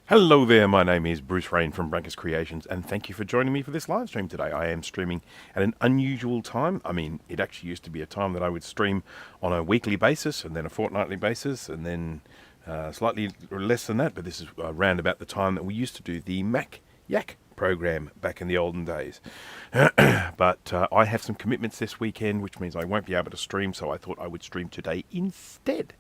Hello there, my name is Bruce Rain from Brankus Creations, and thank you for joining me for this live stream today. I am streaming at an unusual time. I mean, it actually used to be a time that I would stream on a weekly basis, and then a fortnightly basis, and then slightly less than that, but this is around about the time that we used to do the Mac-Yak program back in the olden days. But I have some commitments this weekend, which means I won't be able to stream, so I thought I would stream today instead.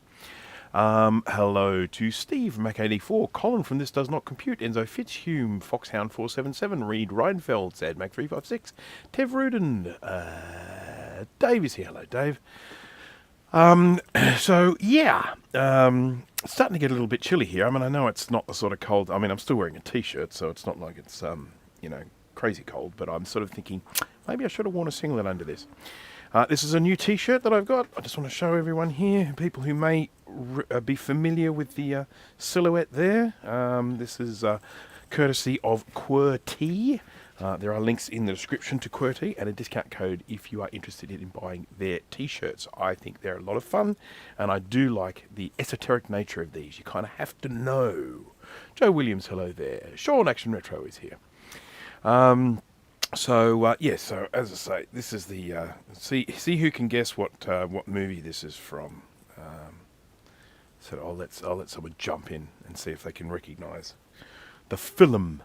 Hello to Steve, Mac84, Colin from This Does Not Compute, Enzo Fitz, Hume, Foxhound477, Reed Reinfeld, Sad Mac356, Tev Rudin, Dave is here. Hello, Dave. So, yeah, it's starting to get a little bit chilly here. I mean, I know it's not the sort of cold. I mean, I'm still wearing a t-shirt, so it's not like it's, you know, crazy cold, but I'm sort of thinking maybe I should have worn a singlet under this. This is a new t-shirt that I've got. I just want to show everyone here, people who may be familiar with the silhouette there. This is courtesy of QWERTY. There are links in the description to QWERTY and a discount code if you are interested in buying their t-shirts. I think they're a lot of fun, and I do like the esoteric nature of these. You kind of have to know. Joe Williams, hello there. Sean Action Retro is here. So yes, so as I say, this is the see who can guess what movie this is from. So I'll let someone jump in and see if they can recognise the film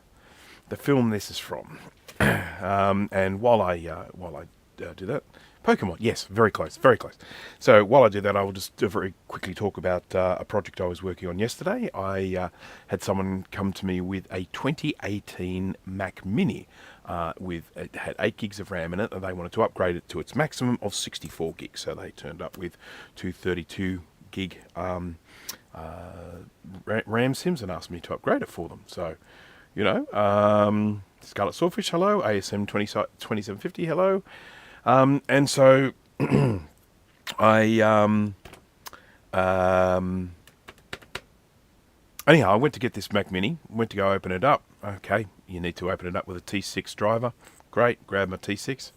this is from. And while I do that, Pokemon, yes, very close, very close. So while I do that, I will just very quickly talk about a project I was working on yesterday. I had someone come to me with a 2018 Mac Mini. It had 8 gigs of RAM in it, and they wanted to upgrade it to its maximum of 64 gigs. So they turned up with 232 gig RAM sims and asked me to upgrade it for them. So, you know, Scarlet Swordfish, hello. ASM 2750, hello. And so anyhow, I went to get this Mac Mini, went to go open it up. Okay, you need to open it up with a T6 driver. Great, grab my T6.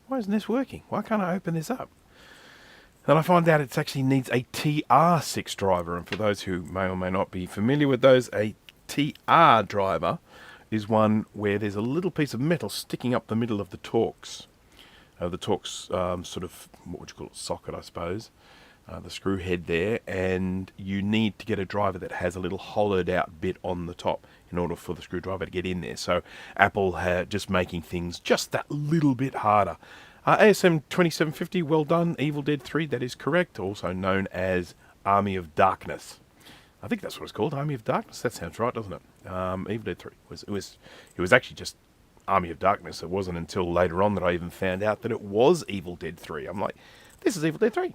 Why isn't this working? Why can't I open this up? Then I find out it actually needs a TR6 driver. And for those who may or may not be familiar with those, a TR driver is one where there's a little piece of metal sticking up the middle of the Torx. The Torx sort of, what would you call it, socket, I suppose. The screw head there, and you need to get a driver that has a little hollowed out bit on the top in order for the screwdriver to get in there. So Apple just making things just that little bit harder. ASM 2750, well done. Evil Dead 3, that is correct, also known as Army of Darkness. I think that's what it's called, Army of Darkness. That sounds right, doesn't it? Evil Dead 3 it was actually just Army of Darkness. It wasn't until later on that I even found out that it was Evil Dead 3. I'm like, this is Evil Dead 3.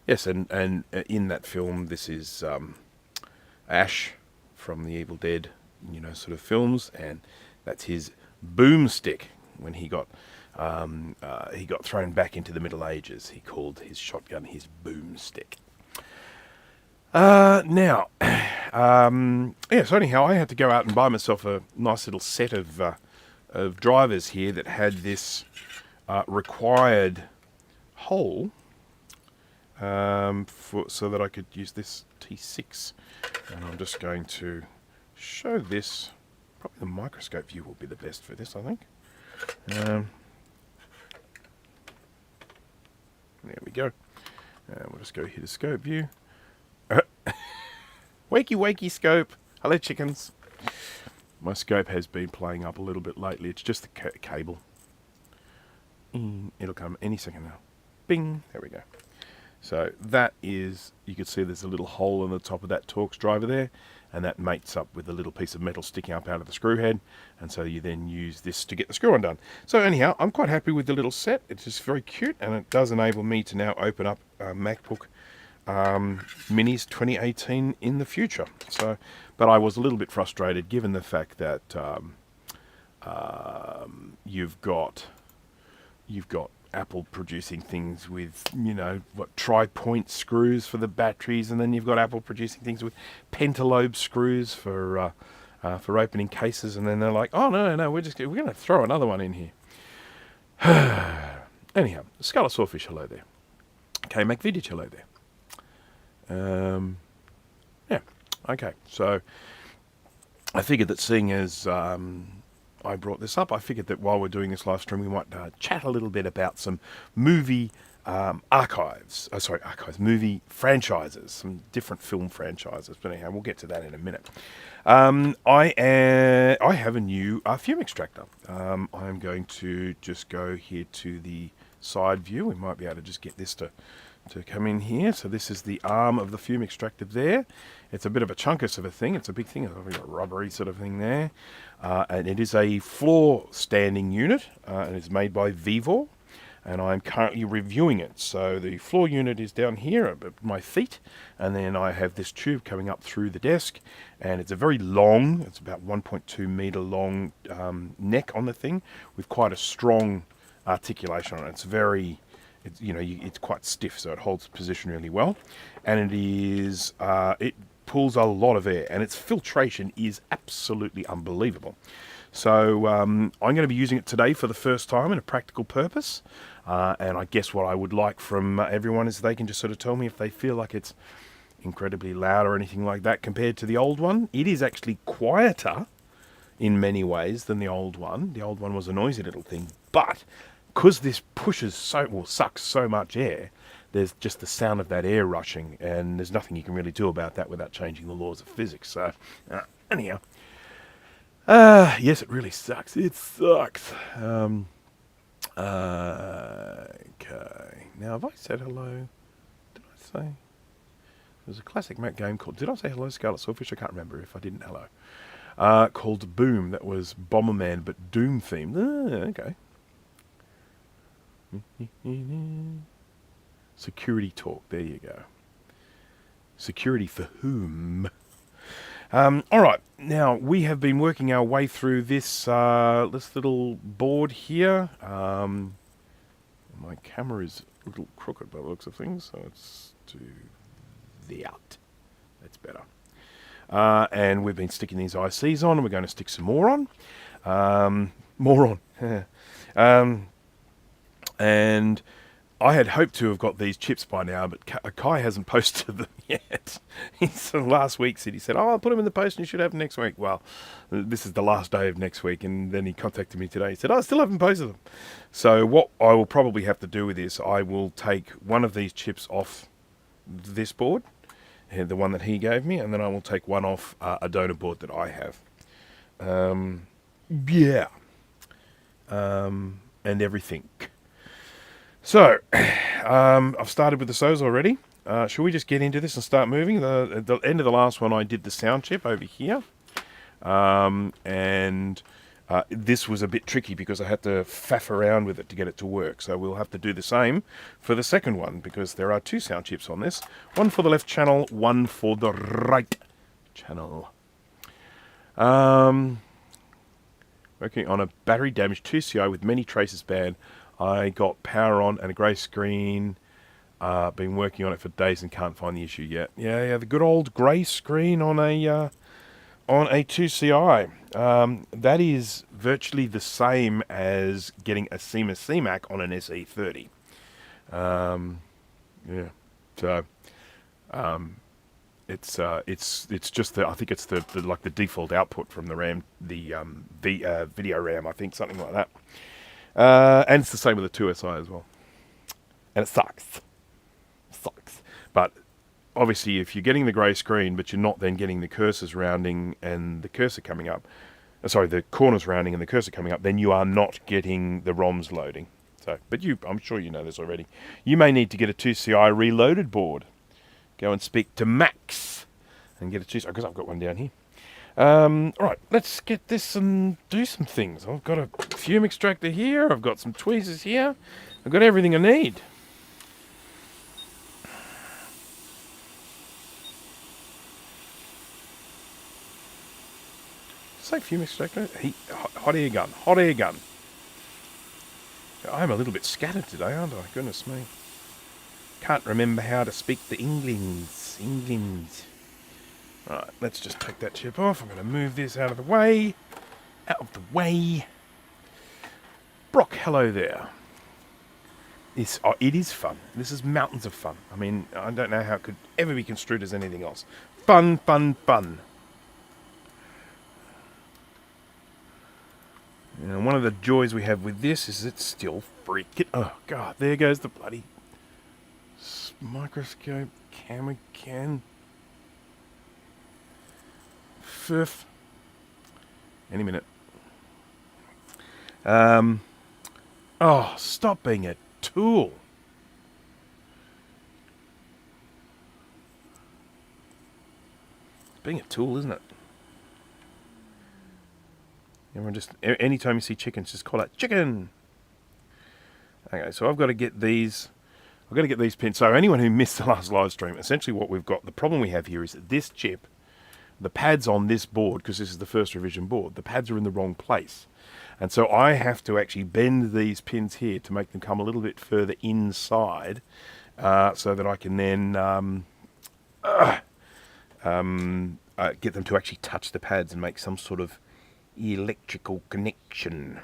Yes, and in that film, this is Ash from the Evil Dead, you know, sort of films, and that's his boomstick when he got thrown back into the Middle Ages. He called his shotgun his boomstick. Now, so anyhow, I had to go out and buy myself a nice little set of drivers here that had this required hole so that I could use this T6. And I'm just going to show this. Probably the microscope view will be the best for this, I think. There we go. And we'll just go here to scope view. Wakey, wakey, scope. Hello, chickens. My scope has been playing up a little bit lately. It's just the cable. It'll come any second now. Bing. There we go. So that is, you can see there's a little hole in the top of that Torx driver there, and that mates up with a little piece of metal sticking up out of the screw head, and so you then use this to get the screw undone. So anyhow, I'm quite happy with the little set. It's just very cute, and it does enable me to now open up MacBook Minis 2018 in the future. So, but I was a little bit frustrated given the fact that you've got Apple producing things with, you know, what, tri-point screws for the batteries, and then you've got Apple producing things with pentalobe screws for opening cases, and then they're like, oh no, we're going to throw another one in here. Anyhow, Scarlet Sawfish, hello there. K-Mac Vintage, hello there. Yeah, okay. So I figured that seeing as I brought this up, I figured that while we're doing this live stream, we might chat a little bit about some movie movie franchises, some different film franchises. But anyhow, we'll get to that in a minute. I have a new Fume extractor. I'm going to just go here to the side view. We might be able to just get this to come in here. So this is the arm of the Fume extractor there. It's a bit of a chunkus of a thing. It's a big thing. It's a rubbery sort of thing there. And it is a floor standing unit, and it's made by Vivor, and I'm currently reviewing it. So the floor unit is down here at my feet, and then I have this tube coming up through the desk, and it's a very long, it's about 1.2 meter long neck on the thing with quite a strong articulation on it. It's quite stiff, so it holds position really well, and it pulls a lot of air, and its filtration is absolutely unbelievable. So I'm going to be using it today for the first time in a practical purpose, and I guess what I would like from everyone is they can just sort of tell me if they feel like it's incredibly loud or anything like that compared to the old one. It is actually quieter in many ways than the old one. The old one was a noisy little thing, but because this sucks so much air, there's just the sound of that air rushing, and there's nothing you can really do about that without changing the laws of physics. So, anyhow, yes, it really sucks. It sucks. Okay. Now, have I said hello? Did I say? There's a classic Mac game called, did I say hello, Scarlet Sawfish? I can't remember if I didn't hello. Called Boom, that was Bomberman, but Doom themed. Okay. Security talk, there you go. Security for whom? Alright, now we have been working our way through this little board here. My camera is a little crooked by the looks of things, so let's do that. That's better. And we've been sticking these ICs on, and we're going to stick some more on. And I had hoped to have got these chips by now, but Kai hasn't posted them yet. Last week he said, I'll put them in the post and you should have them next week. Well, this is the last day of next week, and then he contacted me today. He said, I still haven't posted them. So what I will probably have to do with this, I will take one of these chips off this board, the one that he gave me, and then I will take one off a donor board that I have. And everything. So, I've started with the SOs already. Should we just get into this and start moving? At the end of the last one, I did the sound chip over here. This was a bit tricky because I had to faff around with it to get it to work. So we'll have to do the same for the second one, because there are two sound chips on this. One for the left channel, one for the right channel. Working on a battery damaged 2CI with many traces banned. I got power on and a grey screen. Been working on it for days and can't find the issue yet. Yeah, the good old grey screen on a 2CI. That is virtually the same as getting a CMOS CMAC on an SE30. It's just I think it's the default output from the RAM, video RAM, I think, something like that. And it's the same with the 2SI as well. and it sucks. Sucks. But obviously, if you're getting the grey screen, but you're not then getting the cursors rounding and the cursor coming up, sorry, the corners rounding and the cursor coming up, then you are not getting the ROMs loading. So, but I'm sure you know this already. You may need to get a 2CI reloaded board. Go and speak to Max and get a 2CI, because I've got one down here. All right, let's get this and do some things. I've got a Fume extractor here. I've got some tweezers here. I've got everything I need. Say Fume extractor. Hot air gun. Hot air gun. I'm a little bit scattered today, aren't I? Goodness me. Can't remember how to speak the English. Right, let's just take that chip off. I'm going to move this out of the way. Out of the way. Brock, hello there. It is fun. This is mountains of fun. I mean, I don't know how it could ever be construed as anything else. Fun, fun, fun. And one of the joys we have with this is it's still freaking... Oh, God, there goes the bloody microscope camera can. Fifth. Any minute. Oh, stop being a tool. It's being a tool, isn't it? Everyone just, anytime you see chickens, just call out chicken. Okay, so I've got to get these. I've got to get these pins. So anyone who missed the last live stream, essentially what we've got, the problem we have here is that this chip, the pads on this board, because this is the first revision board, the pads are in the wrong place. And so I have to actually bend these pins here to make them come a little bit further inside, so that I can then get them to actually touch the pads and make some sort of electrical connection.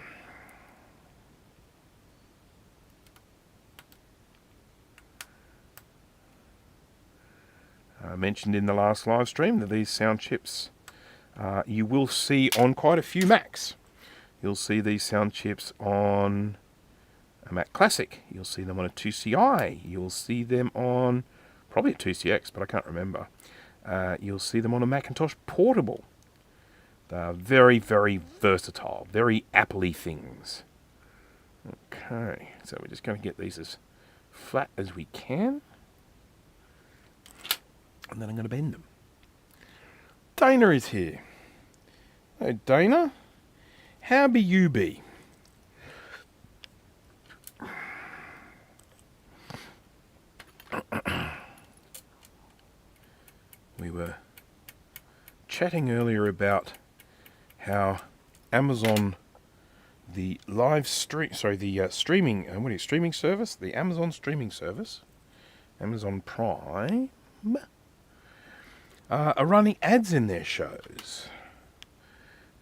I mentioned in the last live stream that these sound chips you will see on quite a few Macs. You'll see these sound chips on a Mac Classic. You'll see them on a 2CI. You'll see them on probably a 2CX, but I can't remember. You'll see them on a Macintosh Portable. They are very, very versatile, very Apple-y things. Okay, so we're just going to get these as flat as we can. And then I'm going to bend them. Dana is here. Hello, Dana. How be you be? We were chatting earlier about how Amazon, the live stream, streaming service, the Amazon streaming service, Amazon Prime, are running ads in their shows.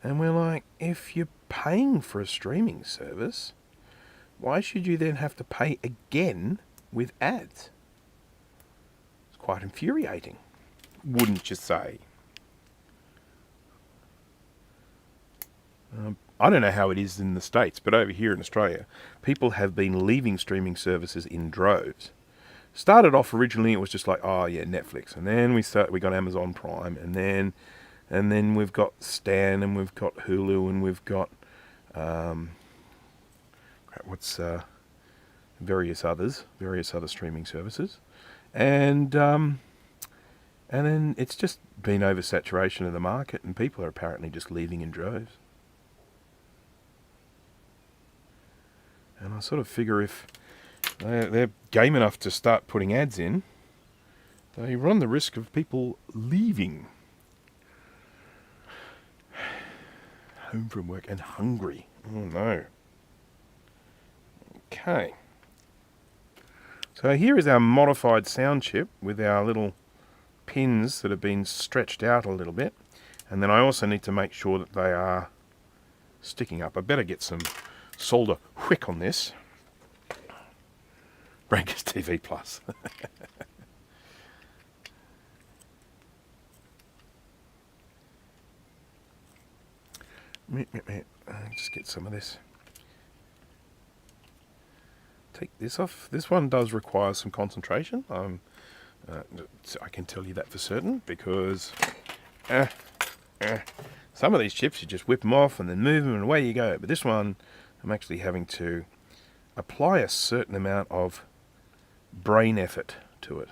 And we're like, if you're paying for a streaming service, why should you then have to pay again with ads? It's quite infuriating, wouldn't you say? I don't know how it is in the States, but over here in Australia, people have been leaving streaming services in droves. Started off originally, it was just like, oh yeah, Netflix, and then we got Amazon Prime, and then we've got Stan, and we've got Hulu, and we've got various other streaming services, and then it's just been oversaturation of the market, and people are apparently just leaving in droves. And I sort of figure if they're game enough to start putting ads in, they run the risk of people leaving home from work and hungry. Oh no. Okay. So here is our modified sound chip with our little pins that have been stretched out a little bit. And then I also need to make sure that they are sticking up. I better get some solder WICK on this. Breakers TV Plus. Just get some of this. take this off. This one does require some concentration. I can tell you that for certain, because some of these chips, you just whip them off and then move them and away you go. But this one, I'm actually having to apply a certain amount of brain effort to it.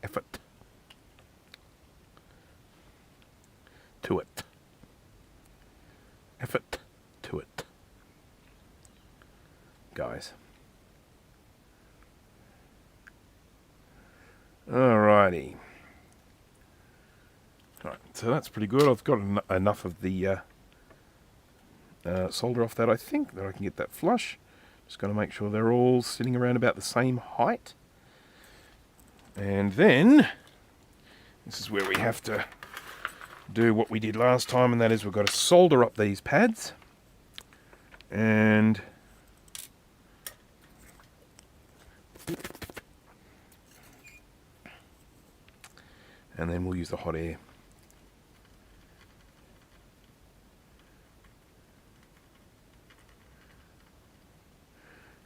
Effort. To it. Effort to it. Guys. Alrighty. Right, so that's pretty good. I've got enough of the solder off that, I think, that I can get that flush. Just got to make sure they're all sitting around about the same height. And then, this is where we have to do what we did last time, and that is we've got to solder up these pads. And then we'll use the hot air.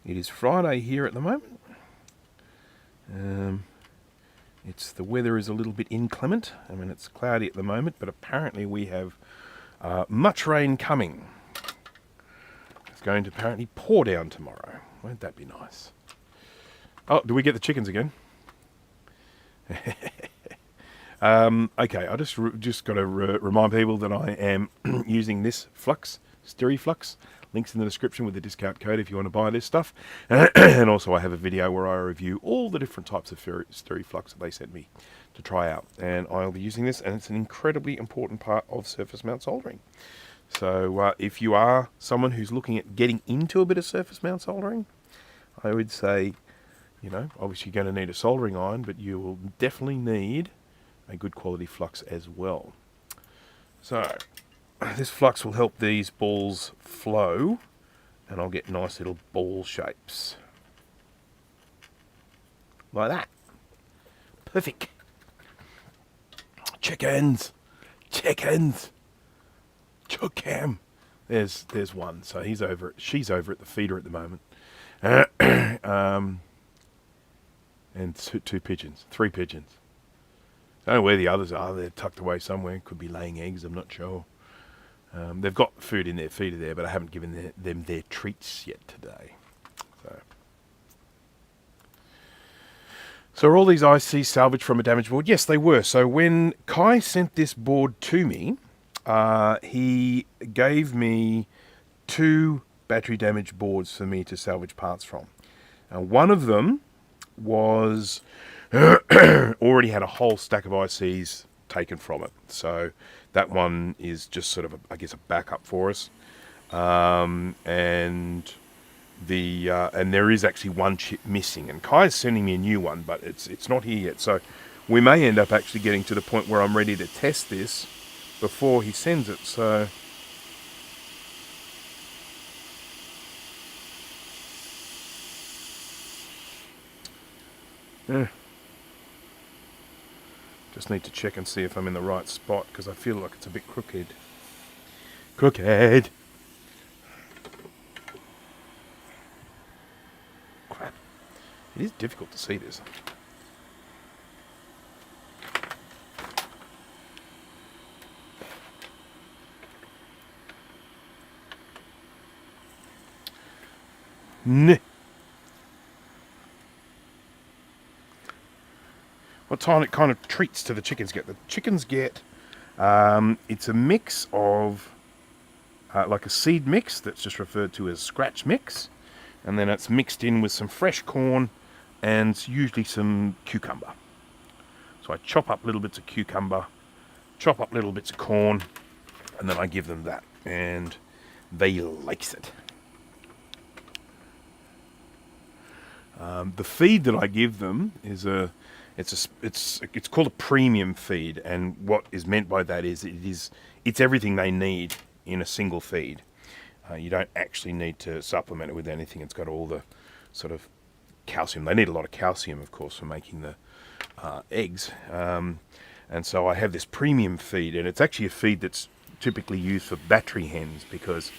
It is Friday here at the moment. The weather is a little bit inclement. I mean, it's cloudy at the moment, but apparently we have much rain coming. It's going to apparently pour down tomorrow. Won't that be nice? Oh, do we get the chickens again? Okay, I just got to remind people that I am using this flux, SteriFlux. Links in the description with the discount code if you want to buy this stuff. And also I have a video where I review all the different types of SteriFlux that they sent me to try out. And I'll be using this, and it's an incredibly important part of surface mount soldering. So if you are someone who's looking at getting into a bit of surface mount soldering, I would say, you know, obviously you're going to need a soldering iron, but you will definitely need a good quality flux as well. So this flux will help these balls flow, and I'll get nice little ball shapes. Like that. Perfect. Chickens. Chickens. Chookam. There's one. So he's over it. She's over at the feeder at the moment. And two pigeons. 3 pigeons. I don't know where the others are. They're tucked away somewhere. Could be laying eggs. I'm not sure. They've got food in their feeder there, but I haven't given them their treats yet today. So are all these ICs salvaged from a damaged board? Yes, they were. So when Kai sent this board to me, he gave me 2 battery damaged boards for me to salvage parts from. One of them was already had a whole stack of ICs taken from it. So that one is just sort of, I guess, a backup for us. And there is actually one chip missing. And Kai's sending me a new one, but it's not here yet. So we may end up actually getting to the point where I'm ready to test this before he sends it. So yeah. Just need to check and see if I'm in the right spot, because I feel like it's a bit crooked. Crooked! Crap. It is difficult to see this. Nah. What kind of treats do the chickens get? The chickens get, it's a mix of, like a seed mix that's just referred to as scratch mix. And then it's mixed in with some fresh corn and usually some cucumber. So I chop up little bits of cucumber, chop up little bits of corn, and then I give them that. And they likes it. The feed that I give them is it's called a premium feed, and what is meant by that is it's everything they need in a single feed. You don't actually need to supplement it with anything. It's got all the sort of calcium. They need a lot of calcium, of course, for making the eggs. And so I have this premium feed, and it's actually a feed that's typically used for battery hens, because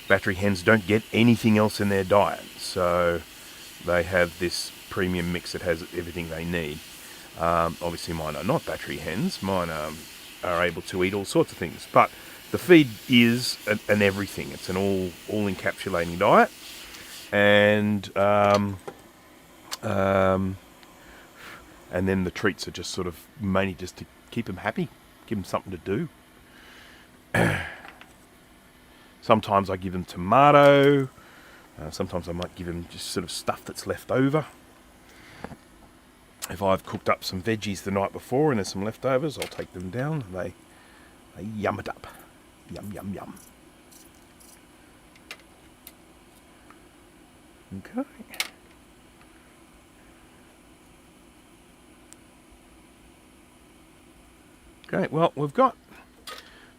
Battery hens don't get anything else in their diet, so they have this premium mix that has everything they need. Obviously mine are not battery hens, mine are able to eat all sorts of things, but the feed is an everything. It's an all encapsulating diet, and then the treats are just sort of mainly just to keep them happy, give them something to do. Sometimes I give them tomato, sometimes I might give them just sort of stuff that's left over. If I've cooked up some veggies the night before and there's some leftovers, I'll take them down. They yum it up. Yum, yum, yum. Okay. Okay, well, we've got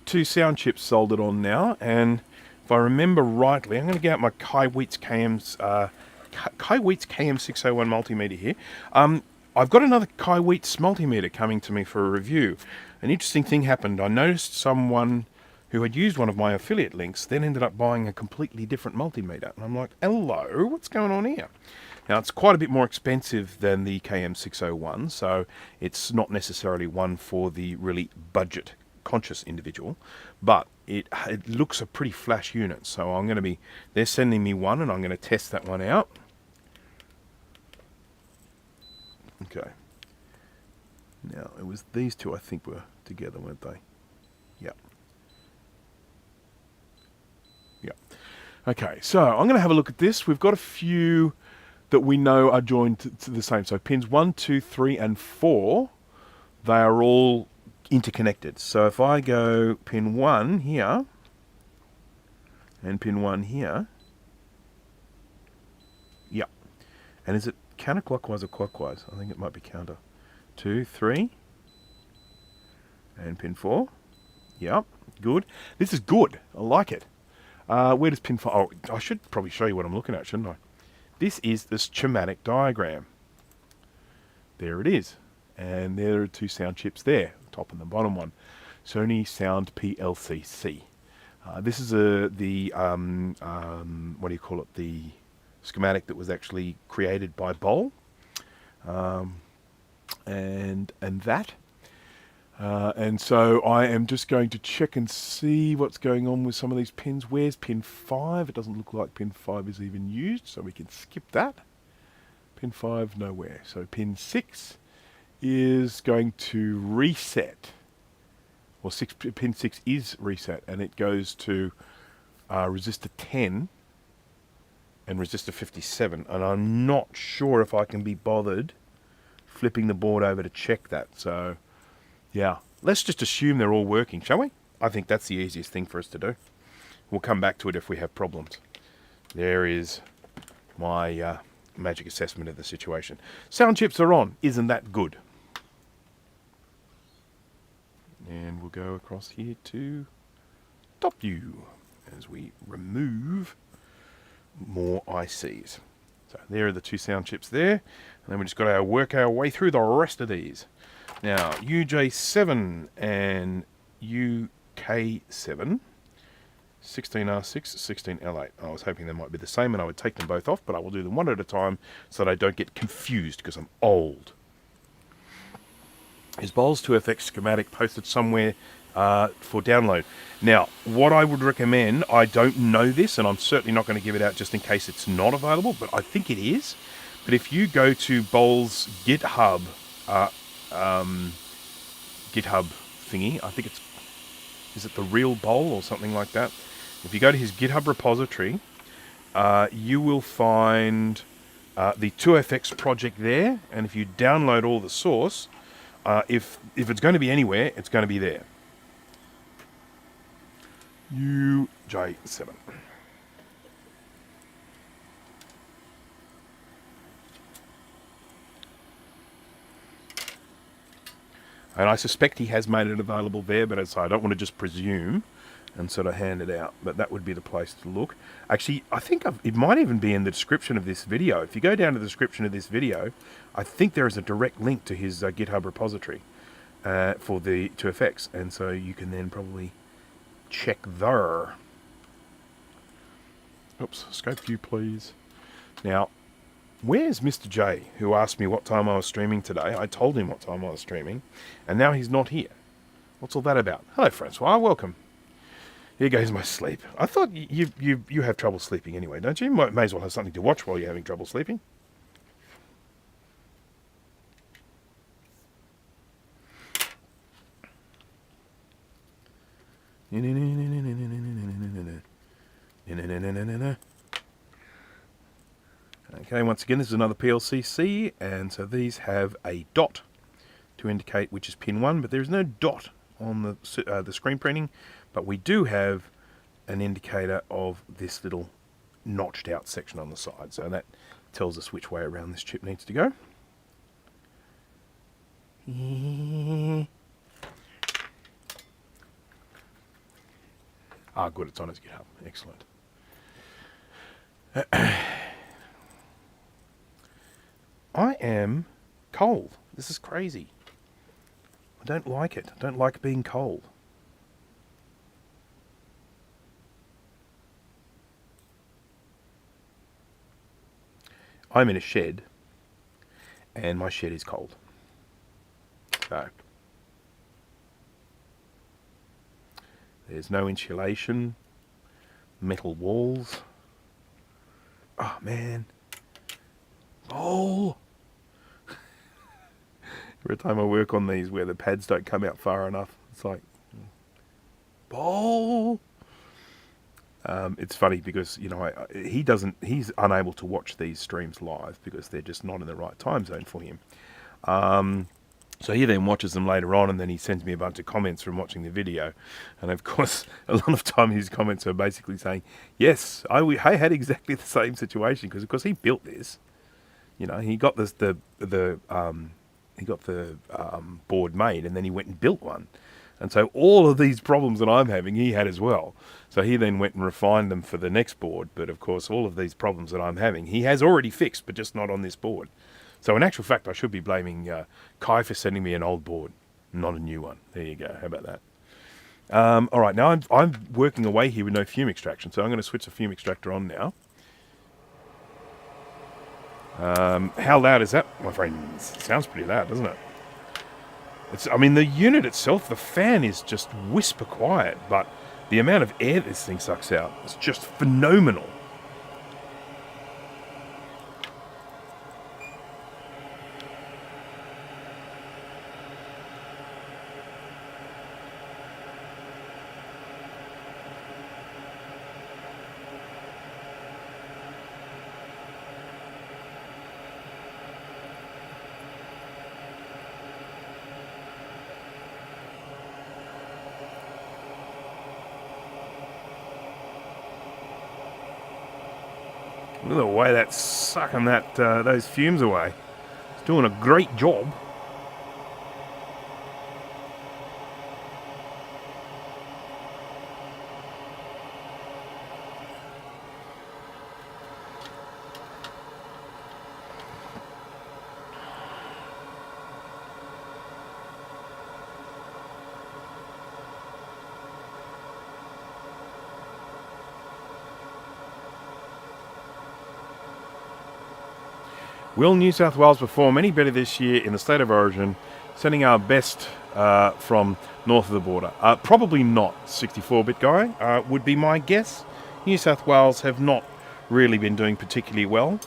2 sound chips soldered on now, and if I remember rightly, I'm going to get out my WICK KM601 multimeter here. I've got another WICK multimeter coming to me for a review. An interesting thing happened. I noticed someone who had used one of my affiliate links then ended up buying a completely different multimeter. And I'm like, hello, what's going on here? Now, it's quite a bit more expensive than the KM601, so it's not necessarily one for the really budget-conscious individual, but it looks a pretty flash unit. So I'm going to be, they're sending me one, and I'm going to test that one out. Okay. Now, it was these two, I think, were together, weren't they? Yep. Yep. Okay, so I'm going to have a look at this. We've got a few that we know are joined to the same. So pins 1, 2, 3, and 4, they are all interconnected. So if I go pin 1 here, and pin 1 here, yep. And is it counterclockwise or clockwise? I think it might be counter. 2, 3, and pin 4. Yep, good. This is good. I like it. Where does pin 5? Oh, I should probably show you what I'm looking at, shouldn't I? This is the schematic diagram. There it is. And there are 2 sound chips there, top and the bottom one. Sony Sound PLCC. This is the what do you call it? The schematic that was actually created by Boll. And that. And so I am just going to check and see what's going on with some of these pins. Where's pin 5? It doesn't look like pin 5 is even used, so we can skip that. Pin 5 nowhere. So pin 6 is going to reset. Well, pin 6 is reset, and it goes to resistor 10 and resistor 57. And I'm not sure if I can be bothered flipping the board over to check that. So yeah, let's just assume they're all working, shall we? I think that's the easiest thing for us to do. We'll come back to it if we have problems. There is my magic assessment of the situation. Sound chips are on. Isn't that good? And we'll go across here to top view as we remove more ICs. So there are the 2 sound chips there. And then we just got to work our way through the rest of these. Now, UJ7 and UK7, 16R6, 16L8. I was hoping they might be the same and I would take them both off, but I will do them one at a time so that I don't get confused because I'm old. Is Boll's IIfx schematic posted somewhere for download? Now, what I would recommend, I don't know this and I'm certainly not going to give it out just in case it's not available, but I think it is. But if you go to Boll's GitHub, GitHub thingy, I think is it the real Boll or something like that? If you go to his GitHub repository, you will find the IIfx project there, and if you download all the source, if it's going to be anywhere, it's going to be there. UJ7. And I suspect he has made it available there, but I don't want to just presume and sort of hand it out. But that would be the place to look. Actually, I think it might even be in the description of this video. If you go down to the description of this video, I think there is a direct link to his GitHub repository for the IIfx. And so you can then probably check there. Oops, scope view, please. Now, where's Mr. J, who asked me what time I was streaming today? I told him what time I was streaming, and now he's not here. What's all that about? Hello, Francois. Welcome. Here goes my sleep. I thought you have trouble sleeping anyway, don't you? May as well have something to watch while you're having trouble sleeping. Okay, once again, this is another PLCC, and so these have a dot to indicate which is pin 1, but there's no dot on the screen printing, but we do have an indicator of this little notched out section on the side, so that tells us which way around this chip needs to go. Ah, good, it's on his GitHub. Excellent. I am cold. This is crazy. I don't like it. I don't like being cold. I'm in a shed, and my shed is cold. So, there's no insulation, metal walls. Oh, man. Oh! Every time I work on these where the pads don't come out far enough, it's like, oh! It's funny because, you know, he's unable to watch these streams live because they're just not in the right time zone for him. So he then watches them later on, and then he sends me a bunch of comments from watching the video. And of course, a lot of time his comments are basically saying, yes, I had exactly the same situation, because of course he built this. You know, he got the board made, and then he went and built one. And so all of these problems that I'm having, he had as well. So he then went and refined them for the next board. But of course, all of these problems that I'm having, he has already fixed, but just not on this board. So in actual fact, I should be blaming Kai for sending me an old board, not a new one. There you go. How about that? All right, now I'm working away here with no fume extraction. So I'm going to switch the fume extractor on now. How loud is that, my friends? It sounds pretty loud, doesn't it? I mean, the unit itself, the fan is just whisper quiet, but the amount of air this thing sucks out is just phenomenal. Look at the way that's sucking those fumes away. It's doing a great job. Will New South Wales perform any better this year in the State of Origin, sending our best from north of the border? Probably not, 64-bit guy, would be my guess. New South Wales have not really been doing particularly well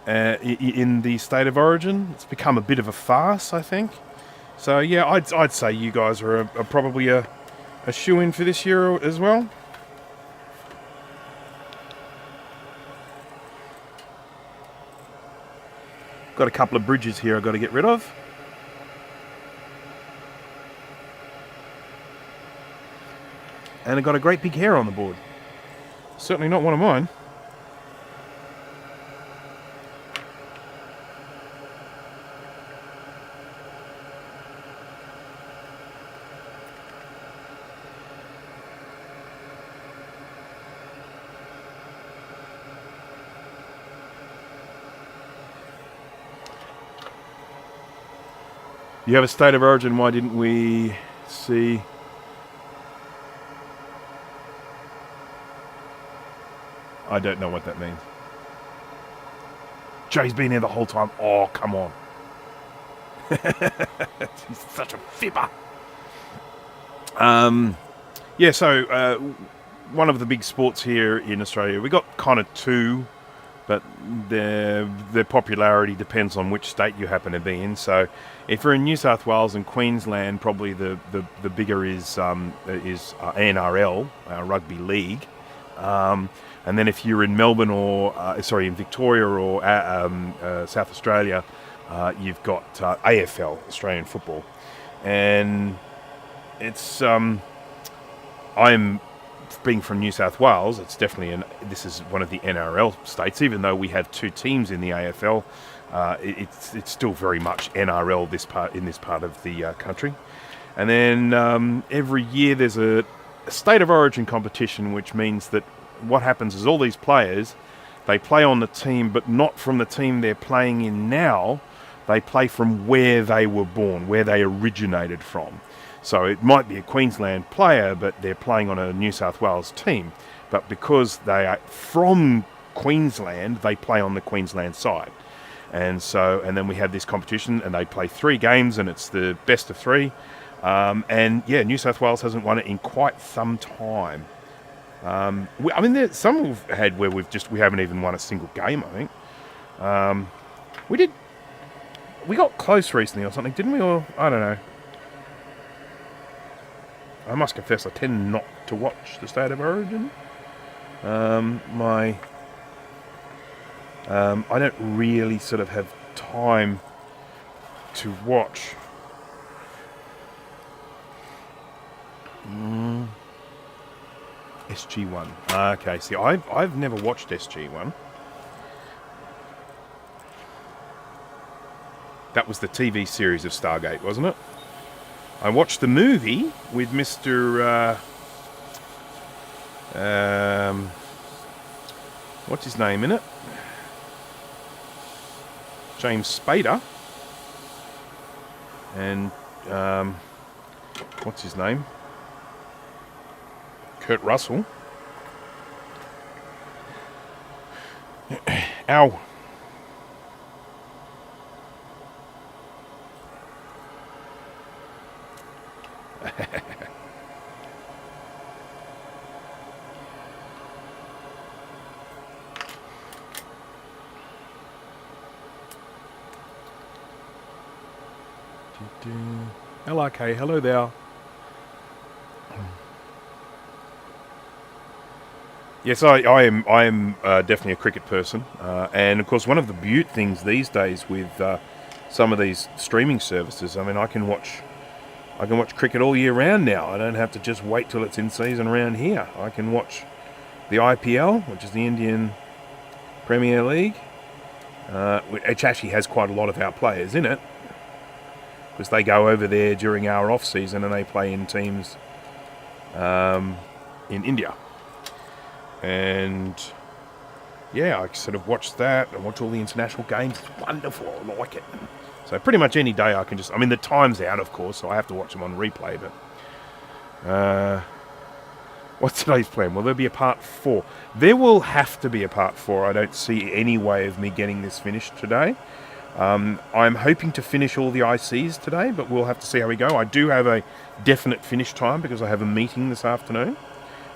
in the State of Origin. It's become a bit of a farce, I think. So yeah, I'd say you guys are probably a shoo-in for this year as well. Got a couple of bridges here I've got to get rid of. And I've got a great big hair on the board. Certainly not one of mine. You have a State of Origin, why didn't we see? I don't know what that means. Jay's been here the whole time. Oh, come on. He's such a fibber. Yeah, so one of the big sports here in Australia, we got kind of two, but their popularity depends on which state you happen to be in. So if you're in New South Wales and Queensland, probably the bigger is NRL, Rugby League. And then if you're in Melbourne or, in Victoria or South Australia, you've got AFL, Australian Football. And it's, I'm being from New South Wales, it's definitely, this is one of the NRL states, even though we have two teams in the AFL, it's still very much NRL in this part of the country. And then every year there's a state of origin competition, which means that what happens is all these players, they play on the team, but not from the team they're playing in now. They play from where they were born, where they originated from. So it might be a Queensland player, but they're playing on a New South Wales team. But because they are from Queensland, they play on the Queensland side. And then we have this competition, and they play 3 games, and it's the best of 3. And yeah, New South Wales hasn't won it in quite some time. There's some we've had where we haven't even won a single game, I think. We got close recently or something, didn't we? Or, I don't know. I must confess, I tend not to watch the State of Origin. I don't really sort of have time to watch. SG1. Okay, see, I've never watched SG1. That was the TV series of Stargate, wasn't it? I watched the movie with Mr. What's his name in it? James Spader. And what's his name? Kurt Russell. Ow. LRK, hello there. Yes, I am definitely a cricket person, and of course one of the beaut things these days with some of these streaming services, I mean, I can watch cricket all year round now. I don't have to just wait till it's in season around here. I can watch the IPL, which is the Indian Premier League, which actually has quite a lot of our players in it, because they go over there during our off season and they play in teams in India. And yeah, I sort of watch that and watch all the international games. It's wonderful. I like it. So pretty much any day I can just... I mean, the time's out, of course, so I have to watch them on replay, but... what's today's plan? Will there be a part 4? There will have to be a part 4. I don't see any way of me getting this finished today. I'm hoping to finish all the ICs today, but we'll have to see how we go. I do have a definite finish time because I have a meeting this afternoon.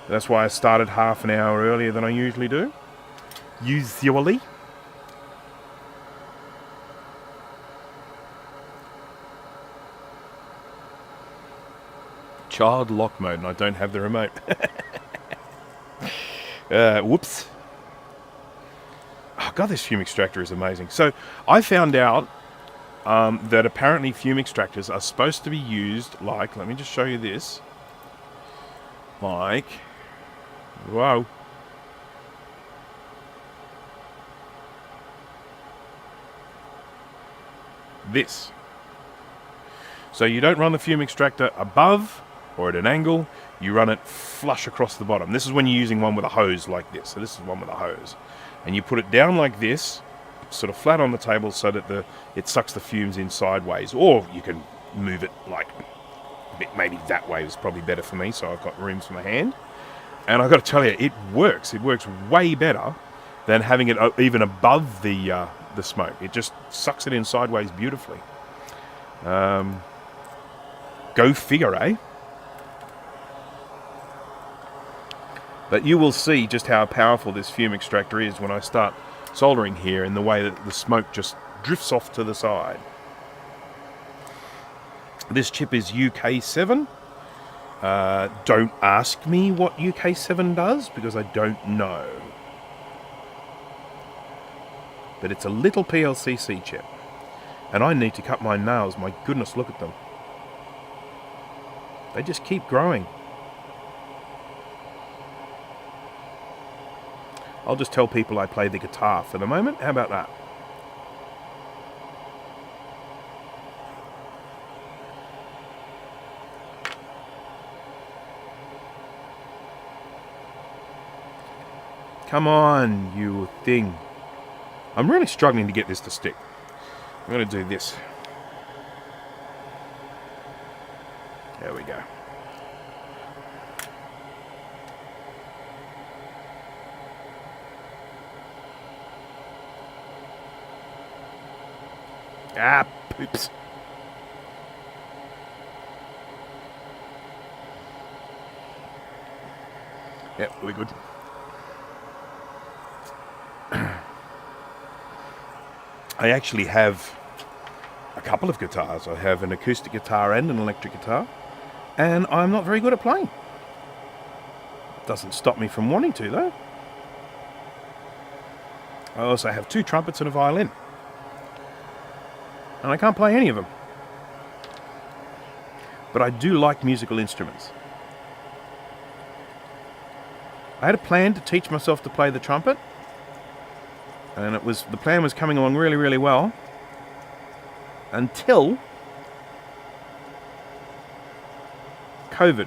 That's why I started half an hour earlier than I usually do. Usually. Child lock mode, and I don't have the remote. Whoops. Oh God, this fume extractor is amazing. So I found out that apparently fume extractors are supposed to be used like, let me just show you this. Like, whoa. This. So you don't run the fume extractor above or at an angle, you run it flush across the bottom. This is when you're using one with a hose like this. So this is one with a hose. And you put it down like this, sort of flat on the table so that it sucks the fumes in sideways. Or you can move it like, maybe that way is probably better for me, so I've got rooms for my hand. And I've got to tell you, it works. It works way better than having it even above the smoke. It just sucks it in sideways beautifully. Go figure, eh? But you will see just how powerful this fume extractor is when I start soldering here, in the way that the smoke just drifts off to the side. This chip is UK7. Don't ask me what UK7 does, because I don't know. But it's a little PLCC chip. And I need to cut my nails. My goodness, look at them. They just keep growing. I'll just tell people I play the guitar for the moment. How about that? Come on, you thing. I'm really struggling to get this to stick. I'm going to do this. There we go. Ah, poops. Yep, we're good. I actually have a couple of guitars. I have an acoustic guitar and an electric guitar, and I'm not very good at playing. Doesn't stop me from wanting to, though. I also have 2 trumpets and a violin, and I can't play any of them. But I do like musical instruments. I had a plan to teach myself to play the trumpet, and the plan was coming along really, really well, until COVID.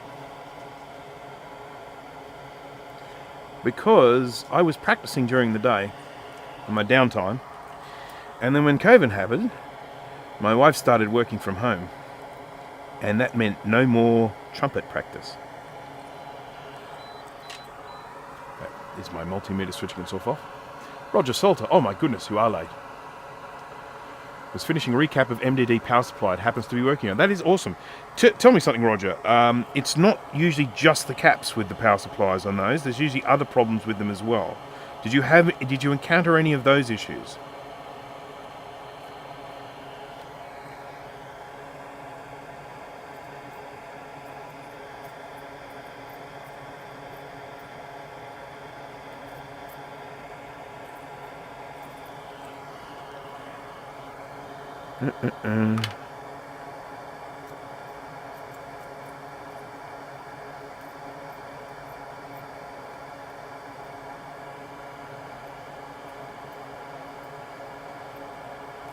Because I was practicing during the day, in my downtime, and then when COVID happened, my wife started working from home, and that meant no more trumpet practice. That is my multimeter switching itself off. Roger Salter, oh my goodness, who are they? Was finishing a recap of MDD power supply it happens to be working on. That is awesome. Tell me something, Roger. It's not usually just the caps with the power supplies on those. There's usually other problems with them as well. Did you encounter any of those issues?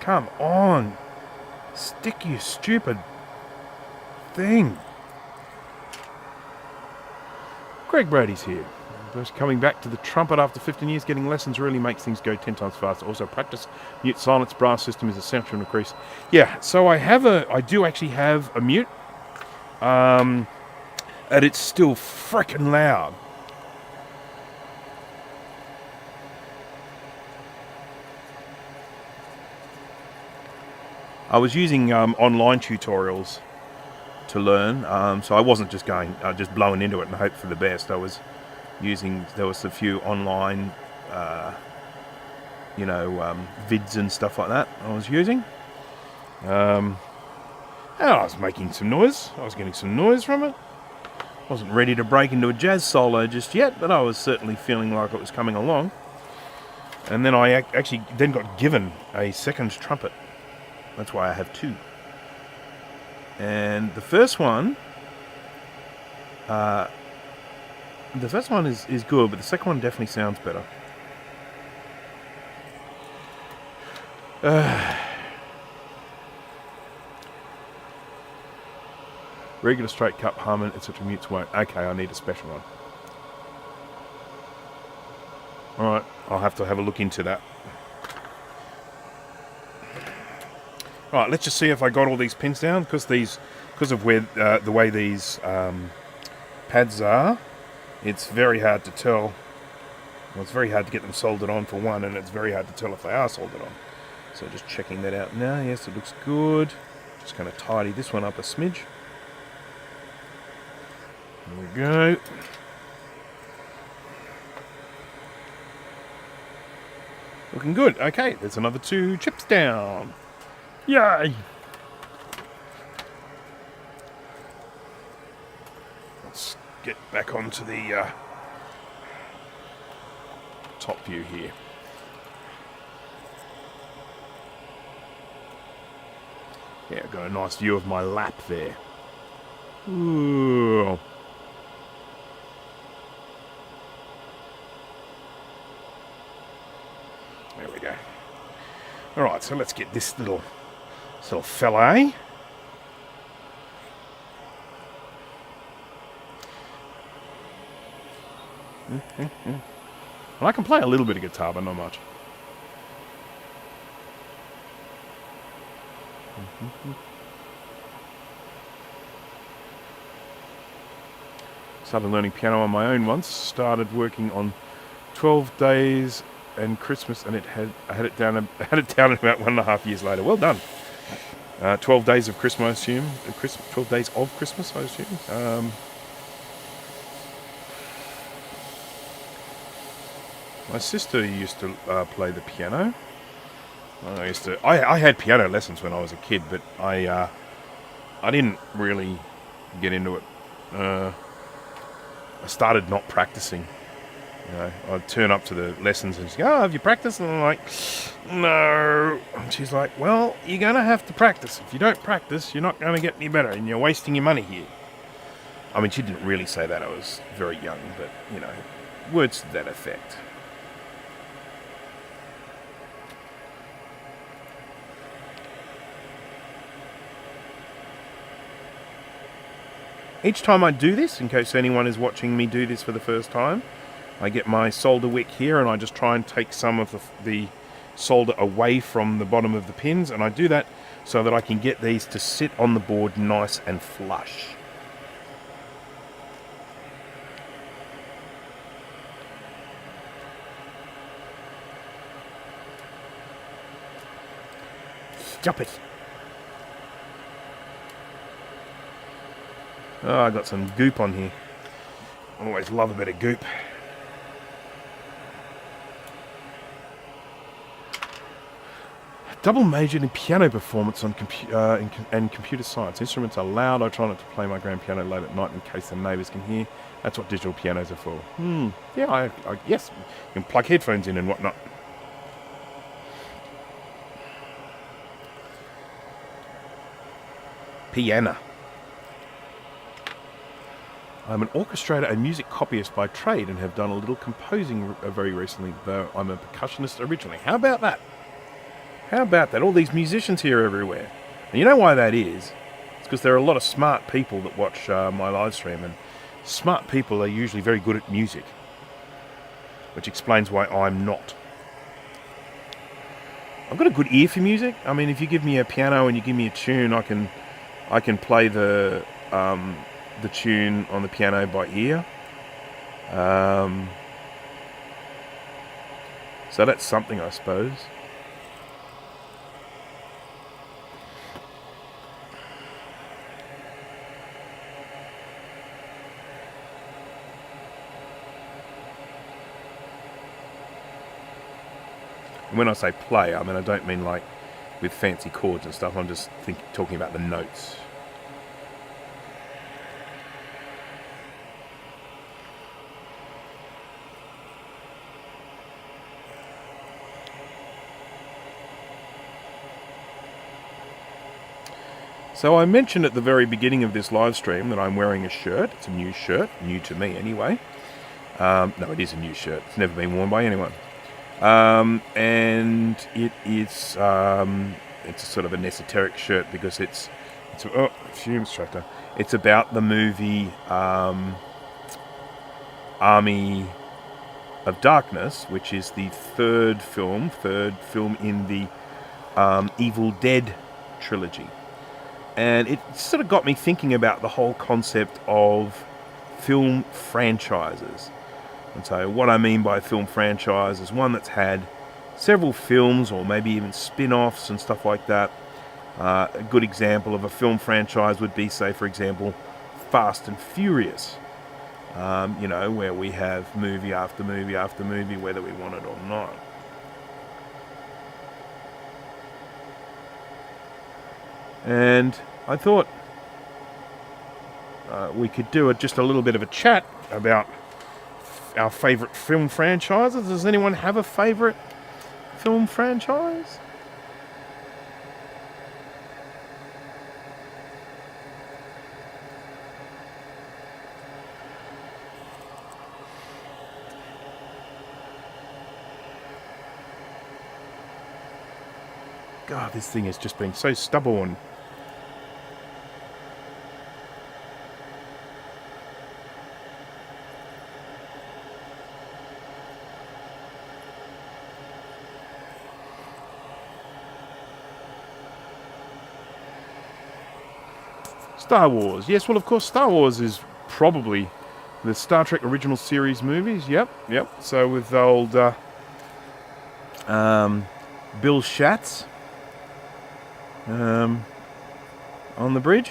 Come on. Stick, you stupid thing. Greg Brady's here. Just coming back to the trumpet after 15 years, getting lessons really makes things go 10 times faster. Also, practice mute silence brass system is essential to increase. Yeah, so I do actually have a mute, and it's still frickin' loud. I was using online tutorials to learn, so I wasn't just just blowing into it and hope for the best. There was a few online, vids and stuff like that I was using. And I was making some noise. I was getting some noise from it. Wasn't ready to break into a jazz solo just yet, but I was certainly feeling like it was coming along. And then I actually got given a second trumpet. That's why I have 2. And the first one is good, but the second one definitely sounds better. Regular straight cup Harmon, etc. mutes won't. Okay, I need a special one. Alright, I'll have to have a look into that. Alright, let's just see if I got all these pins down, because of where the way these pads are. it's very hard to tell. Well, it's very hard to get them soldered on for one, and it's very hard to tell if they are soldered on. So just checking that out now. Yes, it looks good. Just going to tidy this one up a smidge. There we go. Looking good. Okay, there's another 2 chips down. Yay! Let's get back onto the top view here. Yeah, I've got a nice view of my lap there. Ooh. There we go. Alright, so let's get this little fella, eh? Well, I can play a little bit of guitar, but not much. Started learning piano on my own once. Started working on 12 Days and Christmas, and I had it down about 1.5 years later. Well done. 12 Days of Christmas, I assume. 12 Days of Christmas, I assume. My sister used to play the piano. I had piano lessons when I was a kid, but I didn't really get into it. I started not practicing. You know, I'd turn up to the lessons and she'd go, "Oh, have you practiced?" And I'm like, "No." And she's like, "Well, you're going to have to practice. If you don't practice, you're not going to get any better, and you're wasting your money here." I mean, she didn't really say that. I was very young, but, you know, words to that effect. Each time I do this, in case anyone is watching me do this for the first time, I get my solder wick here and I just try and take some of the solder away from the bottom of the pins, and I do that so that I can get these to sit on the board nice and flush. Stop it. Oh, I got some goop on here. Always love a bit of goop. Double majored in piano performance on and computer science. Instruments are loud. I try not to play my grand piano late at night in case the neighbours can hear. That's what digital pianos are for. Yeah, yes, you can plug headphones in and whatnot. Piano. I'm an orchestrator and music copyist by trade and have done a little composing very recently, though I'm a percussionist originally. How about that? How about that? All these musicians here everywhere. And you know why that is? It's because there are a lot of smart people that watch my live stream, and smart people are usually very good at music, which explains why I'm not. I've got a good ear for music. I mean, if you give me a piano and you give me a tune, I can play the tune on the piano by ear. So that's something, I suppose. And when I say play, I mean, I don't mean like with fancy chords and stuff. I'm just talking about the notes. So I mentioned at the very beginning of this live stream that I'm wearing a shirt. It's a new shirt, new to me anyway. No, it is a new shirt. It's never been worn by anyone. And it is it's a sort of an esoteric shirt because it's Fume extractor. It's about the movie Army of Darkness, which is the third film in the Evil Dead trilogy. And it sort of got me thinking about the whole concept of film franchises. And so what I mean by film franchise is one that's had several films or maybe even spin-offs and stuff like that. A good example of a film franchise would be, say, for example, Fast and Furious. Where we have movie after movie after movie, whether we want it or not. And I thought we could do just a little bit of a chat about our favourite film franchises. Does anyone have a favourite film franchise? God, this thing has just been so stubborn. Star Wars. Yes, well, of course, Star Wars is probably the Star Trek original series movies. Yep. So with old Bill Schatz on the bridge.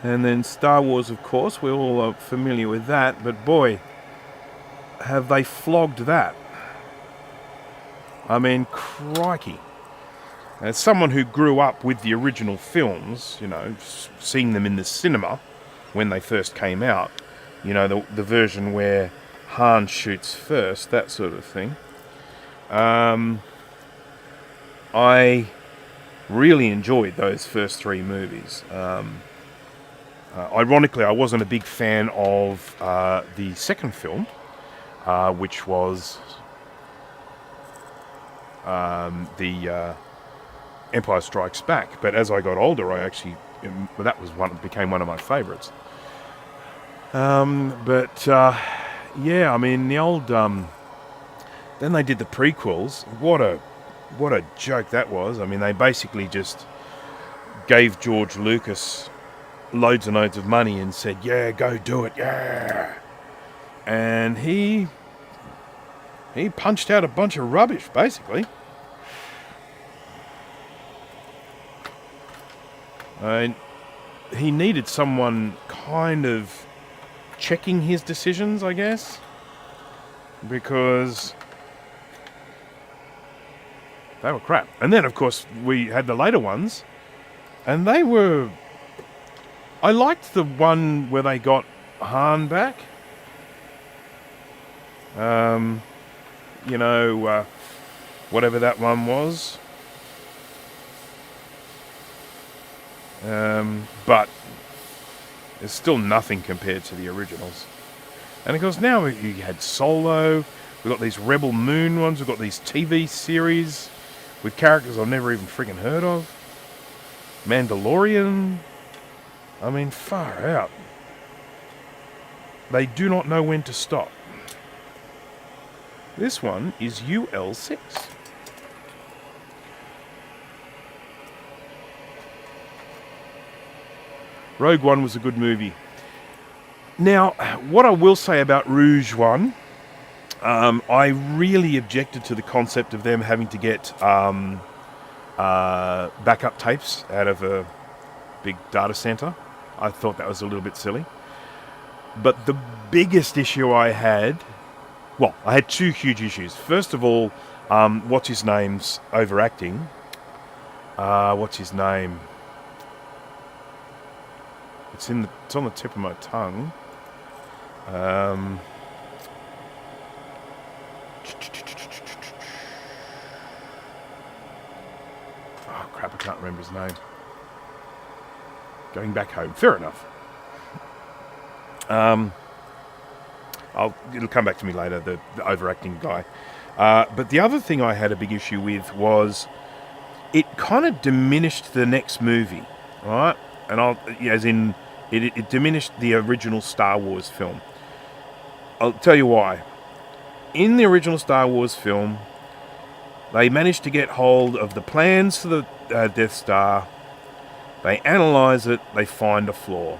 And then Star Wars, of course, we're all familiar with that. But boy, have they flogged that. I mean, crikey. As someone who grew up with the original films, seeing them in the cinema when they first came out, the version where Han shoots first, that sort of thing. I really enjoyed those first three movies. Ironically, I wasn't a big fan of the second film, which was the Empire Strikes Back. But as I got older, became one of my favourites. The old. Then they did the prequels. What a joke that was. I mean, they basically just gave George Lucas loads and loads of money and said, "Yeah, go do it, yeah." And he punched out a bunch of rubbish, basically. He needed someone kind of checking his decisions, I guess, because they were crap. And then, of course, we had the later ones, and they were... I liked the one where they got Han back. Whatever that one was. But there's still nothing compared to the originals. And of course now you had Solo, we've got these Rebel Moon ones, we've got these TV series with characters I've never even freaking heard of. Mandalorian. I mean, far out. They do not know when to stop. This one is UL6. Rogue One was a good movie. Now, what I will say about Rouge One, I really objected to the concept of them having to get backup tapes out of a big data center. I thought that was a little bit silly. But the biggest issue I had two huge issues. First of all, what's his name's overacting. What's his name? It's on the tip of my tongue. Oh crap! I can't remember his name. Going back home. Fair enough. It'll come back to me later. The overacting guy. But the other thing I had a big issue with was it kind of diminished the next movie, right? And it diminished the original Star Wars film. I'll tell you why. In the original Star Wars film, they managed to get hold of the plans for the Death Star, They analyse it, they find a flaw.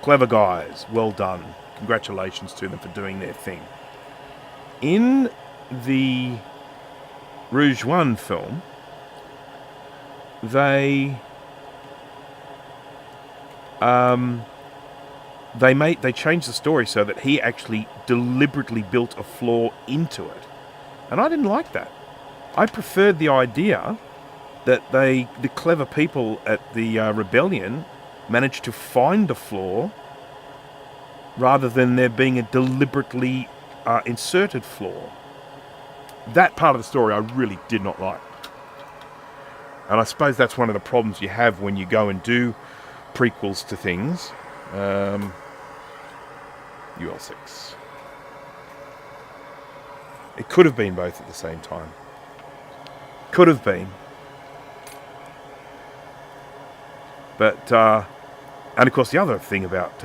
Clever guys, well done. Congratulations to them for doing their thing. In the Rouge One film, they changed the story so that he actually deliberately built a flaw into it. And I didn't like that. I preferred the idea that the clever people at the rebellion managed to find a flaw rather than there being a deliberately inserted flaw. That part of the story I really did not like. And I suppose that's one of the problems you have when you go and do prequels to things. UL6. It could have been both at the same time. Could have been. But, and of course the other thing about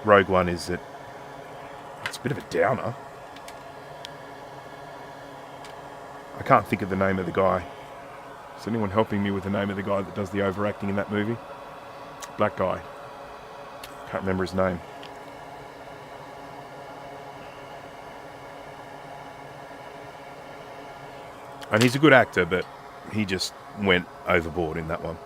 Rogue One is that it's a bit of a downer. I can't think of the name of the guy. Is anyone helping me with the name of the guy that does the overacting in that movie? Black guy. Can't remember his name. And he's a good actor, but he just went overboard in that one.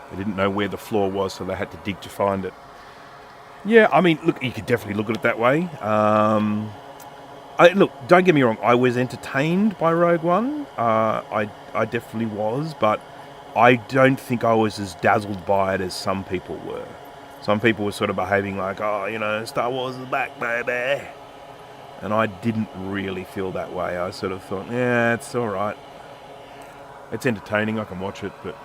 They didn't know where the flaw was, so they had to dig to find it. Yeah, I mean, look, you could definitely look at it that way. Look, don't get me wrong, I was entertained by Rogue One. I definitely was, but I don't think I was as dazzled by it as some people were. Some people were sort of behaving like, oh, you know, Star Wars is back, baby. And I didn't really feel that way. I sort of thought, yeah, it's all right. It's entertaining, I can watch it, but...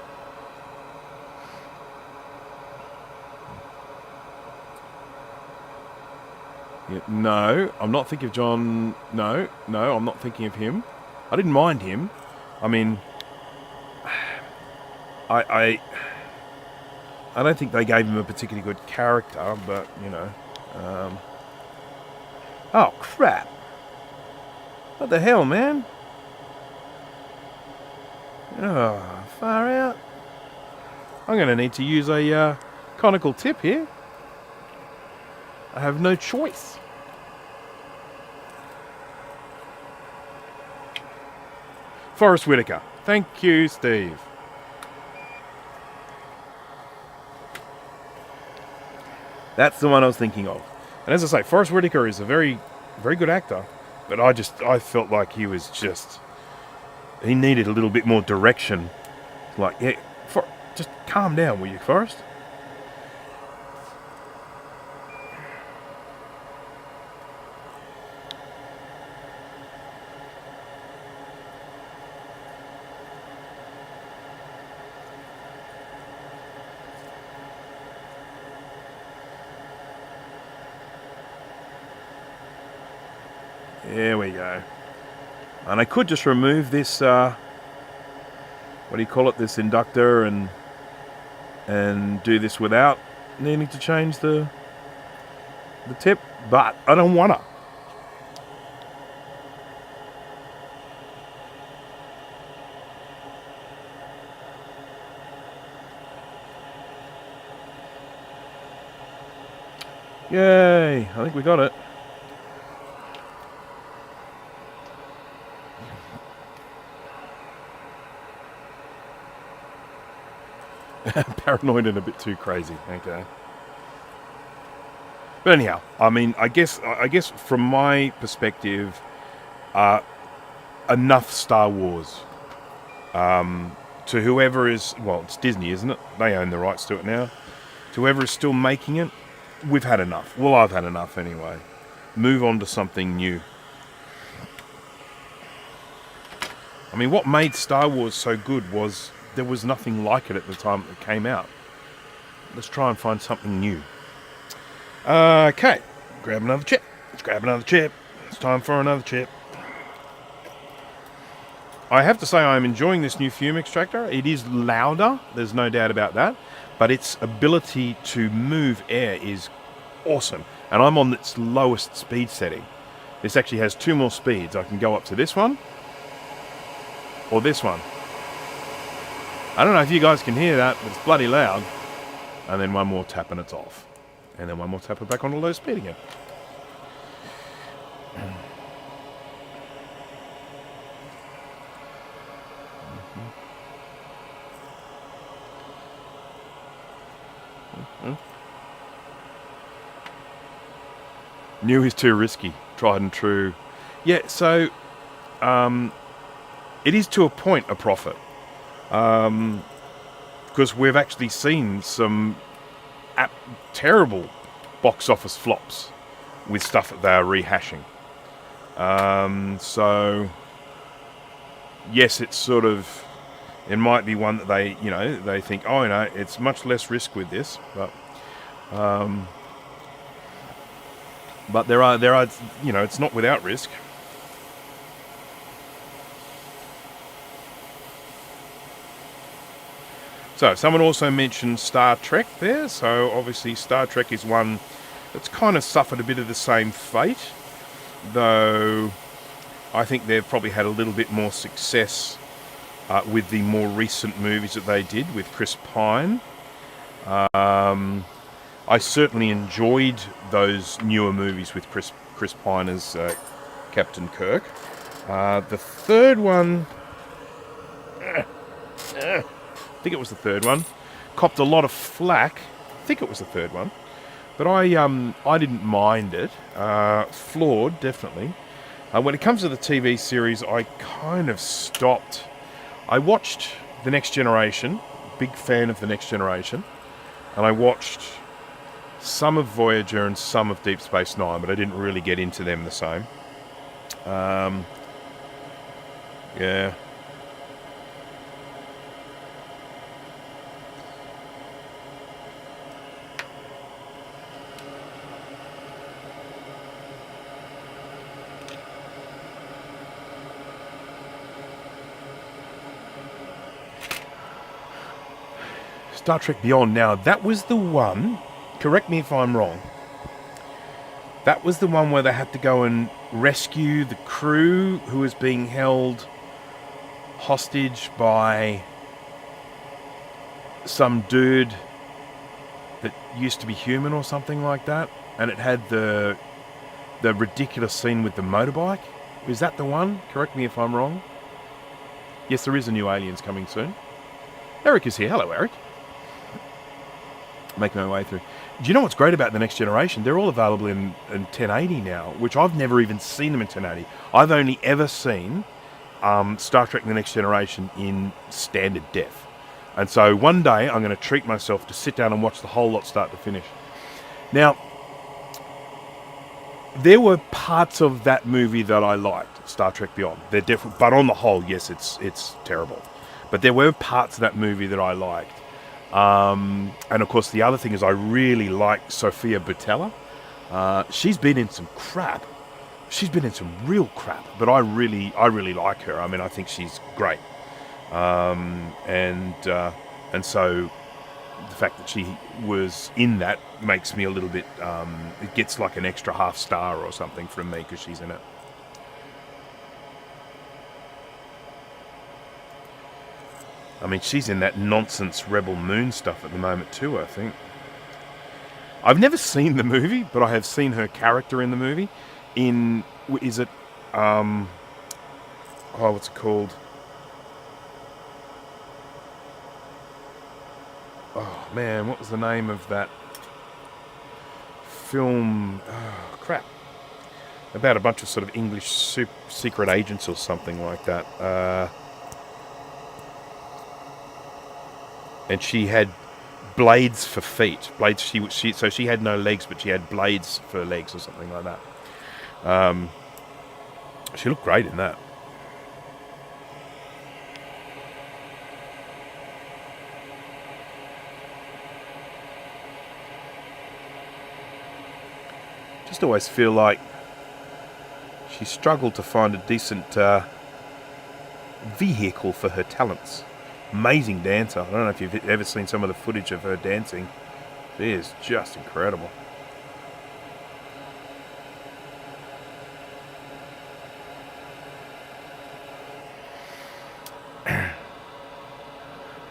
Yeah, no, I'm not thinking of John... No, I'm not thinking of him. I didn't mind him. I mean... I don't think they gave him a particularly good character, but, you know... Oh, crap! What the hell, man? Oh, far out. I'm going to need to use a conical tip here. I have no choice. Forrest Whitaker. Thank you, Steve. That's the one I was thinking of. And as I say, Forrest Whitaker is a very, very good actor. But I felt like he was just... He needed a little bit more direction. Like, yeah, just calm down, will you, Forrest? There we go. And I could just remove this, what do you call it, this inductor and do this without needing to change the tip, but I don't wanna. Yay, I think we got it. Paranoid and a bit too crazy. Okay. But anyhow, I mean, I guess from my perspective, enough Star Wars. To whoever is, well, it's Disney, isn't it? They own the rights to it now. To whoever is still making it, we've had enough. Well, I've had enough anyway. Move on to something new. I mean, what made Star Wars so good was there was nothing like it at the time it came out. Let's try and find something new. Okay. Grab another chip. Let's grab another chip. It's time for another chip. I have to say I'm enjoying this new Fume extractor. It is louder, there's no doubt about that, but its ability to move air is awesome. And I'm on its lowest speed setting. This actually has 2 more speeds. I can go up to this one, or this one. I don't know if you guys can hear that, but it's bloody loud. And then one more tap and it's off. And then one more tap and back on to low speed again. New is too risky. Tried and true. Yeah, so it is to a point a profit. Because we've actually seen some terrible box office flops with stuff that they are rehashing. So yes, it's sort of, it might be one that they, they think, oh, it's much less risk with this, but there are, it's not without risk. So, someone also mentioned Star Trek there. So, obviously, Star Trek is one that's kind of suffered a bit of the same fate. Though, I think they've probably had a little bit more success with the more recent movies that they did with Chris Pine. I certainly enjoyed those newer movies with Chris Pine as Captain Kirk. The third one... I think it was the third one. Copped a lot of flack. I think it was the third one. But I didn't mind it. Flawed, definitely. When it comes to the TV series, I kind of stopped. I watched The Next Generation. Big fan of The Next Generation. And I watched some of Voyager and some of Deep Space Nine, but I didn't really get into them the same. Yeah. Star Trek Beyond. Now, that was the one, correct me if I'm wrong, that was the one where they had to go and rescue the crew who was being held hostage by some dude that used to be human or something like that, and it had the ridiculous scene with the motorbike. Is that the one? Correct me if I'm wrong. Yes, there is a new Aliens coming soon. Eric is here. Hello, Eric. Making my way through. Do you know what's great about The Next Generation? They're all available in 1080 now, which I've never even seen them in 1080. I've only ever seen Star Trek The Next Generation in standard def. And so one day I'm going to treat myself to sit down and watch the whole lot start to finish. Now, there were parts of that movie that I liked, Star Trek Beyond. They're different, but on the whole, yes, it's terrible. But there were parts of that movie that I liked. And of course, the other thing is I really like Sofia Boutella. She's been in some crap. She's been in some real crap, but I really like her. I mean, I think she's great. And so the fact that she was in that makes me a little bit, it gets like an extra half star or something from me because she's in it. I mean, she's in that nonsense Rebel Moon stuff at the moment too, I think. I've never seen the movie, but I have seen her character in the movie. What's it called? Oh, man, what was the name of that film? Oh, crap. About a bunch of sort of English secret agents or something like that. And she had blades for feet. Blades. So she had no legs, but she had blades for legs or something like that. She looked great in that. Just just always feel like she struggled to find a decent vehicle for her talents. Amazing dancer. I don't know if you've ever seen some of the footage of her dancing. She is just incredible.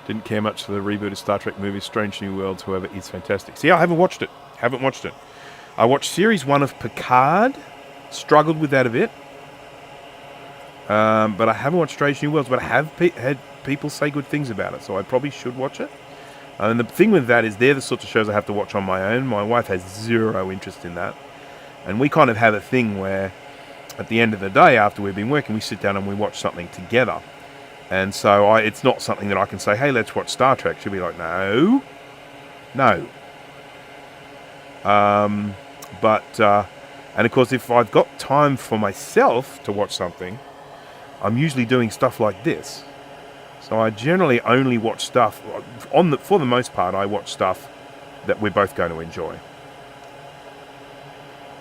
Didn't care much for the reboot of Star Trek movies. Strange New Worlds, however, is fantastic. See, I haven't watched it. I watched Series 1 of Picard. Struggled with that a bit. But I haven't watched Strange New Worlds, but I have had people say good things about it, so I probably should watch it. And the thing with that is they're the sorts of shows I have to watch on my own. My wife has zero interest in that. And we kind of have a thing where at the end of the day, after we've been working, we sit down and we watch something together. And so it's not something that I can say, hey, let's watch Star Trek. She'll be like, no. And of course, if I've got time for myself to watch something, I'm usually doing stuff like this. So I generally only watch stuff, for the most part, I watch stuff that we're both going to enjoy.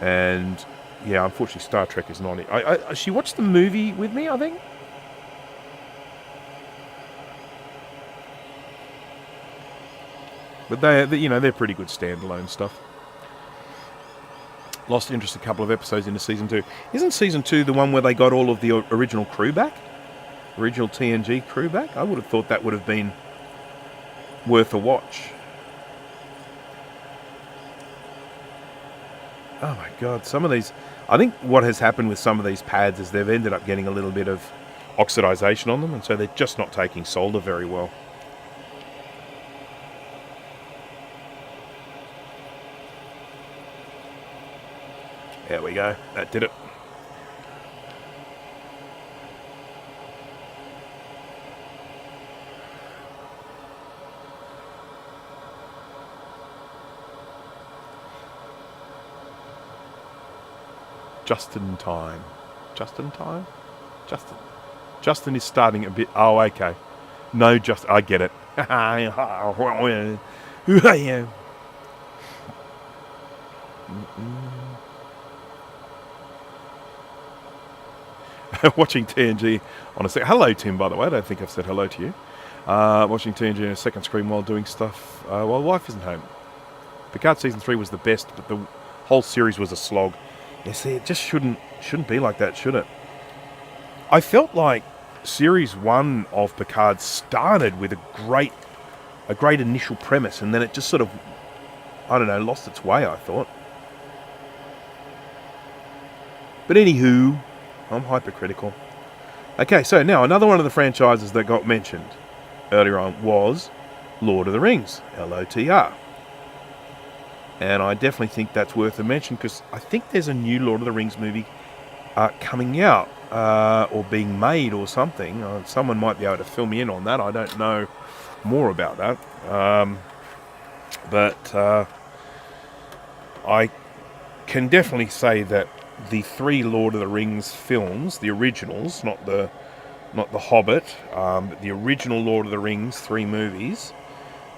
And yeah, unfortunately, Star Trek is not it. She watched the movie with me, I think. But they're pretty good standalone stuff. Lost interest a couple of episodes into Season 2. Isn't Season 2 the one where they got all of the original crew back? Original TNG crew back? I would have thought that would have been worth a watch. Oh my god, some of these... I think what has happened with some of these pads is they've ended up getting a little bit of oxidization on them, and so they're just not taking solder very well. There we go. That did it. Just in time. Just in time? Justin is starting a bit... Oh, okay. No, I get it. Who I am. Watching TNG on a second... Hello, Tim, by the way. I don't think I've said hello to you. Watching TNG on a second screen while doing stuff while wife isn't home. Picard Season 3 was the best, but the whole series was a slog. You see, it just shouldn't be like that, should it? I felt like Series 1 of Picard started with a great initial premise, and then it just sort of, I don't know, lost its way, I thought. But anywho... I'm hypercritical. Okay, so now another one of the franchises that got mentioned earlier on was Lord of the Rings, LOTR. And I definitely think that's worth a mention because I think there's a new Lord of the Rings movie coming out or being made or something. Someone might be able to fill me in on that. I don't know more about that. But I can definitely say that the 3 Lord of the Rings films, the originals, not the Hobbit, but the original Lord of the Rings 3 movies,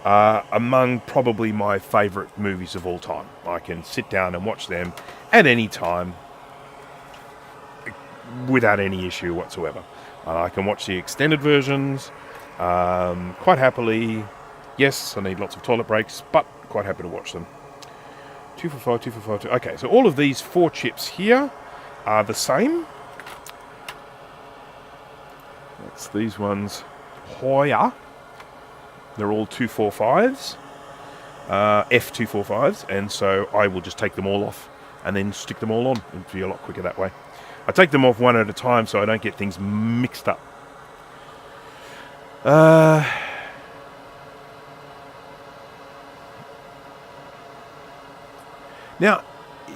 are among probably my favourite movies of all time. I can sit down and watch them at any time without any issue whatsoever. I can watch the extended versions quite happily. Yes, I need lots of toilet breaks, but quite happy to watch them. 245. Okay, so all of these 4 chips here are the same. That's these ones. Hoya. They're all 245s. F245s. And so I will just take them all off and then stick them all on. It'll be a lot quicker that way. I take them off one at a time so I don't get things mixed up. Now,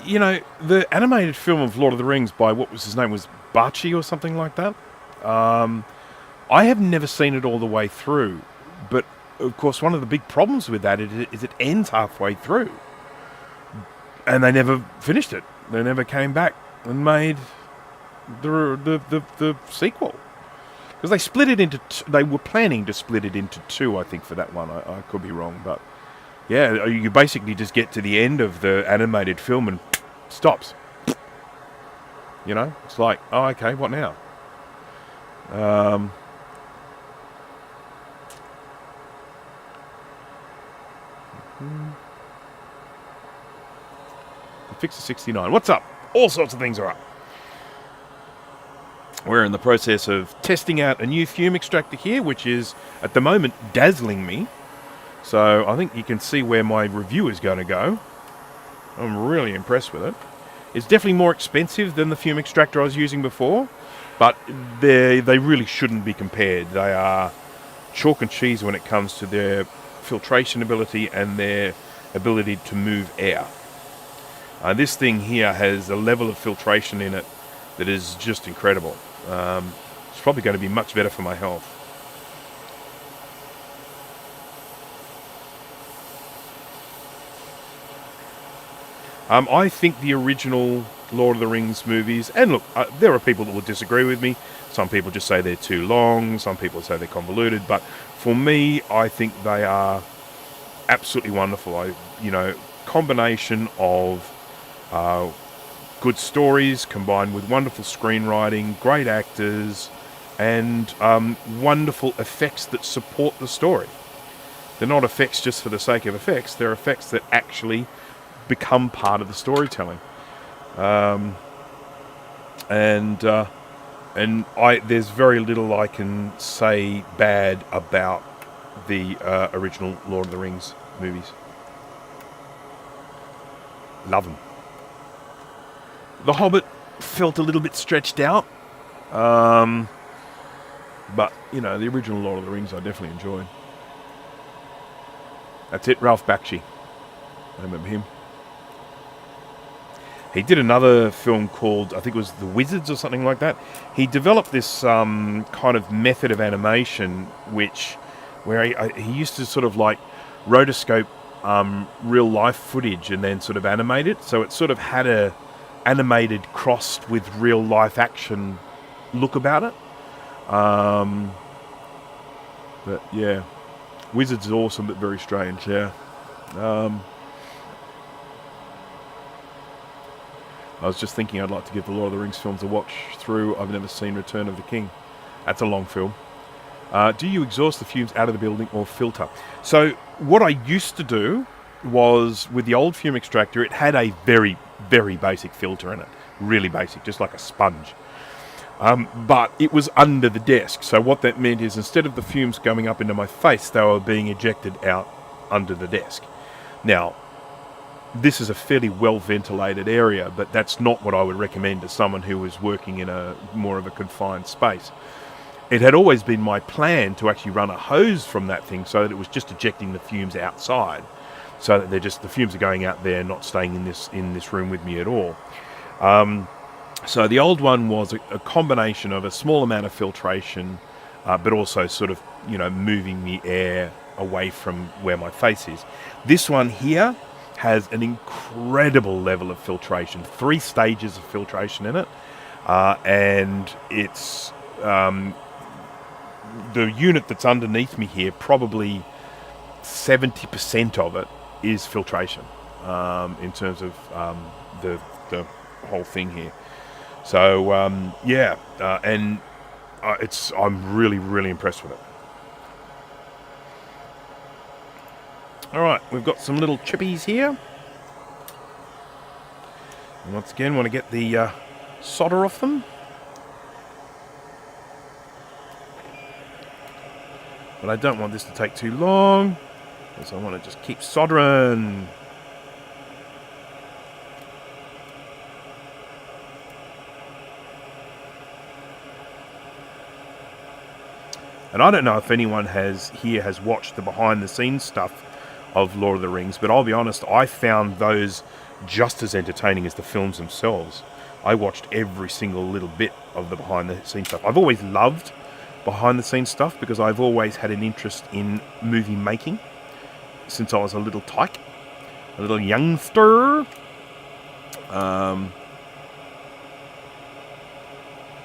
you know, the animated film of Lord of the Rings by, what was his name, was Bachi or something like that. I have never seen it all the way through, but of course one of the big problems with that is it ends halfway through. And they never finished it. They never came back and made the sequel. Because they split it into, they were planning to split it into 2, I think, for that one. I could be wrong, but... Yeah, you basically just get to the end of the animated film and stops. You know, it's like, oh, okay, what now? Fix the 69. What's up? All sorts of things are up. We're in the process of testing out a new Fume extractor here, which is, at the moment, dazzling me. So I think you can see where my review is going to go. I'm really impressed with it. It's definitely more expensive than the Fume extractor I was using before, but they really shouldn't be compared. They are chalk and cheese when it comes to their filtration ability and their ability to move air. This thing here has a level of filtration in it that is just incredible. It's probably going to be much better for my health. I think the original Lord of the Rings movies, and look, there are people that will disagree with me. Some people just say they're too long. Some people say they're convoluted. But for me, I think they are absolutely wonderful. Combination of good stories combined with wonderful screenwriting, great actors, and wonderful effects that support the story. They're not effects just for the sake of effects. They're effects that actually become part of the storytelling. There's very little I can say bad about the original Lord of the Rings movies. Love them. The Hobbit felt a little bit stretched out, but the original Lord of the Rings I definitely enjoyed. That's it, Ralph Bakshi. I remember him. He did another film called, I think it was The Wizards or something like that. He developed this kind of method of animation where he used to sort of like rotoscope real life footage and then sort of animate it. So it sort of had a animated crossed with real life action look about it. But yeah, Wizards is awesome but very strange, yeah. I was just thinking I'd like to give the Lord of the Rings films a watch through. I've never seen Return of the King. That's a long film. Do you exhaust the fumes out of the building or filter? So what I used to do was, with the old Fume extractor, it had a very, very basic filter in it. Really basic, just like a sponge. But it was under the desk. So what that meant is, instead of the fumes going up into my face, they were being ejected out under the desk. Now, this is a fairly well ventilated area, but that's not what I would recommend to someone who was working in a more of a confined space. It had always been my plan to actually run a hose from that thing so that it was just ejecting the fumes outside, so that the fumes are going out there, not staying in this room with me at all. So the old one was a combination of a small amount of filtration, but also sort of moving the air away from where my face is. This one here has an incredible level of filtration, 3 stages of filtration in it, and it's the unit that's underneath me here, probably 70% of it is filtration, in terms of the whole thing here. So I'm really, really impressed with it. Alright, we've got some little chippies here. And once again, want to get the solder off them. But I don't want this to take too long, because I want to just keep soldering. And I don't know if anyone has watched the behind the scenes stuff of Lord of the Rings, but I'll be honest, I found those just as entertaining as the films themselves. I watched every single little bit of the behind the scenes stuff. I've always loved behind the scenes stuff because I've always had an interest in movie making since I was a little tyke, a little youngster.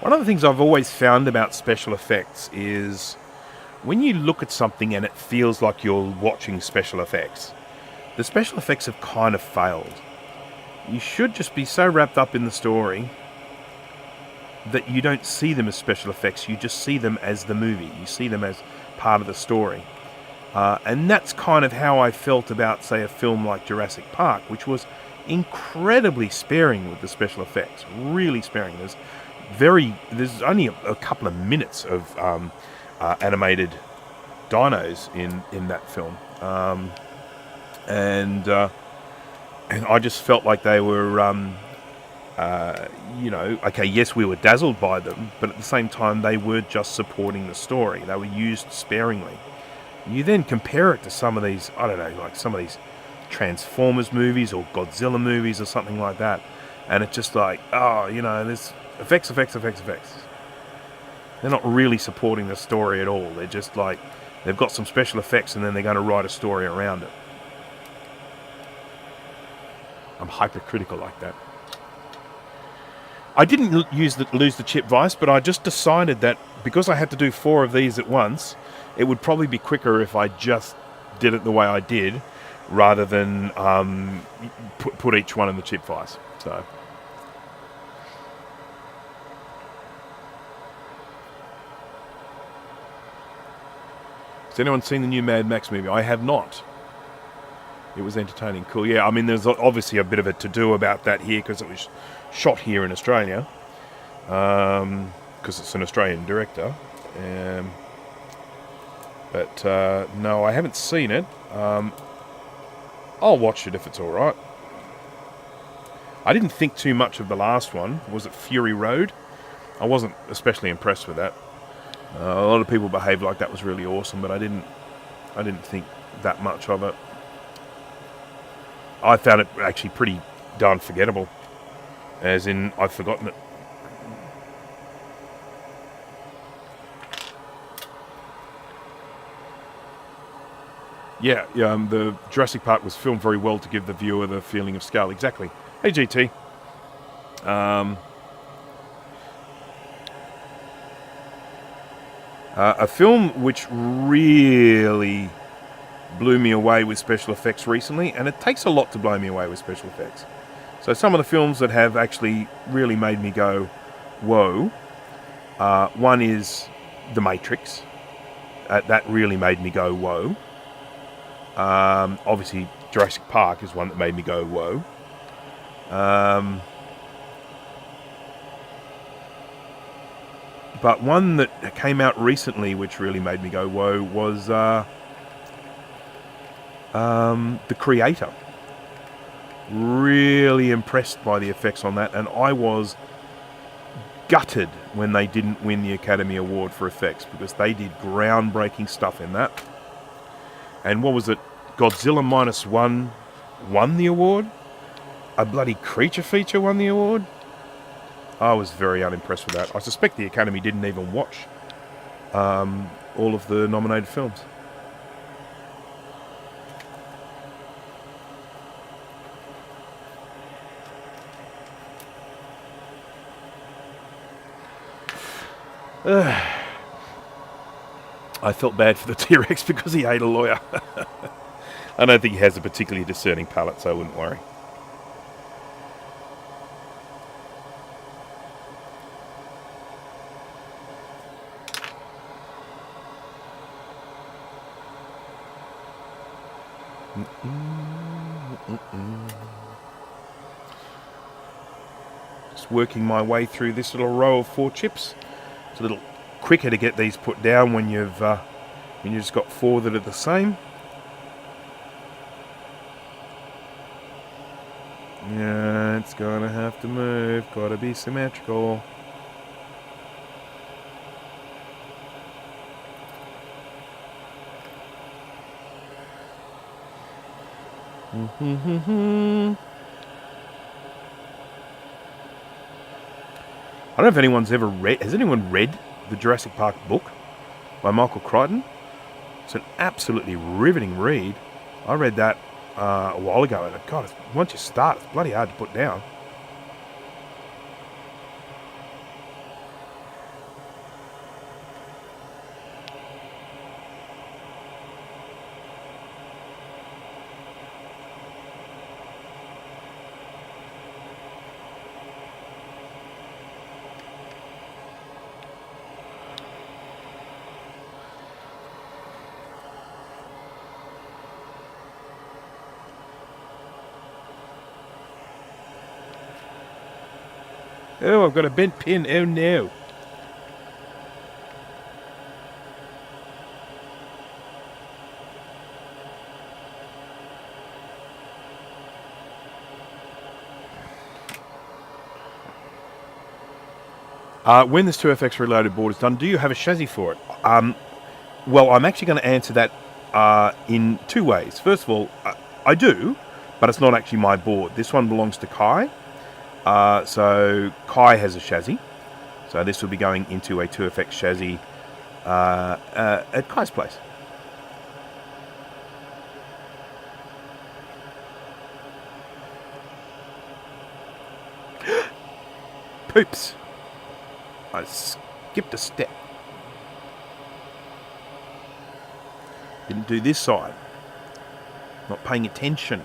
One of the things I've always found about special effects is when you look at something and it feels like you're watching special effects, the special effects have kind of failed. You should just be so wrapped up in the story that you don't see them as special effects. You just see them as the movie. You see them as part of the story. And that's kind of how I felt about, say, a film like Jurassic Park, which was incredibly sparing with the special effects. Really sparing. There's only a couple of minutes of animated dinos in that film. And I just felt like they were, okay, yes, we were dazzled by them, but at the same time, they were just supporting the story. They were used sparingly. You then compare it to some of these, I don't know, like some of these Transformers movies or Godzilla movies or something like that, and it's just like, there's effects. They're not really supporting the story at all. They're just like, they've got some special effects and then they're going to write a story around it. I'm hypercritical like that. I didn't lose the chip vice, but I just decided that because I had to do 4 of these at once, it would probably be quicker if I just did it the way I did, rather than put each one in the chip vice. So, has anyone seen the new Mad Max movie? I have not. It was entertaining. Cool. Yeah, I mean, there's obviously a bit of a to-do about that here because it was shot here in Australia. Because it's an Australian director. But no, I haven't seen it. I'll watch it if it's alright. I didn't think too much of the last one. Was it Fury Road? I wasn't especially impressed with that. A lot of people behaved like that was really awesome, but I didn't think that much of it. I found it actually pretty darn forgettable. As in, I've forgotten it. Yeah, the Jurassic Park was filmed very well to give the viewer the feeling of scale. Exactly. Hey, GT. A film which really blew me away with special effects recently, and it takes a lot to blow me away with special effects. So some of the films that have actually really made me go, whoa. One is The Matrix. That really made me go, whoa. Obviously, Jurassic Park is one that made me go, whoa. But one that came out recently which really made me go, whoa, was The Creator. Really impressed by the effects on that, and I was gutted when they didn't win the Academy Award for effects, because they did groundbreaking stuff in that. And what was it? Godzilla Minus One won the award? A bloody creature feature won the award? I was very unimpressed with that. I suspect the Academy didn't even watch all of the nominated films. I felt bad for the T-Rex because he ate a lawyer. I don't think he has a particularly discerning palate, so I wouldn't worry. Just working my way through this little row of 4 chips. It's a little quicker to get these put down when you've just got 4 that are the same. Yeah, it's gonna have to move. Gotta be symmetrical. I don't know if anyone's ever read... Has anyone read the Jurassic Park book by Michael Crichton? It's an absolutely riveting read. I read that a while ago, and God, once you start, it's bloody hard to put down. Oh, I've got a bent pin. Oh no. When this 2FX Reloaded board is done, do you have a chassis for it? Well, I'm actually going to answer that in two ways. First of all, I do, but it's not actually my board. This one belongs to Kai. So Kai has a chassis. So this will be going into a 2FX chassis at Kai's place. Poops. I skipped a step. Didn't do this side. Not paying attention.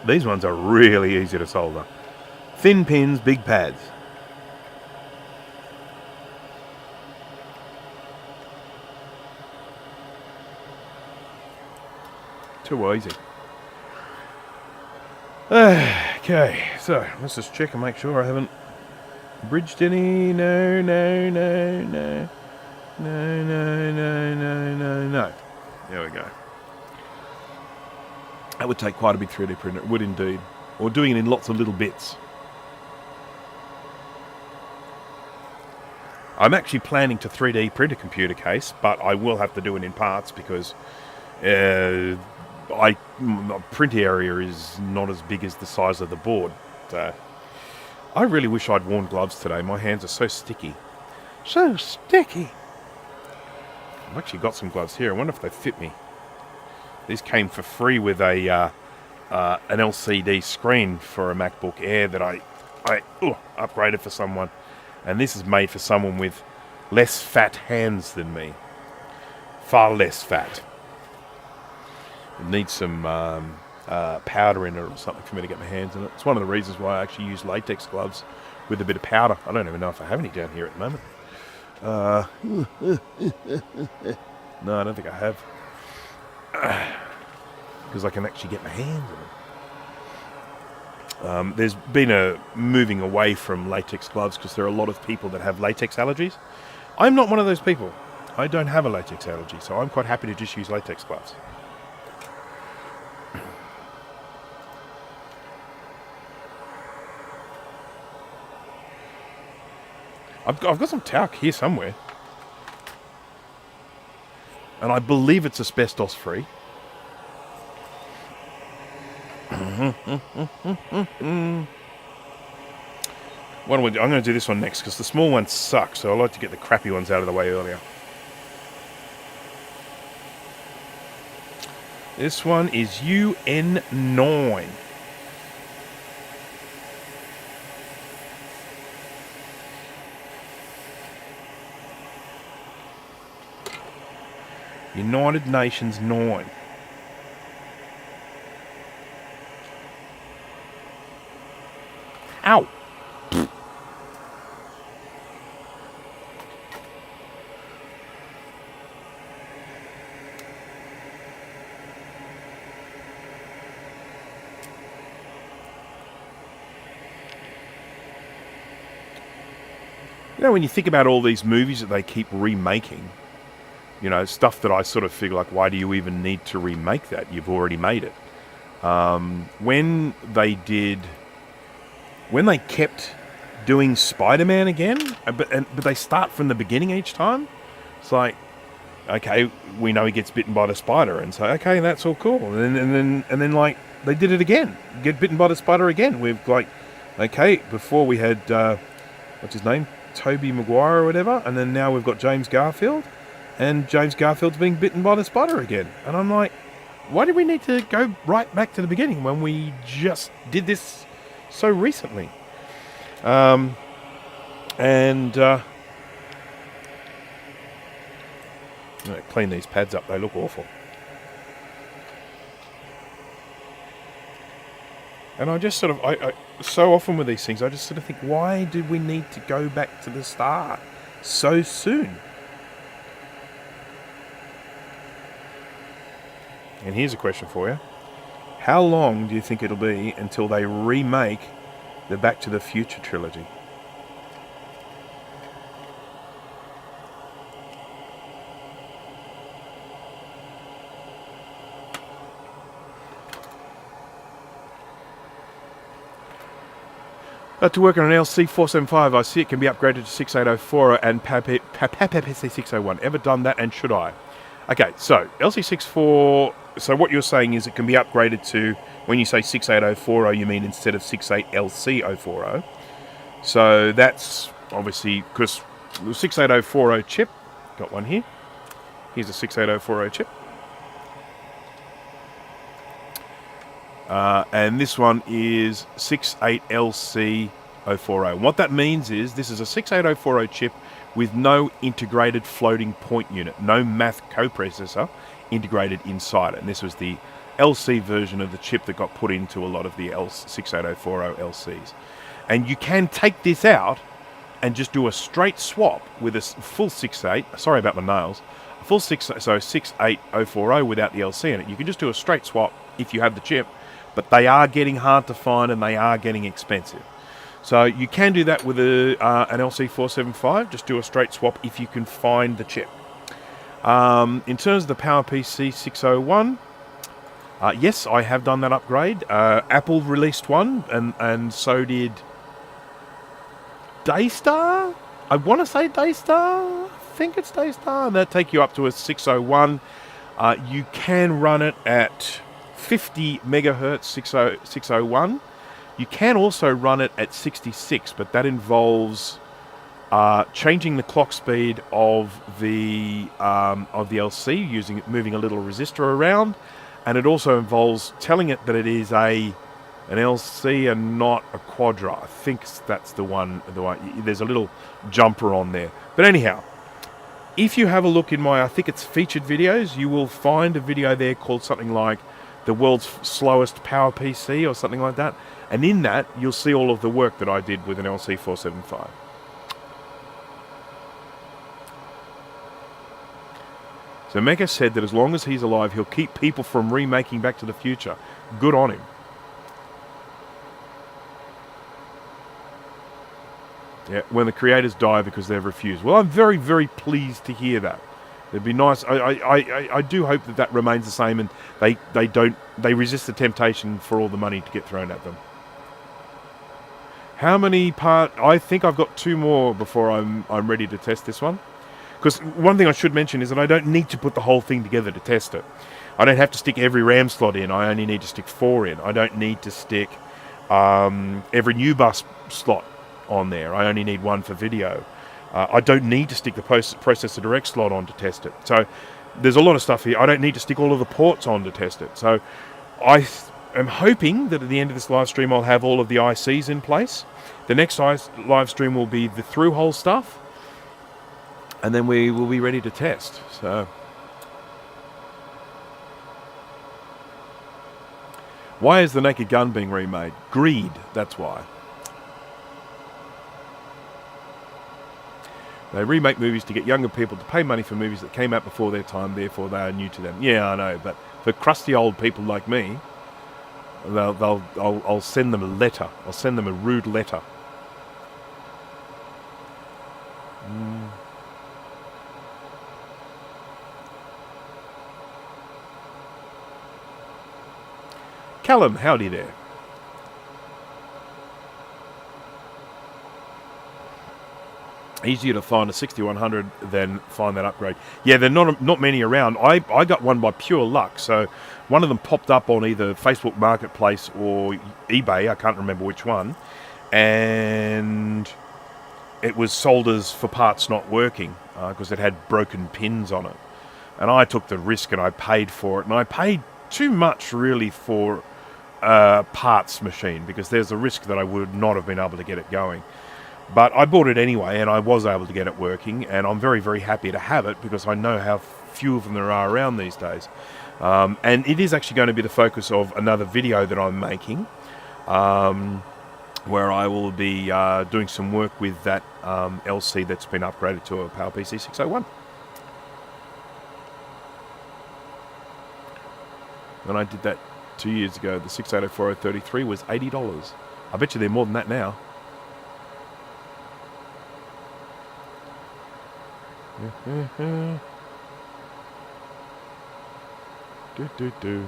These ones are really easy to solder. Thin pins, big pads. Too easy. Okay, so let's just check and make sure I haven't bridged any. No. No. There we go. That would take quite a big 3D printer. It would indeed. Or doing it in lots of little bits. I'm actually planning to 3D print a computer case, but I will have to do it in parts because my print area is not as big as the size of the board. So I really wish I'd worn gloves today. My hands are so sticky. So sticky. I've actually got some gloves here. I wonder if they fit me. These came for free with an LCD screen for a MacBook Air that I upgraded for someone. And this is made for someone with less fat hands than me. Far less fat. It needs some powder in it or something for me to get my hands in it. It's one of the reasons why I actually use latex gloves with a bit of powder. I don't even know if I have any down here at the moment. No, I don't think I have. Because I can actually get my hands in it. There's been a moving away from latex gloves because there are a lot of people that have latex allergies. I'm not one of those people. I don't have a latex allergy, so I'm quite happy to just use latex gloves. I've got some talc here somewhere. And I believe it's asbestos free. What do I do? I'm going to do this one next because the small ones suck, so I like to get the crappy ones out of the way earlier. This one is UN9. United Nations 9. Ow! You know, when you think about all these movies that they keep remaking, you know, stuff that I sort of figure like, why do you even need to remake that? You've already made it. When they kept doing Spider-Man again, but they start from the beginning each time. It's like, okay, we know he gets bitten by the spider, and so okay, that's all cool. And then like they did it again, get bitten by the spider again. We've like, okay, before we had what's his name, Tobey Maguire or whatever, and then now we've got James Garfield, and James Garfield's being bitten by the spider again. And I'm like, why do we need to go right back to the beginning when we just did this so recently? I'm gonna clean these pads up. They look awful. And I just sort of, so often with these things, I just sort of think, why did we need to go back to the start so soon? And here's a question for you. How long do you think it'll be until they remake the Back to the Future trilogy? To work on an LC475, I see it can be upgraded to 68040 and PC601. Ever done that, and should I? Okay, so LC64. So what you're saying is it can be upgraded to, when you say 68040, you mean instead of 68LC040. So that's obviously because the 68040 chip, got one here. Here's a 68040 chip. And this one is 68LC040. What that means is this is a 68040 chip with no integrated floating point unit, no math coprocessor integrated inside it. And this was the LC version of the chip that got put into a lot of the 68040 LCs. And you can take this out and just do a straight swap with a full 68, sorry about my nails, a full 68040 without the LC in it. You can just do a straight swap if you have the chip, but they are getting hard to find and they are getting expensive. So you can do that with an LC475, just do a straight swap if you can find the chip. In terms of the PowerPC 601, yes, I have done that upgrade. Apple released one, and so did Daystar? I want to say Daystar. I think it's Daystar. And that'll take you up to a 601. You can run it at 50 megahertz 601. You can also run it at 66, but that involves changing the clock speed of the LC, moving a little resistor around, and it also involves telling it that it is an LC and not a Quadra. I think that's the one. There's a little jumper on there. But anyhow, if you have a look in my, I think it's featured videos, you will find a video there called something like the world's slowest PowerPC or something like that. And in that, you'll see all of the work that I did with an LC475. So Mecha said that as long as he's alive, he'll keep people from remaking Back to the Future. Good on him. Yeah, when the creators die because they've refused. Well, I'm very, very pleased to hear that. It'd be nice. I do hope that remains the same, and they resist the temptation for all the money to get thrown at them. How many I think I've got 2 more before I'm ready to test this one. Because one thing I should mention is that I don't need to put the whole thing together to test it. I don't have to stick every RAM slot in. I only need to stick 4 in. I don't need to stick every new bus slot on there. I only need 1 for video. I don't need to stick the processor direct slot on to test it. So there's a lot of stuff here. I don't need to stick all of the ports on to test it. So I am hoping that at the end of this live stream I'll have all of the ICs in place. The next live stream will be the through-hole stuff, and then we will be ready to test. So why is the Naked Gun being remade? Greed, that's why. They remake movies to get younger people to pay money for movies that came out before their time, therefore they are new to them. Yeah, I know, but for crusty old people like me, I'll send them a letter. I'll send them a rude letter. Callum, howdy there. Easier to find a 6100 than find that upgrade. Yeah, there are not many around. I got one by pure luck. So one of them popped up on either Facebook Marketplace or eBay. I can't remember which one. And it was solders for parts not working because it had broken pins on it. And I took the risk and I paid for it. And I paid too much really for a parts machine because there's a risk that I would not have been able to get it going. But I bought it anyway, and I was able to get it working, and I'm very, very happy to have it because I know how few of them there are around these days. And it is actually going to be the focus of another video that I'm making. where I will be doing some work with that LC that's been upgraded to a PowerPC 601. When I did that 2 years ago, the 6804033 was $80. I bet you they're more than that now. Do.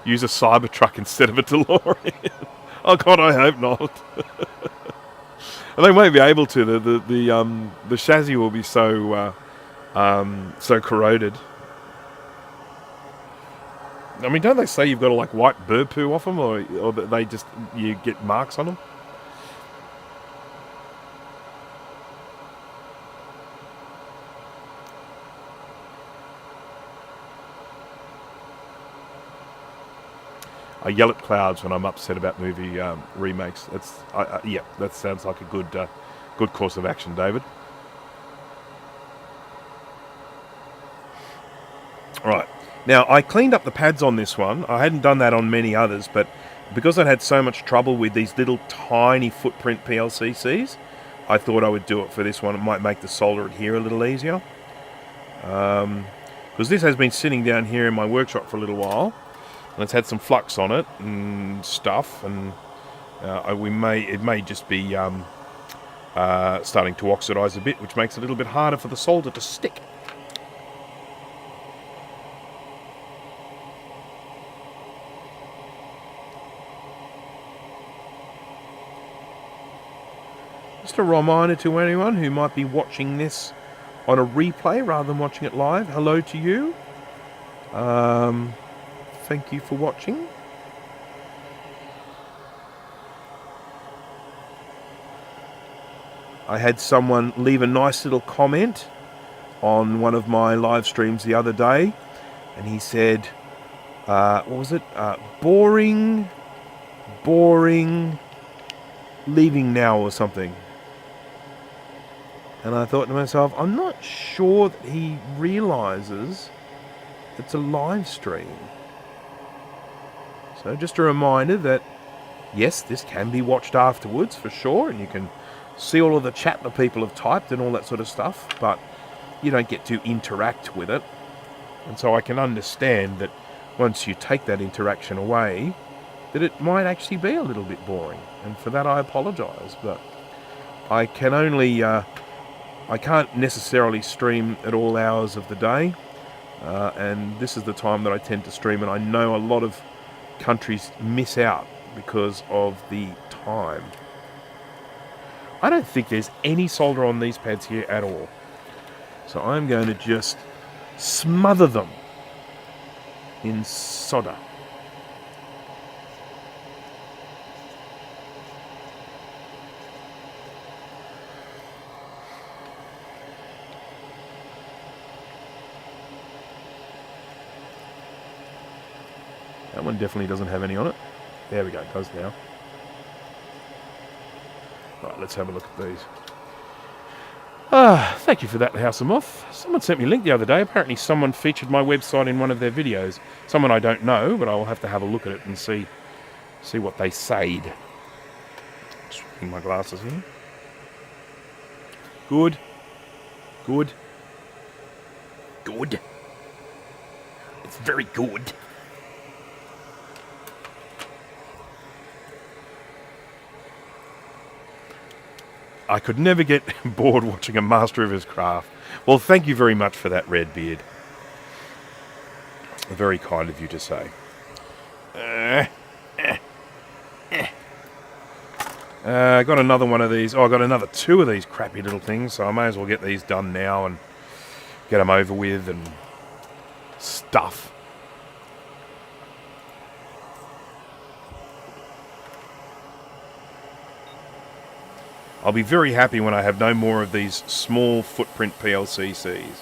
Use a Cybertruck instead of a DeLorean. Oh God, I hope not. And they won't be able to. The chassis will be so corroded. I mean, don't they say you've got to like wipe bird poo off them, or they just you get marks on them? I yell at clouds when I'm upset about movie remakes. Yeah, that sounds like a good course of action, David. Right. Now, I cleaned up the pads on this one. I hadn't done that on many others, but because I'd had so much trouble with these little tiny footprint PLCCs, I thought I would do it for this one. It might make the solder here a little easier. Because this has been sitting down here in my workshop for a little while. And it's had some flux on it and stuff, and it may just be starting to oxidize a bit, which makes it a little bit harder for the solder to stick. Just a reminder to anyone who might be watching this on a replay rather than watching it live. Hello to you. Thank you for watching. I had someone leave a nice little comment on one of my live streams the other day, and he said, what was it? Boring, leaving now or something. And I thought to myself, I'm not sure that he realizes it's a live stream. So just a reminder that, yes, this can be watched afterwards for sure, and you can see all of the chat that people have typed and all that sort of stuff, but you don't get to interact with it. And so I can understand that once you take that interaction away, that it might actually be a little bit boring. And for that I apologise, but I can only, I can't necessarily stream at all hours of the day, and this is the time that I tend to stream, and I know a lot of countries miss out because of the time. I don't think there's any solder on these pads here at all. So I'm going to just smother them in solder. That one definitely doesn't have any on it. There we go, it does now. Right, let's have a look at these. Thank you for that, House of Moth. Someone sent me a link the other day. Apparently someone featured my website in one of their videos. Someone I don't know, but I'll have to have a look at it and see what they said. Just bring my glasses here. Good. It's very good. I could never get bored watching a master of his craft. Well, thank you very much for that, Redbeard. Very kind of you to say. I got another one of these. Oh, I got another two of these crappy little things, so I may as well get these done now and get them over with and stuff. I'll be very happy when I have no more of these small footprint PLCCs.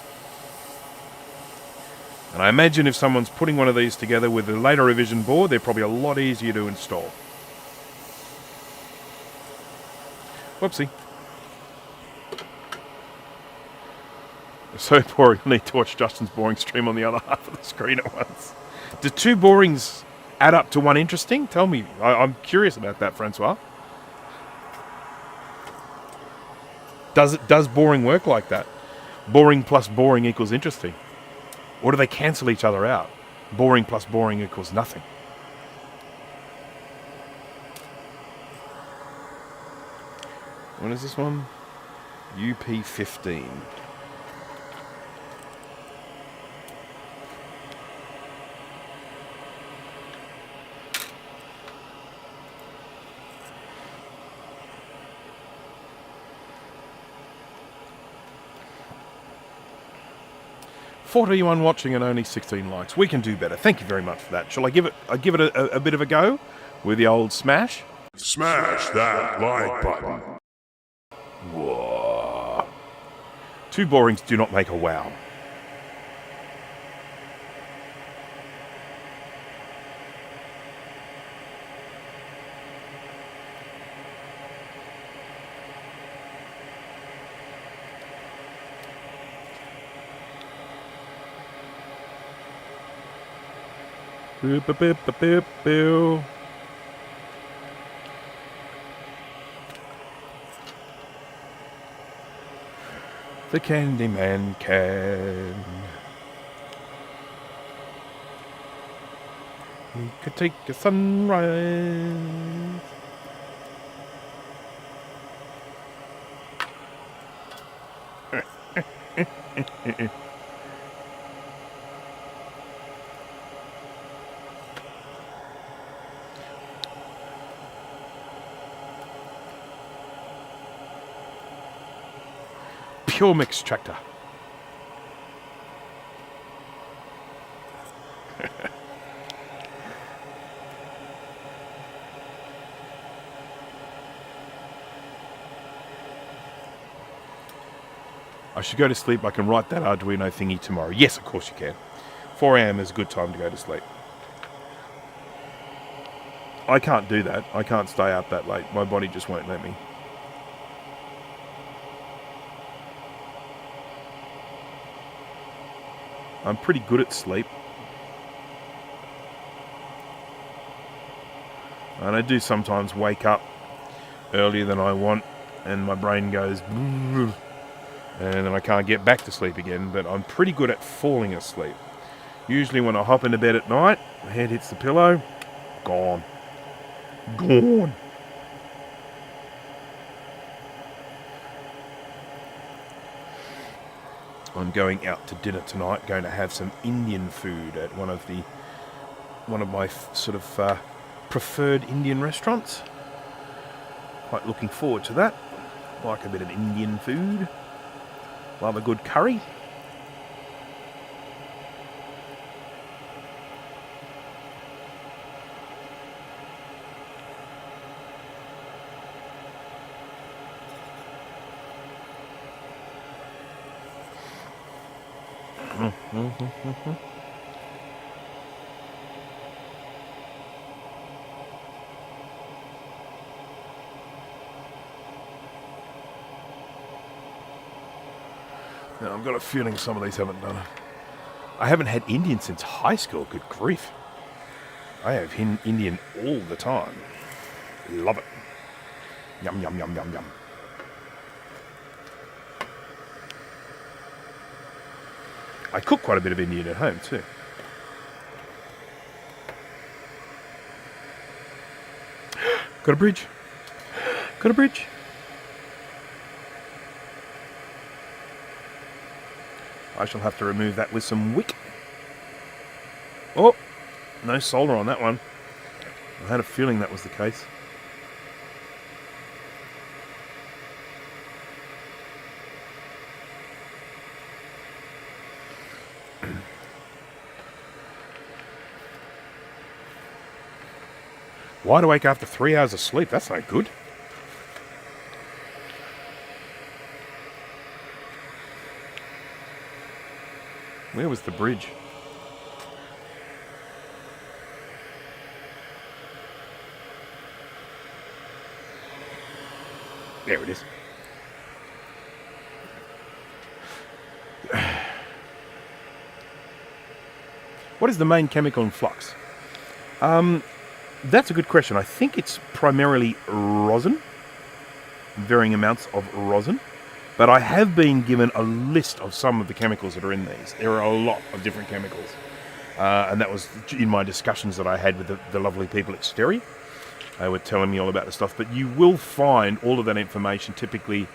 And I imagine if someone's putting one of these together with a later revision board, they're probably a lot easier to install. Whoopsie. So boring, I need to watch Justin's boring stream on the other half of the screen at once. Do two borings add up to one interesting? Tell me. I'm curious about that, Francois. Does boring work like that? Boring plus boring equals interesting? Or do they cancel each other out? Boring plus boring equals nothing. What is this one? UP15. $41 watching and only 16 likes. We can do better. Thank you very much for that. Shall I give it a bit of a go with the old smash? Smash that like button. Whoa. Two borings do not make a wow. Boop, boop, boop, boop, boop, boop. The Candyman can. He could take a sunrise. Fume extractor. I should go to sleep. I can write that Arduino thingy tomorrow. Yes, of course you can. 4 a.m. is a good time to go to sleep. I can't do that. I can't stay up that late. My body just won't let me. I'm pretty good at sleep. And I do sometimes wake up earlier than I want and my brain goes and then I can't get back to sleep again, but I'm pretty good at falling asleep. Usually when I hop into bed at night, my head hits the pillow, gone. Gone. I'm going out to dinner tonight, going to have some Indian food at one of my sort of preferred Indian restaurants. Quite looking forward to that. Like a bit of Indian food. Love a good curry. Now, I've got a feeling some of these haven't done it. I haven't had Indian since high school. Good grief. I have Indian all the time. Love it. Yum, yum, yum, yum, yum. I cook quite a bit of Indian at home too. Got a bridge. Got a bridge. I shall have to remove that with some WICK. Oh, no solder on that one. I had a feeling that was the case. Wide awake after 3 hours of sleep. That's no good. Where was the bridge? There it is. What is the main chemical in flux? That's a good question. I think it's primarily rosin, varying amounts of rosin. But I have been given a list of some of the chemicals that are in these. There are a lot of different chemicals. And that was in my discussions that I had with the lovely people at Steri. They were telling me all about the stuff. But you will find all of that information typically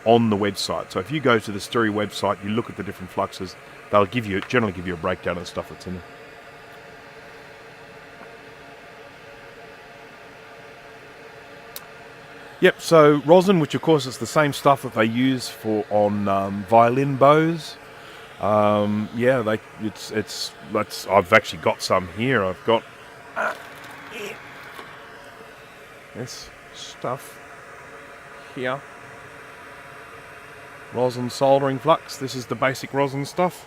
on the website. So if you go to the Steri website, you look at the different fluxes, they'll generally give you a breakdown of the stuff that's in there. Yep, so rosin, which of course is the same stuff that they use on violin bows. Yeah, I've actually got some here. I've got this stuff here. Rosin soldering flux. This is the basic rosin stuff.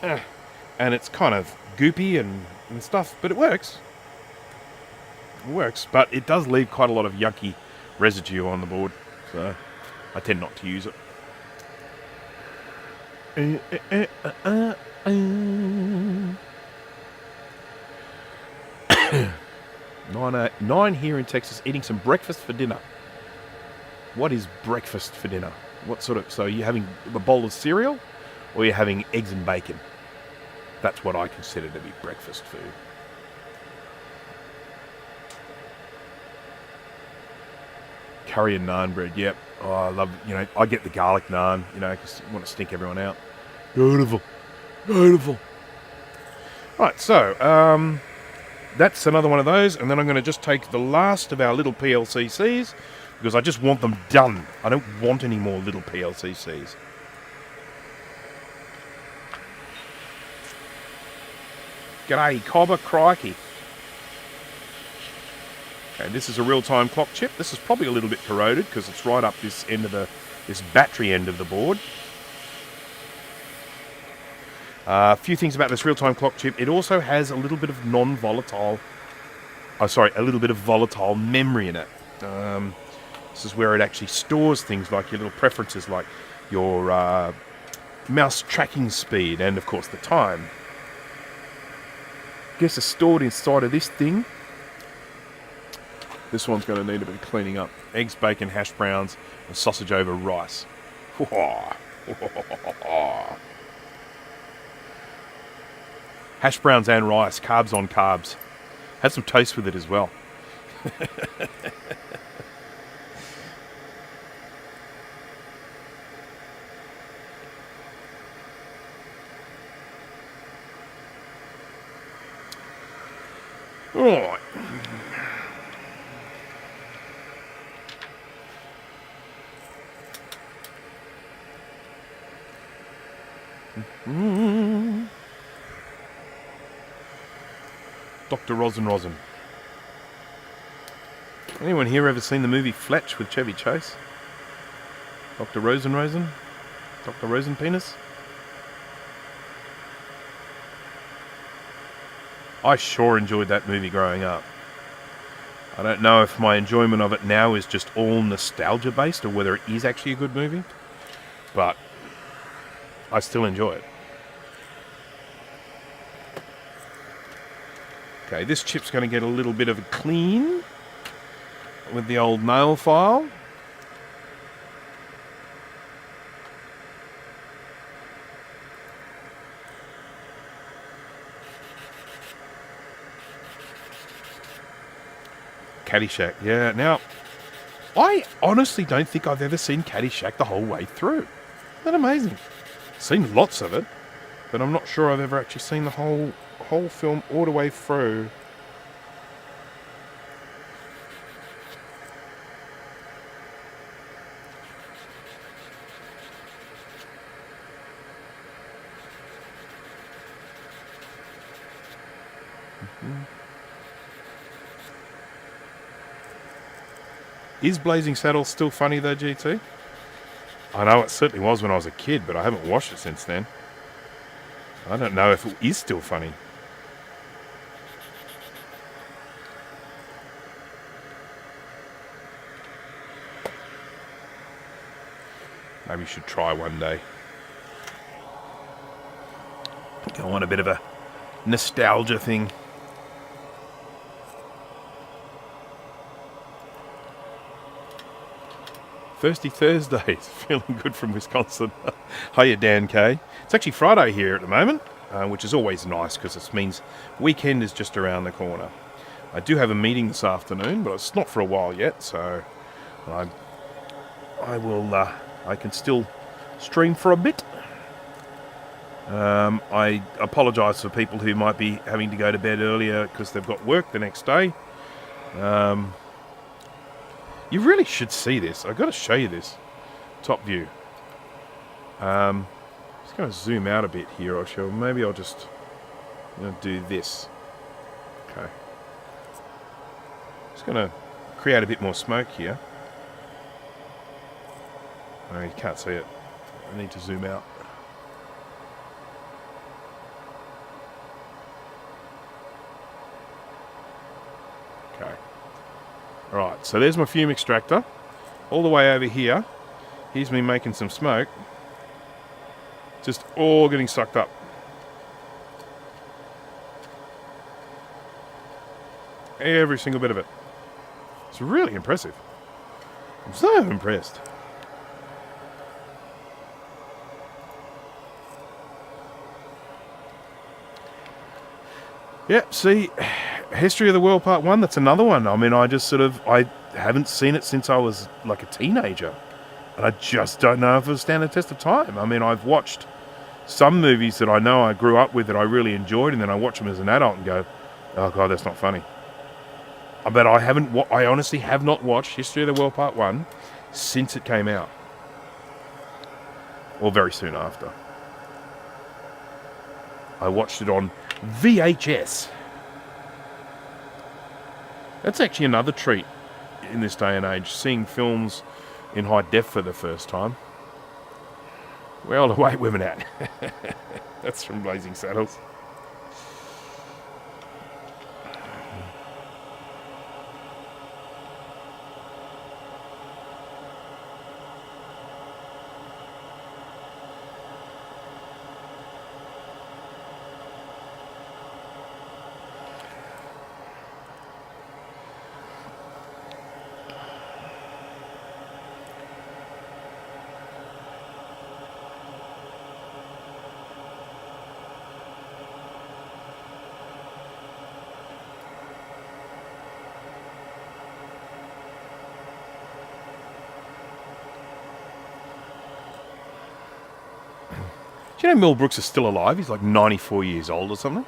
And it's kind of goopy and stuff, but it works. It works, but it does leave quite a lot of yucky residue on the board, so I tend not to use it. 9 here in Texas, eating some breakfast for dinner. What is breakfast for dinner? What sort of... So you're having a bowl of cereal, or you're having eggs and bacon? That's what I consider to be breakfast food. Curry and naan bread, yep. Oh, I love, I get the garlic naan, because I want to stink everyone out. Beautiful. Beautiful. Right, so, that's another one of those, and then I'm going to just take the last of our little PLCCs, because I just want them done. I don't want any more little PLCCs. G'day, Cobber, crikey. Okay, this is a real-time clock chip. This is probably a little bit corroded because it's right up this end of this battery end of the board. A few things about this real-time clock chip. It also has a little bit of non-volatile... a little bit of volatile memory in it. This is where it actually stores things like your little preferences, like your mouse tracking speed and, of course, the time. I guess it's stored inside of this thing. This one's going to need a bit of cleaning up. Eggs, bacon, hash browns, and sausage over rice. Hash browns and rice, carbs on carbs. Had some toast with it as well. All right. Dr. Rosin. Anyone here ever seen the movie Fletch with Chevy Chase? Dr. Rosin? Dr. Rosin Penis? I sure enjoyed that movie growing up. I don't know if my enjoyment of it now is just all nostalgia based or whether it is actually a good movie, but I still enjoy it. Okay, this chip's going to get a little bit of a clean with the old nail file. Caddyshack, yeah. Now, I honestly don't think I've ever seen Caddyshack the whole way through. Isn't that amazing? Seen lots of it, but I'm not sure I've ever actually seen the whole film all the way through. Is Blazing Saddles still funny though, GT? I know it certainly was when I was a kid, but I haven't watched it since then. I don't know if it is still funny. Maybe you should try one day. Go on a bit of a nostalgia thing. Thirsty Thursdays, feeling good from Wisconsin. Hiya, Dan K. It's actually Friday here at the moment, which is always nice because it means weekend is just around the corner. I do have a meeting this afternoon, but it's not for a while yet, so I can still stream for a bit. I apologise for people who might be having to go to bed earlier because they've got work the next day. You really should see this. I've got to show you this. Top view. Just going to zoom out a bit here. Maybe I'll just do this. Okay. Just going to create a bit more smoke here. Oh, you can't see it. I need to zoom out. Okay. Alright, so there's my fume extractor. All the way over here. Here's me making some smoke. Just all getting sucked up. Every single bit of it. It's really impressive. I'm so impressed. Yep, see, History of the World Part 1, that's another one. I mean, I haven't seen it since I was like a teenager. And I just don't know if it'll stand the test of time. I mean, I've watched some movies that I know I grew up with that I really enjoyed, and then I watch them as an adult and go, oh God, that's not funny. But I honestly have not watched History of the World Part 1 since it came out. Or very soon after. I watched it on VHS. That's actually another treat in this day and age, seeing films in high def for the first time. Where all the white women at? That's from Blazing Saddles. Do you know Mel Brooks is still alive? He's like 94 years old or something.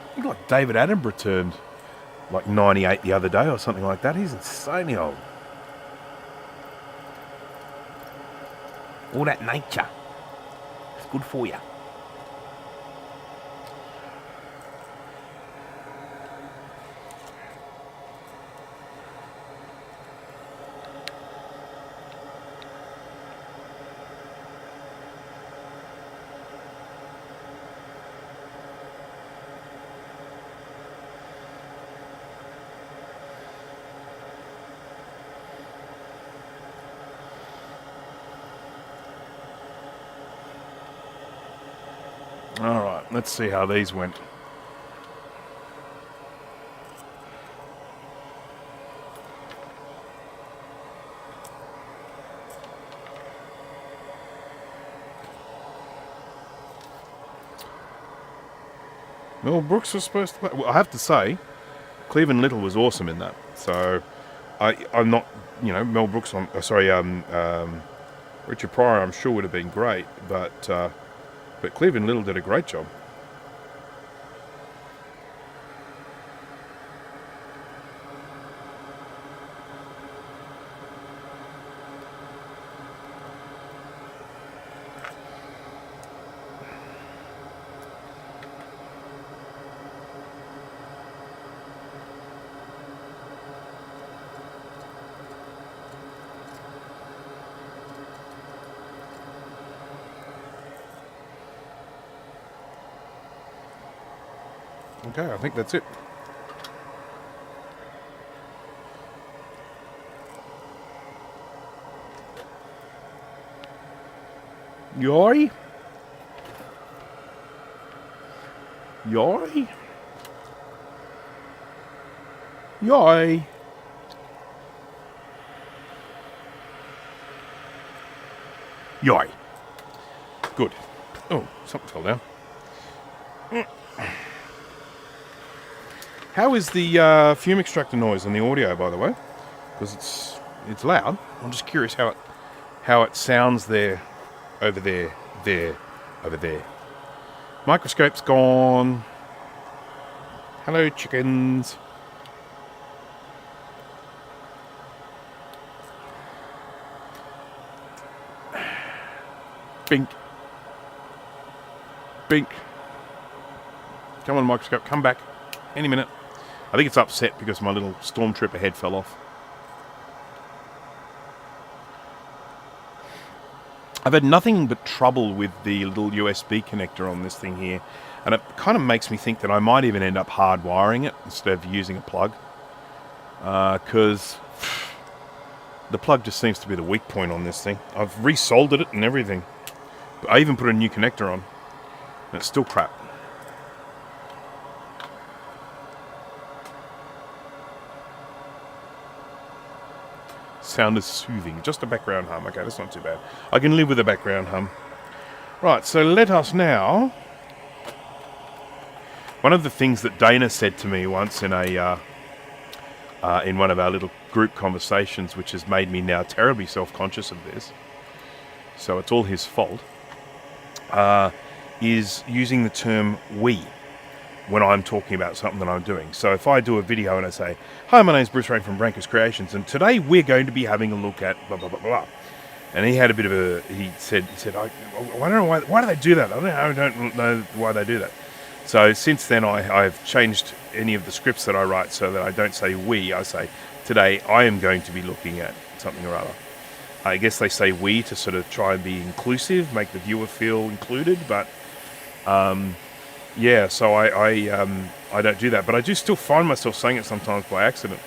I think like David Attenborough turned like 98 the other day or something like that. He's insanely old. All that nature. Good for you. Alright, let's see how these went. Mel Brooks was supposed to play. Well, I have to say, Cleveland Little was awesome in that. So, I'm not, Mel Brooks on. Richard Pryor, I'm sure would have been great, but Cleveland Little did a great job. Okay, I think that's it. Yoy? Yoy? Yoy? Yoy. Good. Oh, something fell down. How is the fume extractor noise on the audio, by the way? Because it's loud. I'm just curious how it sounds there, over there, over there. Microscope's gone. Hello, chickens. Bink. Bink. Come on, microscope, come back. Any minute. I think it's upset because my little stormtrooper head fell off. I've had nothing but trouble with the little USB connector on this thing here, and it kind of makes me think that I might even end up hardwiring it instead of using a plug, because the plug just seems to be the weak point on this thing. I've resoldered it and everything. I even put a new connector on, and it's still crap. Sound is soothing. Just a background hum. Okay, that's not too bad. I can live with a background hum. Right, so let us now... One of the things that Dana said to me once in a in one of our little group conversations, which has made me now terribly self-conscious of this, so it's all his fault, is using the term "we" when I'm talking about something that I'm doing. So if I do a video and I say, "Hi, my name's Bruce Rain from Branker's Creations, and today we're going to be having a look at blah blah blah blah," and he had a bit of a he said I don't know why do they do that? I don't know why they do that. So since then I've changed any of the scripts that I write so that I don't say we, I say today I am going to be looking at something or other. I guess they say we to sort of try and be inclusive, make the viewer feel included, but yeah, so I don't do that, but I do still find myself saying it sometimes by accident.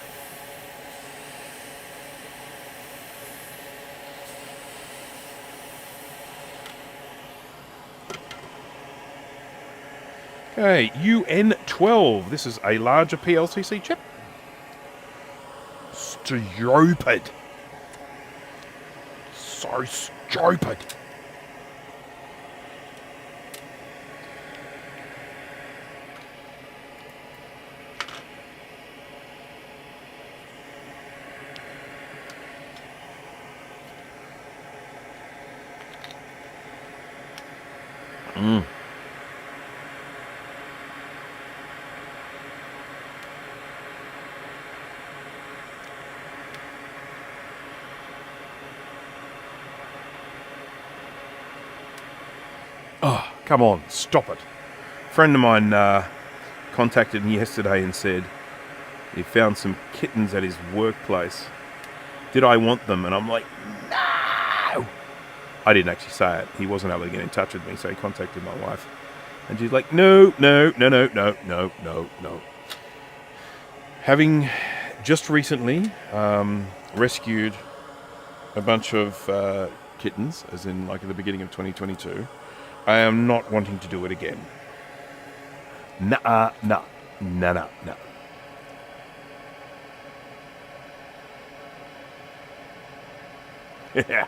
Okay, UN12. This is a larger PLCC chip. Stupid. So stupid. Oh, come on, stop it. A friend of mine contacted me yesterday and said he found some kittens at his workplace. Did I want them? And I'm like, no! I didn't actually say it. He wasn't able to get in touch with me, so he contacted my wife. And she's like, no. Having just recently rescued a bunch of kittens, as in like at the beginning of 2022, I am not wanting to do it again. Nah. Yeah.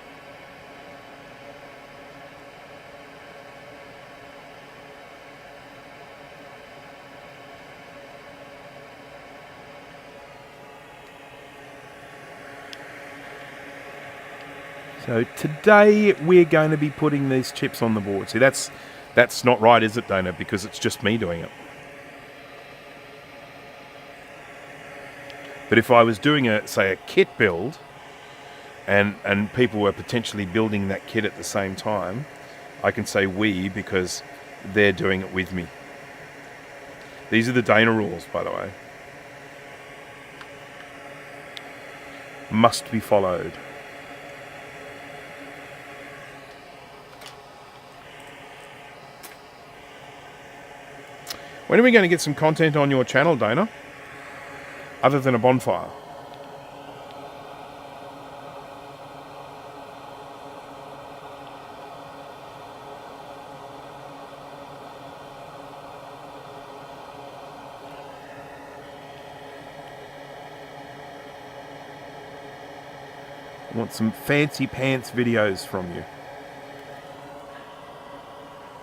So today we're going to be putting these chips on the board. See, that's not right, is it, Dana? Because it's just me doing it. But if I was doing a kit build, and people were potentially building that kit at the same time, I can say we because they're doing it with me. These are the Dana rules, by the way. Must be followed. When are we going to get some content on your channel, Dana? Other than a bonfire. I want some fancy pants videos from you.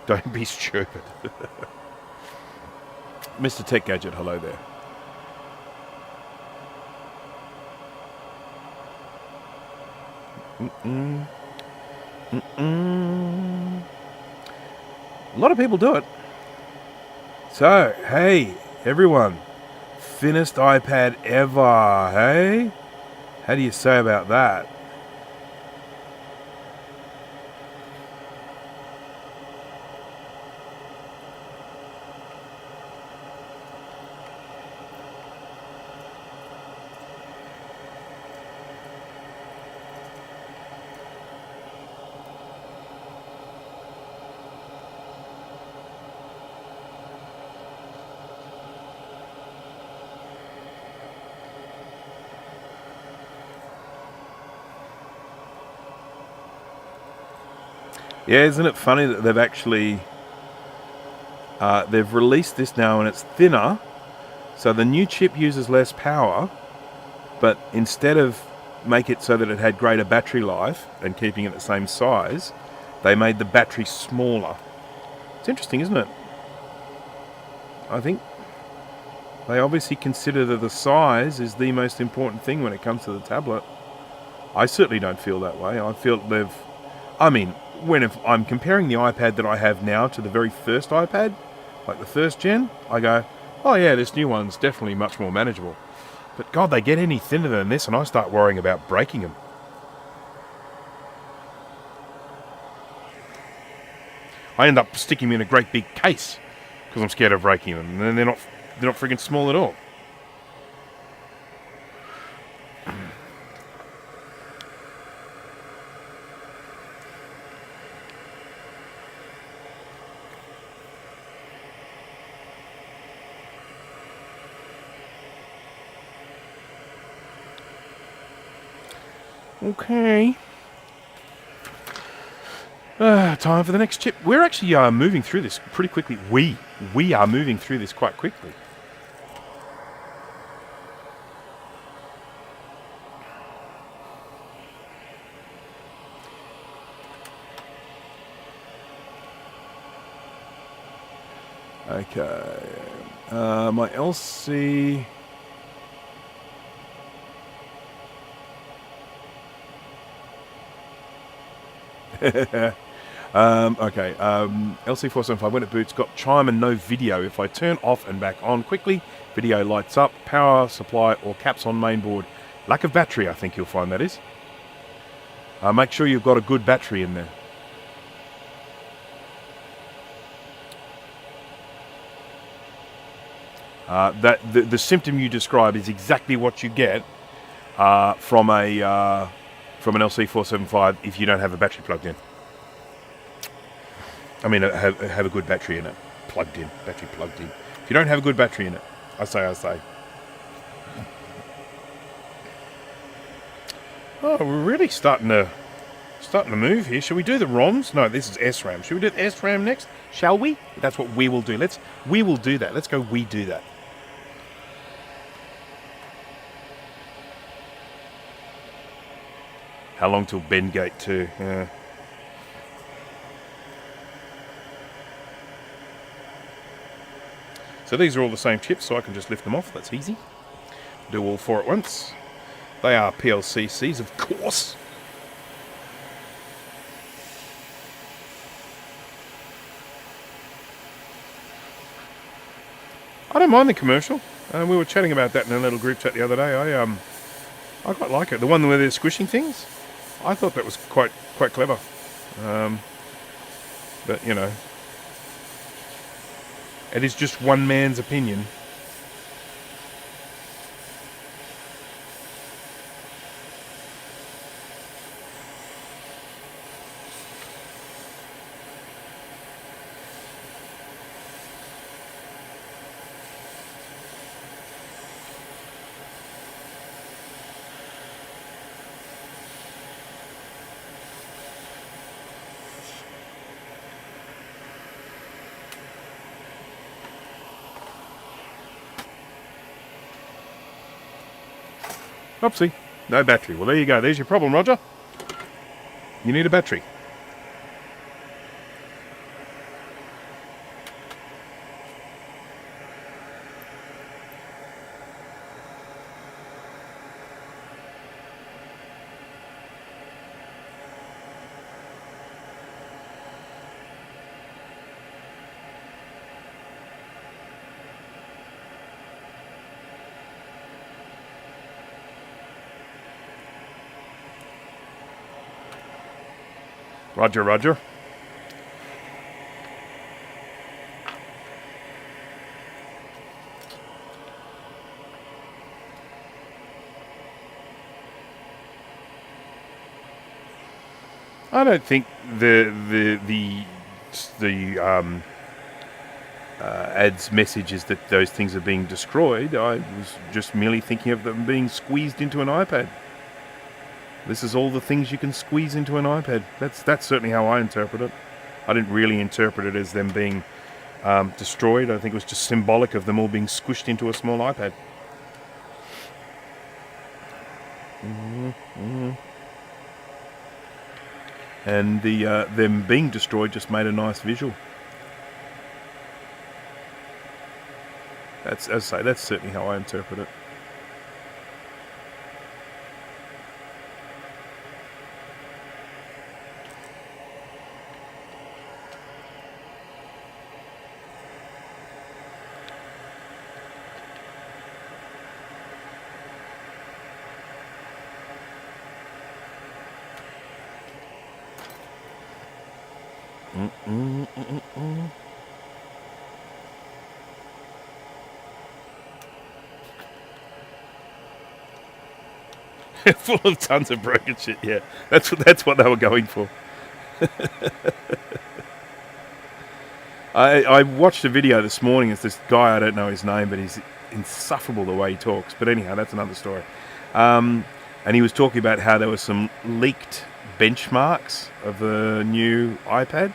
Don't be stupid. Mr. Tech Gadget, hello there. A lot of people do it. So, hey, everyone. Thinnest iPad ever, hey? How do you say about that? Yeah, isn't it funny that they've actually they've released this now and it's thinner, so the new chip uses less power, but instead of make it so that it had greater battery life and keeping it the same size, they made the battery smaller. It's interesting, isn't it? I think they obviously consider that the size is the most important thing when it comes to the tablet. I certainly don't feel that way. I feel when I'm comparing the iPad that I have now to the very first iPad, like the first gen, I go, oh yeah, this new one's definitely much more manageable. But God, they get any thinner than this and I start worrying about breaking them. I end up sticking them in a great big case because I'm scared of breaking them, and then they're not freaking small at all. Okay. Time for the next chip. We're actually moving through this pretty quickly. We are moving through this quite quickly. Okay. My LC... okay, LC475 when it boots got chime and no video. If I turn off and back on quickly, video lights up, power supply or caps on mainboard. Lack of battery, I think you'll find that is. Make sure you've got a good battery in there. The symptom you describe is exactly what you get from an LC475 if you don't have a battery plugged in. I mean, have a good battery in it. Plugged in. Battery plugged in. If you don't have a good battery in it, I say. Oh, we're really starting to move here. Shall we do the ROMs? No, this is SRAM. Should we do the SRAM next? Shall we? That's what we will do. We will do that. Let's go we do that. How long till Bendgate 2? Yeah. So these are all the same chips, so I can just lift them off. That's easy. Do all four at once. They are PLCCs, of course. I don't mind the commercial. We were chatting about that in a little group chat the other day. I quite like it. The one where they're squishing things. I thought that was quite clever. But you know, it is just one man's opinion. Oopsie, no battery. Well, there you go. There's your problem, Roger. You need a battery. Roger, roger. I don't think the ads message is that those things are being destroyed. I was just merely thinking of them being squeezed into an iPad. This is all the things you can squeeze into an iPad. That's certainly how I interpret it. I didn't really interpret it as them being destroyed. I think it was just symbolic of them all being squished into a small iPad. And the them being destroyed just made a nice visual. That's, as I say, that's certainly how I interpret it. Full of tons of broken shit. Yeah, that's what they were going for. I watched a video this morning. It's this guy, I don't know his name, but he's insufferable the way he talks. But anyhow, that's another story. And he was talking about how there were some leaked benchmarks of the new iPad,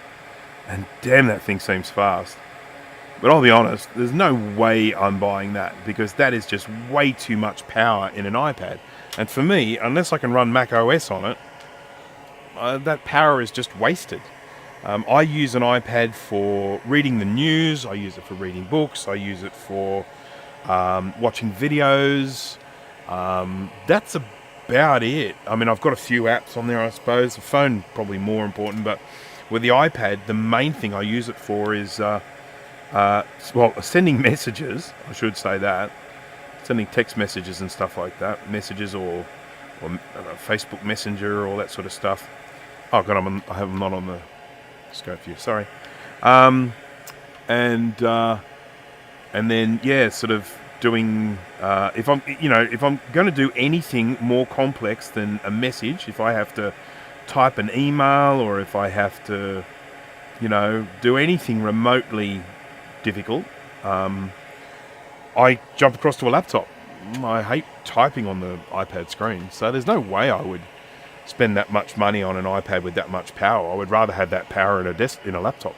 and damn, that thing seems fast. But I'll be honest, there's no way I'm buying that, because that is just way too much power in an iPad. And for me, unless I can run Mac OS on it, that power is just wasted. I use an iPad for reading the news, I use it for reading books, I use it for watching videos. That's about it. I mean, I've got a few apps on there, I suppose. The phone probably more important, but with the iPad, the main thing I use it for is, sending messages, I should say that. Sending text messages and stuff like that. Messages or Facebook Messenger, all that sort of stuff. Oh, God, I have them not on the scope view, sorry. And then, yeah, sort of doing, if I'm going to do anything more complex than a message, if I have to type an email, or if I have to, do anything remotely difficult, I jump across to a laptop. I hate typing on the iPad screen, so there's no way I would spend that much money on an iPad with that much power. I would rather have that power in a laptop.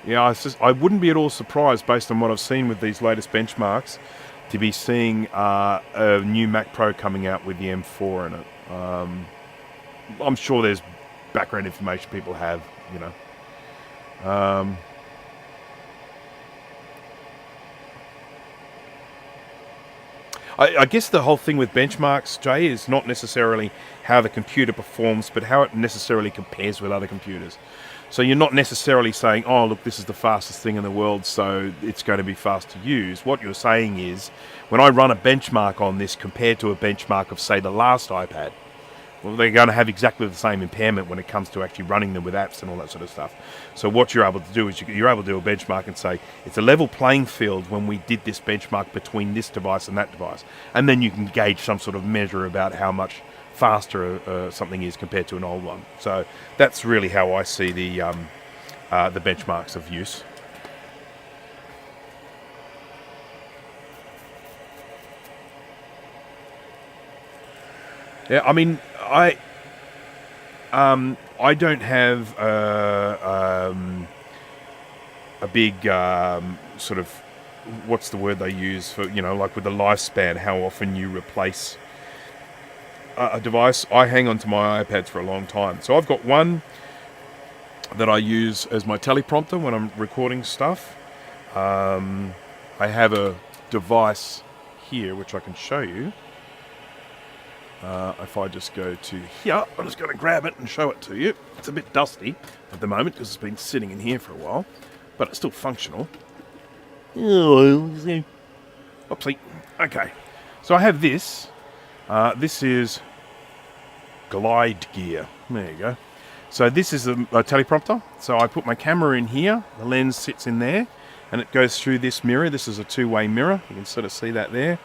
Yeah, I wouldn't be at all surprised, based on what I've seen with these latest benchmarks, to be seeing a new Mac Pro coming out with the M4 in it. I'm sure there's background information people have, I guess the whole thing with benchmarks, Jay, is not necessarily how the computer performs, but how it necessarily compares with other computers. So you're not necessarily saying, oh, look, this is the fastest thing in the world, so it's going to be fast to use. What you're saying is, when I run a benchmark on this compared to a benchmark of, say, the last iPad, well, they're going to have exactly the same impairment when it comes to actually running them with apps and all that sort of stuff. So what you're able to do is you're able to do a benchmark and say, it's a level playing field when we did this benchmark between this device and that device. And then you can gauge some sort of measure about how much faster something is compared to an old one. So that's really how I see the benchmarks of use. Yeah, I mean, I don't have a big sort of, what's the word they use for, you know, like with the lifespan, how often you replace a device. I hang on to my iPads for a long time. So I've got one that I use as my teleprompter when I'm recording stuff. I have a device here which I can show you. If I just go to here, I'm just going to grab it and show it to you. It's a bit dusty at the moment because it's been sitting in here for a while, but it's still functional. Oopsie. Okay, so I have this. This is Glide Gear. There you go. So this is a teleprompter. So I put my camera in here. The lens sits in there, and it goes through this mirror. This is a two-way mirror. You can sort of see that there.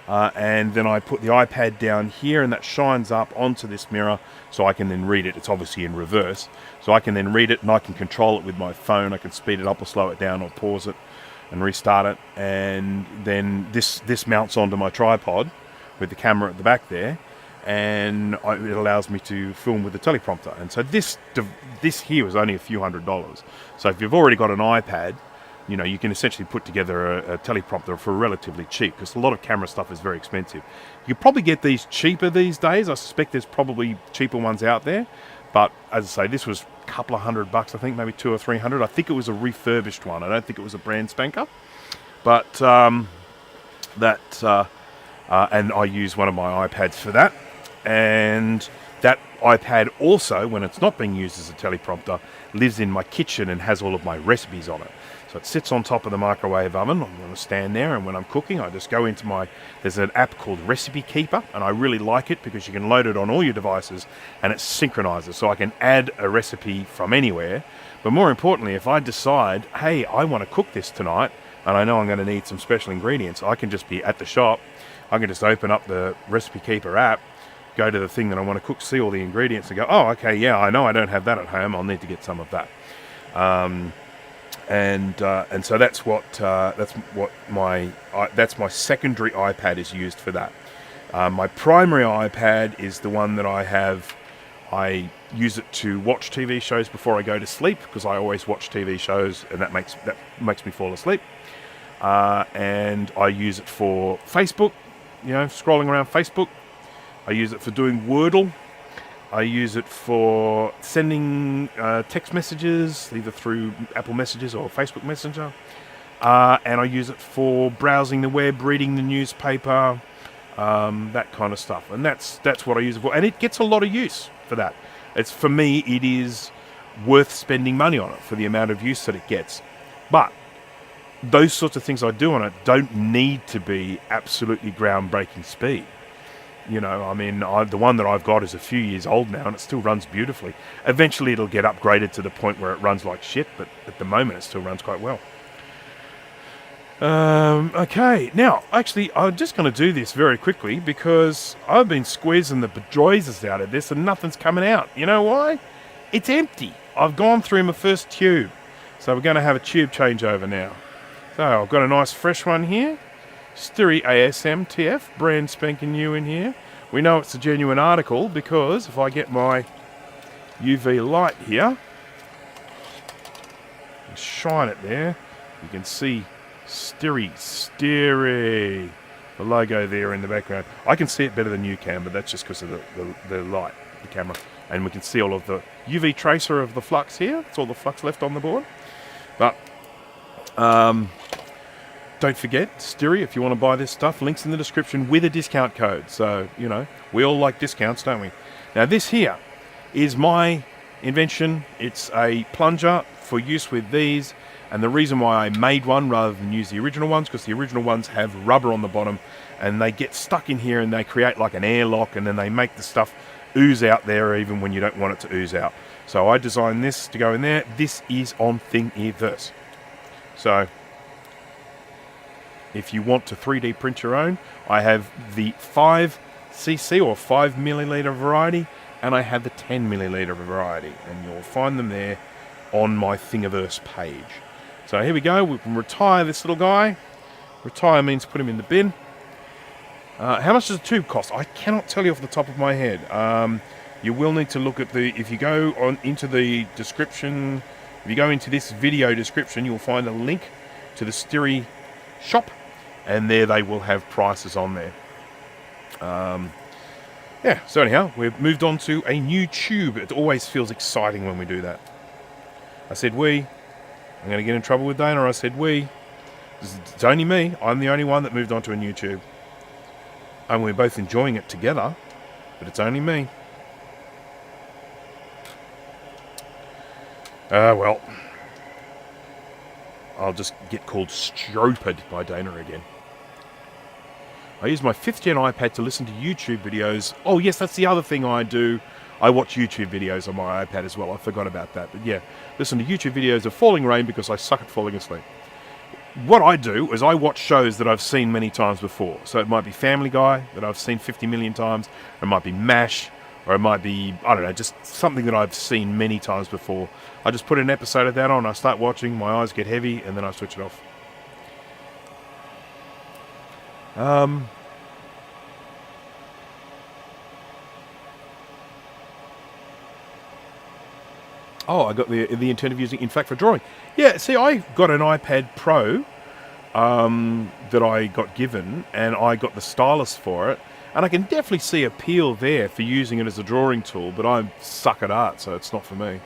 And then I put the iPad down here, and that shines up onto this mirror, so I can then read it. It's obviously in reverse, so I can then read it, and I can control it with my phone. I can speed it up or slow it down or pause it and restart it. And then this mounts onto my tripod with the camera at the back there, and it allows me to film with the teleprompter. And so this here was only a few $100s. So if you've already got an iPad, you know, you can essentially put together a teleprompter for relatively cheap, because a lot of camera stuff is very expensive. You could probably get these cheaper these days. I suspect there's probably cheaper ones out there. But as I say, this was a couple of $100, I think, maybe $200 or $300. I think it was a refurbished one. I don't think it was a brand spanker. But and I use one of my iPads for that. And that iPad also, when it's not being used as a teleprompter, lives in my kitchen and has all of my recipes on it. So it sits on top of the microwave oven. I'm going to stand there, and when I'm cooking, I just go into there's an app called Recipe Keeper, and I really like it because you can load it on all your devices and it synchronizes. So I can add a recipe from anywhere. But more importantly, if I decide, hey, I want to cook this tonight, and I know I'm going to need some special ingredients, I can just be at the shop. I can just open up the Recipe Keeper app, go to the thing that I want to cook, see all the ingredients, and go, oh, okay, yeah, I know I don't have that at home. I'll need to get some of that. And so that's my secondary iPad is used for that. My primary iPad is the one that I have. I use it to watch TV shows before I go to sleep, because I always watch TV shows, and that makes me fall asleep. And I use it for Facebook, you know, scrolling around Facebook. I use it for doing Wordle. I use it for sending text messages, either through Apple Messages or Facebook Messenger. And I use it for browsing the web, reading the newspaper, that kind of stuff. And that's what I use it for. And it gets a lot of use for that. For me, it is worth spending money on it for the amount of use that it gets. But those sorts of things I do on it don't need to be absolutely groundbreaking speed. You know, I mean, the one that I've got is a few years old now, and it still runs beautifully. Eventually it'll get upgraded to the point where it runs like shit, but at the moment it still runs quite well. Okay, now, actually, I'm just going to do this very quickly, because I've been squeezing the bejesus out of this and nothing's coming out. You know why? It's empty. I've gone through my first tube. So we're going to have a tube changeover now. So I've got a nice fresh one here. Styri ASMTF, brand spanking new in here. We know it's a genuine article because if I get my UV light here and shine it there, you can see Styri, the logo there in the background. I can see it better than you can, but that's just because of the light, the camera. And we can see all of the UV tracer of the flux here. It's all the flux left on the board. But don't forget, Styri, if you want to buy this stuff, links in the description with a discount code. So, you know, we all like discounts, don't we? Now, this here is my invention. It's a plunger for use with these. And the reason why I made one rather than use the original ones, because the original ones have rubber on the bottom and they get stuck in here and they create like an airlock, and then they make the stuff ooze out there even when you don't want it to ooze out. So I designed this to go in there. This is on Thingiverse. So if you want to 3D print your own, I have the 5cc or 5 milliliter variety, and I have the 10 milliliter variety, and you'll find them there on my Thingiverse page. So here we go. We can retire this little guy. Retire means put him in the bin. How much does a tube cost? I cannot tell you off the top of my head. You will need to look at if you go on into the description If you go into this video description, you'll find a link to the Styri shop, and there they will have prices on there. Yeah, so anyhow, we've moved on to a new tube. It always feels exciting when we do that. I said we. I'm going to get in trouble with Dana. I said we. It's only me. I'm the only one that moved on to a new tube. And we're both enjoying it together, but it's only me. Well. I'll just get called stupid by Dana again. I use my 5th gen iPad to listen to YouTube videos. Oh yes, that's the other thing I do. I watch YouTube videos on my iPad as well. I forgot about that. But yeah, listen to YouTube videos of falling rain because I suck at falling asleep. What I do is I watch shows that I've seen many times before. So it might be Family Guy that I've seen 50 million times. Or it might be MASH. Or it might be, I don't know, just something that I've seen many times before. I just put an episode of that on, I start watching, my eyes get heavy, and then I switch it off. Oh, I got the intent of using IIfx for drawing. Yeah, see, I got an iPad Pro that I got given, and I got the stylus for it, and I can definitely see appeal there for using it as a drawing tool, but I suck at art, so it's not for me.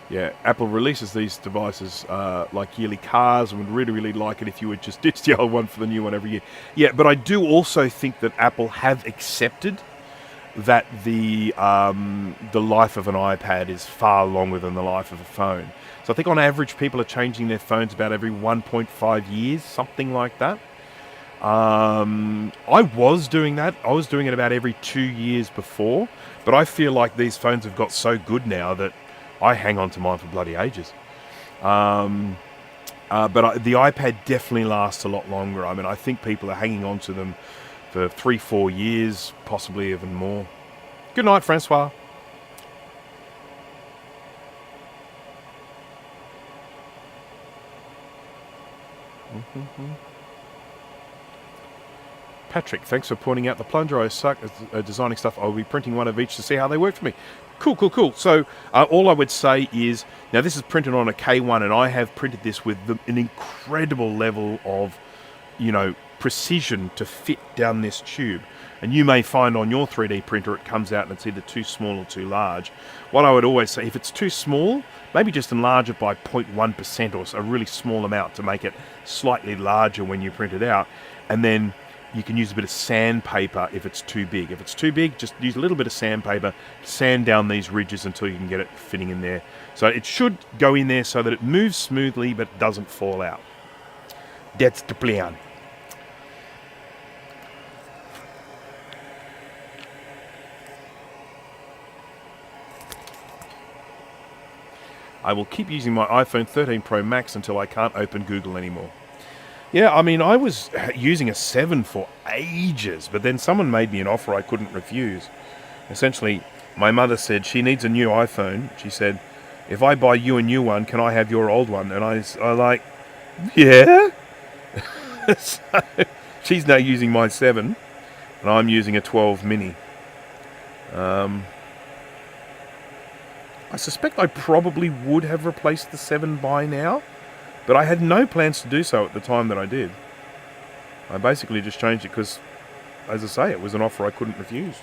Yeah, Apple releases these devices like yearly cars, and would really, really like it if you would just ditch the old one for the new one every year. Yeah, but I do also think that Apple have accepted that the life of an iPad is far longer than the life of a phone. So I think on average people are changing their phones about every 1.5 years, something like that. I was doing that. I was doing it about every 2 years before, but I feel like these phones have got so good now that I hang on to mine for bloody ages. But the iPad definitely lasts a lot longer. I mean, I think people are hanging on to them for 3-4 years, possibly even more. Good night, Francois. Patrick, thanks for pointing out the plunger. I suck at designing stuff. I'll be printing one of each to see how they work for me. Cool, cool, cool. So all I would say is, now this is printed on a K1, and I have printed this with an incredible level of, precision to fit down this tube. And you may find on your 3D printer it comes out and it's either too small or too large. What I would always say, if it's too small, maybe just enlarge it by 0.1% or a really small amount to make it slightly larger when you print it out. And then you can use a bit of sandpaper if it's too big. If it's too big, just use a little bit of sandpaper, sand down these ridges until you can get it fitting in there. So it should go in there so that it moves smoothly but doesn't fall out. That's the plan. I will keep using my iPhone 13 Pro Max until I can't open Google anymore. Yeah, I mean, I was using a 7 for ages, but then someone made me an offer I couldn't refuse. Essentially, my mother said she needs a new iPhone. She said, if I buy you a new one, can I have your old one? And I like, yeah? So, she's now using my 7, and I'm using a 12 mini. I suspect I probably would have replaced the 7 by now, but I had no plans to do so at the time that I did. I basically just changed it because, as I say, it was an offer I couldn't refuse.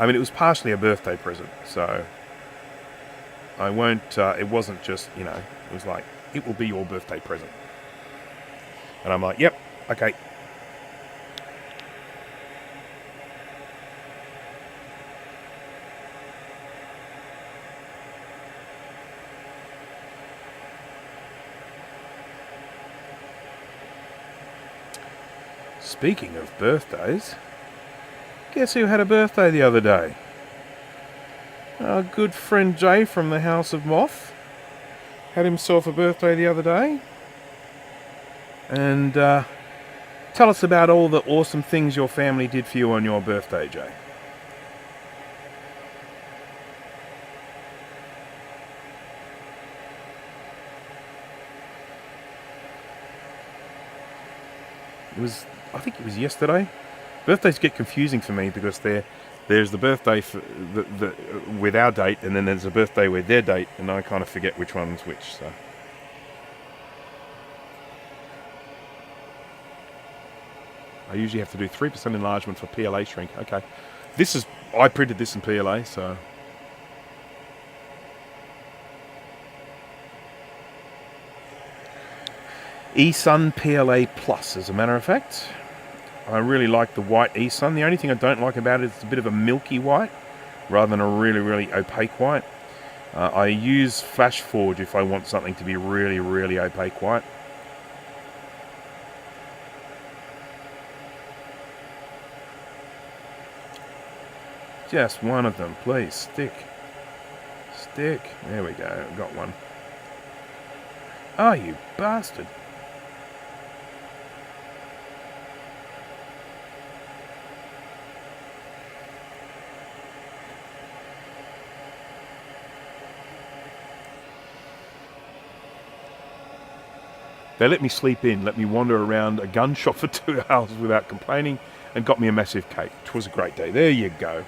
I mean, it was partially a birthday present, so I won't, it wasn't just, it was like, it will be your birthday present. And I'm like, yep, okay. Speaking of birthdays, guess who had a birthday the other day? Our good friend Jay from the House of Moth had himself a birthday the other day. And tell us about all the awesome things your family did for you on your birthday, Jay. I think it was yesterday. Birthdays get confusing for me because there's the birthday for with our date, and then there's a birthday with their date, and I kind of forget which one's which. So. I usually have to do 3% enlargement for PLA shrink. Okay. I printed this in PLA, so. eSun PLA Plus, as a matter of fact. I really like the white eSun. The only thing I don't like about it is it's a bit of a milky white, rather than a really, really opaque white. I use Flash Forge if I want something to be really, really opaque white. Just one of them, please. Stick. Stick. There we go. Got one. Oh, you bastard. They let me sleep in, let me wander around a gun shop for 2 hours without complaining, and got me a massive cake. It was a great day. There you go.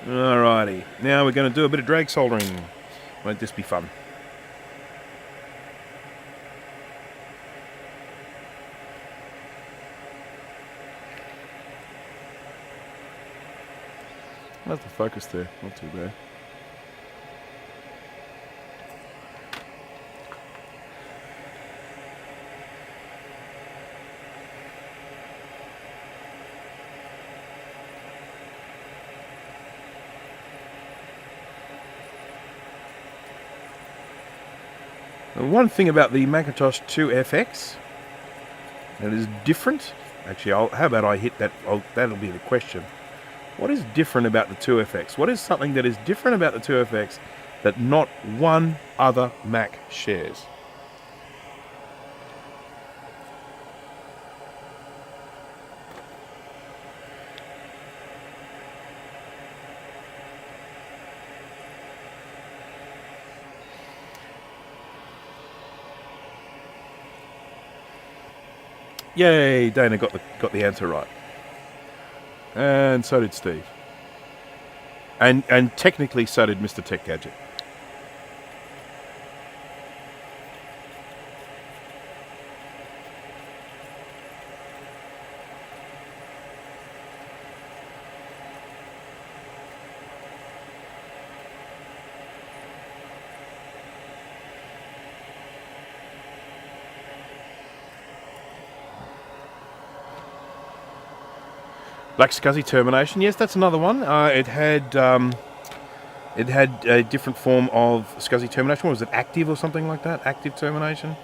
Alrighty, now we're going to do a bit of drag soldering. Won't this be fun? How's the focus there? Not too bad. One thing about the Macintosh 2FX that is different. Actually, how about I hit that? That'll be the question. What is different about the 2FX? What is something that is different about the 2FX that not one other Mac shares? Yay, Dana got the answer right. And so did Steve. And technically so did Mr. Tech Gadget. Black SCSI termination. Yes, that's another one. It had a different form of SCSI termination. What was it, active or something like that? Active termination?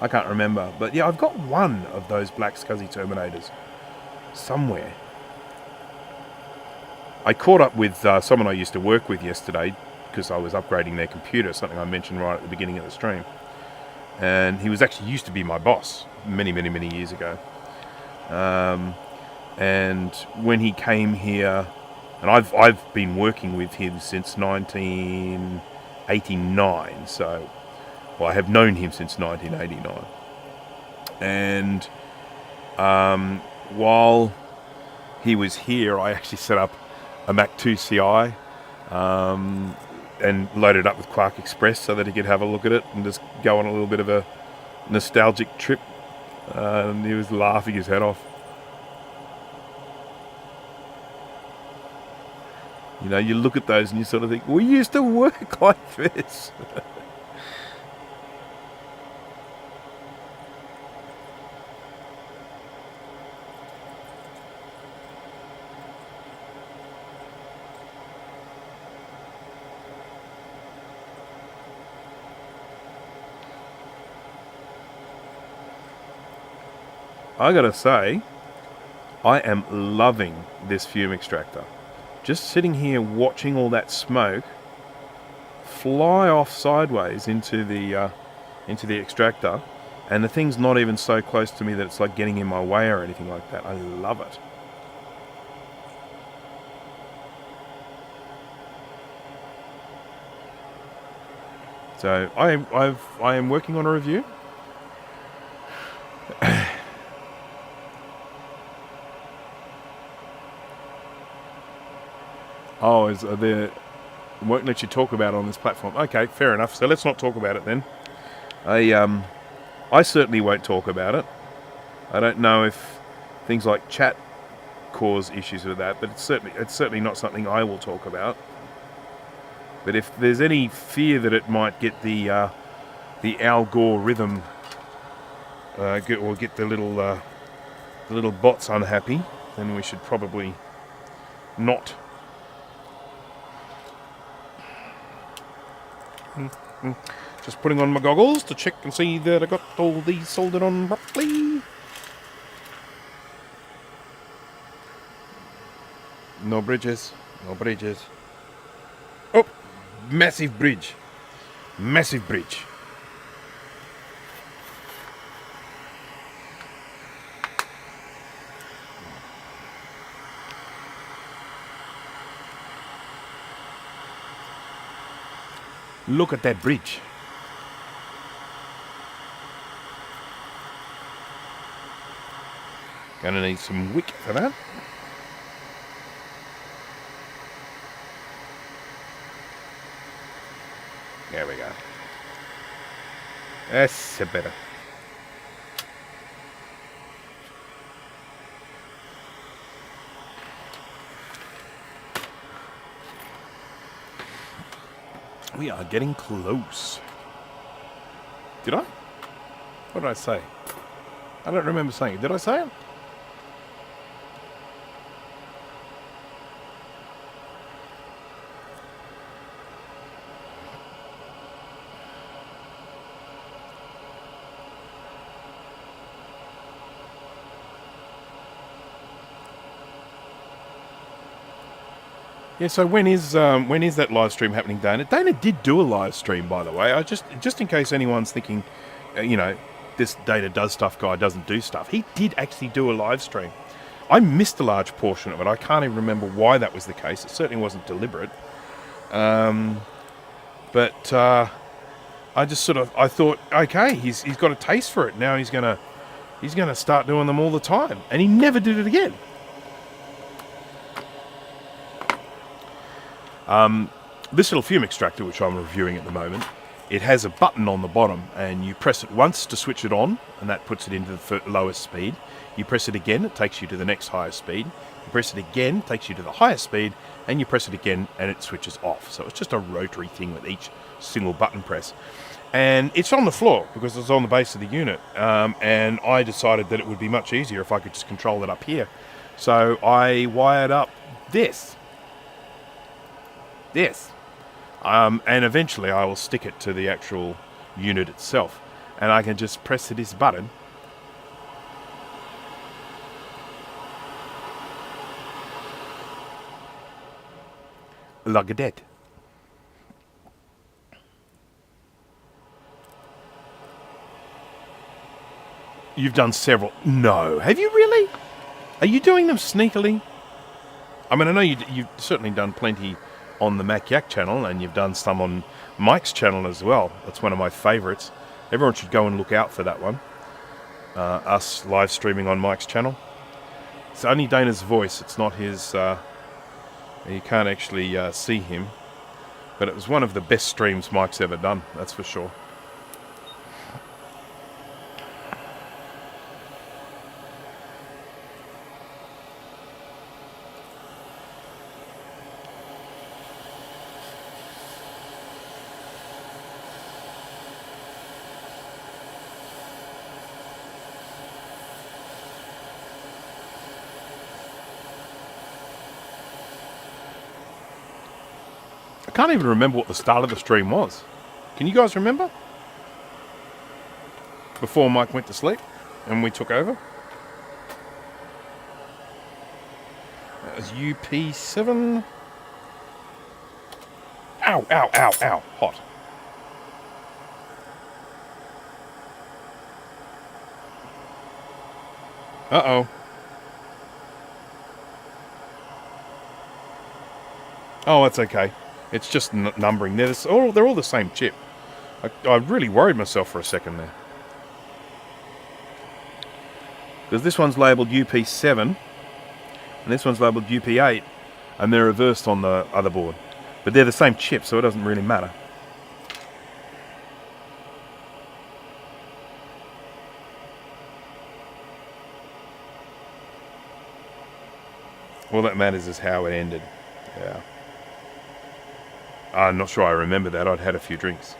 I can't remember. But yeah, I've got one of those black SCSI terminators somewhere. I caught up with someone I used to work with yesterday because I was upgrading their computer, something I mentioned right at the beginning of the stream. And he was actually used to be my boss many, many, many years ago. And when he came here, and I've been working with him since 1989, so I have known him since 1989. And while he was here, I actually set up a Mac 2 CI and loaded up with Quark Express so that he could have a look at it and just go on a little bit of a nostalgic trip. And he was laughing his head off. You know, you look at those and you sort of think, we used to work like this. I gotta say, I am loving this fume extractor. Just sitting here watching all that smoke fly off sideways into the extractor And the thing's not even so close to me that it's like getting in my way or anything like that. I love it. So I am working on a review. Oh, is there won't let you talk about it on this platform? Okay, fair enough. So let's not talk about it then. I certainly won't talk about it. I don't know if things like chat cause issues with that, but it's certainly not something I will talk about. But if there's any fear that it might get the Al Gore rhythm, or get the little bots unhappy, then we should probably not. Just putting on my goggles to check and see that I got all these soldered on properly. No bridges. No bridges. Oh! Massive bridge. Massive bridge. Look at that bridge. Gonna need some wick for that. There we go. That's better. We are getting close. Did I? What did I say? I don't remember saying it. Did I say it? Yeah, so when is that live stream happening, Dana? Dana did do a live stream, by the way. I just in case anyone's thinking, this Dana does stuff, guy doesn't do stuff. He did actually do a live stream. I missed a large portion of it. I can't even remember why that was the case. It certainly wasn't deliberate. But I just I thought, okay, he's got a taste for it. Now he's gonna start doing them all the time, and he never did it again. This little Fume extractor, which I'm reviewing at the moment, it has a button on the bottom, and you press it once to switch it on, and that puts it into the lowest speed. You press it again, it takes you to the next highest speed. You press it again, it takes you to the highest speed, and you press it again, and it switches off. So it's just a rotary thing with each single button press. And it's on the floor, because it's on the base of the unit, and I decided that it would be much easier if I could just control it up here. So I wired up this. And eventually I will stick it to the actual unit itself, and I can just press this button like that. You've done several. No, have you really? Are you doing them sneakily? I mean, I know you've certainly done plenty on the Mac Yak channel, and you've done some on Mike's channel as well. That's one of my favourites. Everyone should go and look out for that one. Us live streaming on Mike's channel. It's only Dana's voice. It's not his. You can't actually see him, but it was one of the best streams Mike's ever done. That's for sure. I can't even remember what the start of the stream was. Can you guys remember? Before Mike went to sleep and we took over? That was UP7. Ow, ow, ow, ow. Hot. Uh-oh. Oh, that's okay. It's just numbering. They're all the same chip. I really worried myself for a second there. Because this one's labelled UP7, and this one's labelled UP8, and they're reversed on the other board. But they're the same chip, so it doesn't really matter. All that matters is how it ended. Yeah. I'm not sure I remember that. I'd had a few drinks.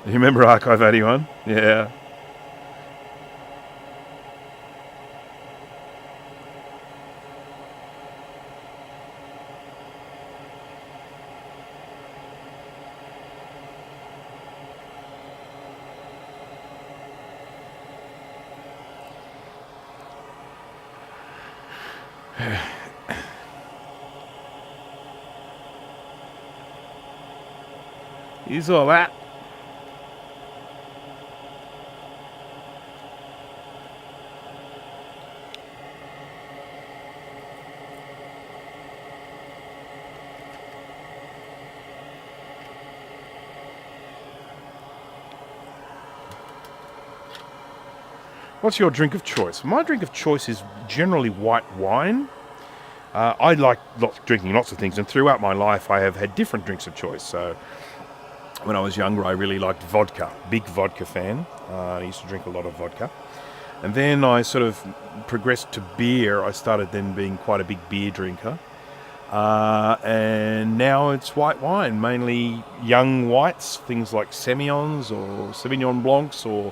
You remember Archive 81? Yeah. You saw that? What's your drink of choice? My drink of choice is generally white wine. I like drinking lots of things, and throughout my life I have had different drinks of choice. So when I was younger, I really liked vodka. Big vodka fan. I used to drink a lot of vodka. And then I sort of progressed to beer. I started then being quite a big beer drinker. And now it's white wine, mainly young whites, things like Semillons or Sauvignon Blancs or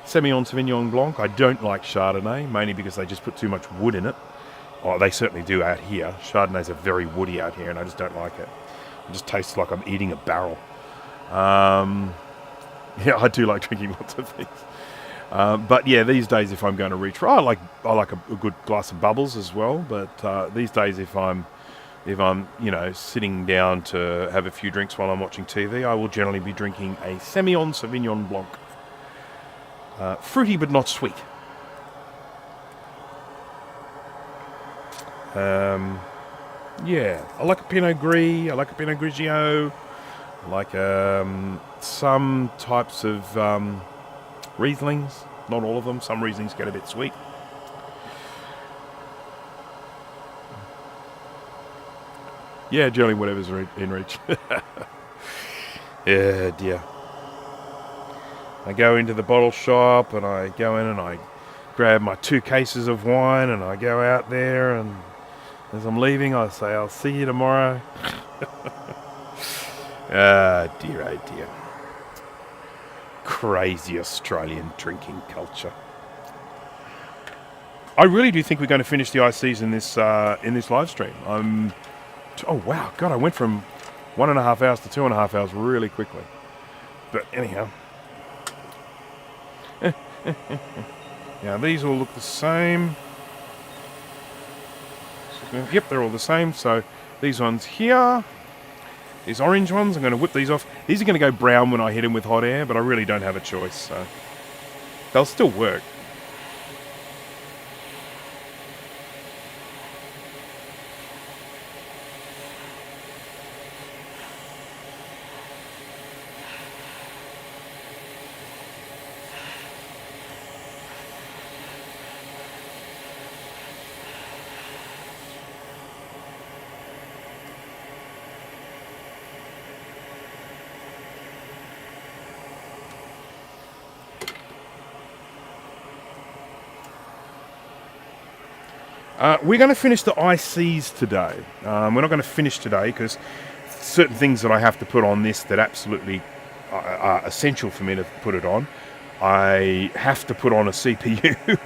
Sauvignon Blanc. I don't like Chardonnay, mainly because they just put too much wood in it. Oh, they certainly do out here. Chardonnays are very woody out here, and I just don't like it. It just tastes like I'm eating a barrel. Yeah, I do like drinking lots of things. But yeah, these days if I'm going to reach for, I like a good glass of bubbles as well. But these days if I'm sitting down to have a few drinks while I'm watching TV, I will generally be drinking a Semillon Sauvignon Blanc. Fruity but not sweet. Yeah, I like a Pinot Gris, I like a Pinot Grigio, I like some types of Rieslings, not all of them. Some Rieslings get a bit sweet. Yeah, generally whatever's in reach. Yeah, dear. I go into the bottle shop and I go in and I grab my 2 cases of wine and I go out there, and as I'm leaving I say, I'll see you tomorrow. Ah, dear, oh dear. Crazy Australian drinking culture. I really do think we're going to finish the ICs in this live stream. Oh wow, God, I went from 1.5 hours to 2.5 hours really quickly. But anyhow. Now these all look the same. Yep, they're all the same. So these ones here, these orange ones, I'm going to whip these off. These are going to go brown when I hit them with hot air, but I really don't have a choice. So they'll still work. We're going to finish the ICs today. We're not going to finish today because certain things that I have to put on this that absolutely are essential for me to put it on. I have to put on a CPU.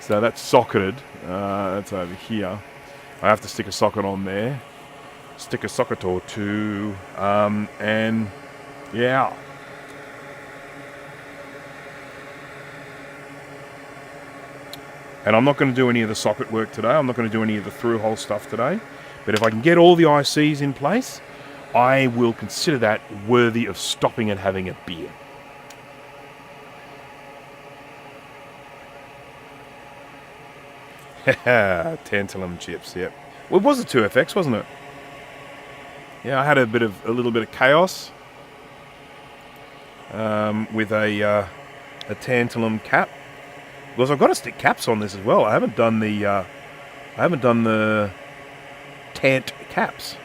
So that's socketed. That's over here. I have to stick a socket on there. Stick a socket or two. And yeah. And I'm not going to do any of the socket work today. I'm not going to do any of the through-hole stuff today. But if I can get all the ICs in place, I will consider that worthy of stopping and having a beer. Tantalum chips, yep. Well, it was a 2FX, wasn't it? Yeah, I had a little bit of chaos with a tantalum cap. Because I've got to stick caps on this as well. I haven't done the tant caps.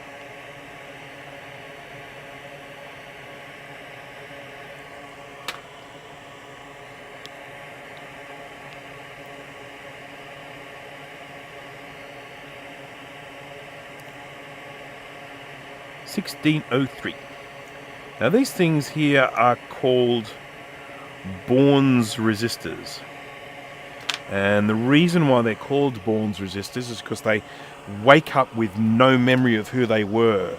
$16.03. Now these things here are called Bourne's resistors. And the reason why they're called Bourne's resistors is because they wake up with no memory of who they were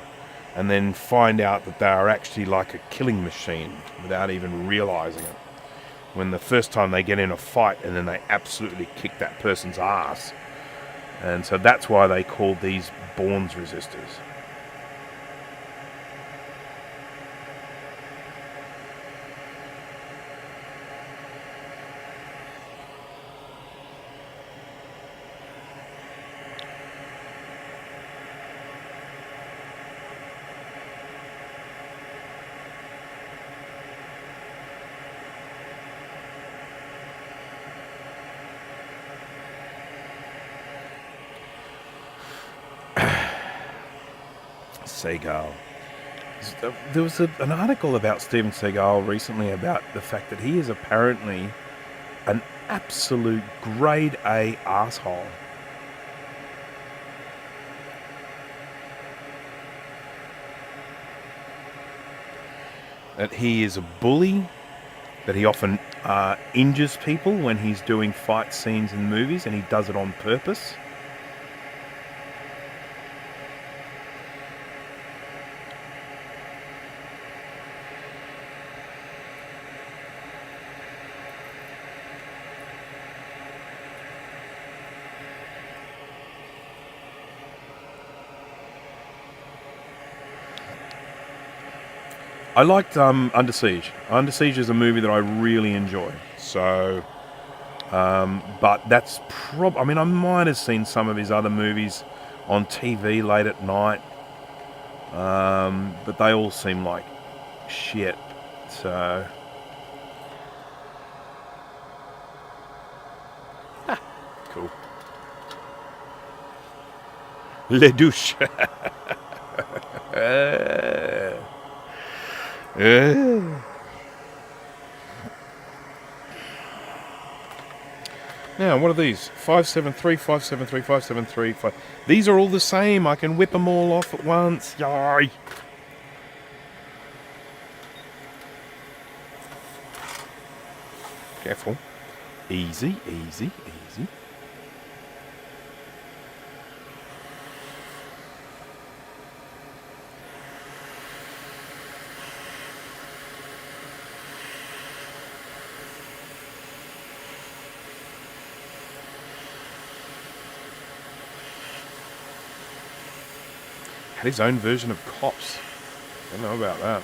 and then find out that they are actually like a killing machine without even realizing it. When the first time they get in a fight and then they absolutely kick that person's ass. And so that's why they called these Bourne's resistors. Seagal. There was an article about Steven Seagal recently about the fact that he is apparently an absolute grade A asshole. That he is a bully, that he often injures people when he's doing fight scenes in movies, and he does it on purpose. I liked Under Siege. Under Siege is a movie that I really enjoy. So, but that's I mean, I might have seen some of his other movies on TV late at night, but they all seem like shit. So, cool. Le douche. Now, what are these? 573, 573, 573, 5. These are all the same. I can whip them all off at once. Yay! Careful. Easy, easy, easy. Had his own version of Cops. I don't know about that.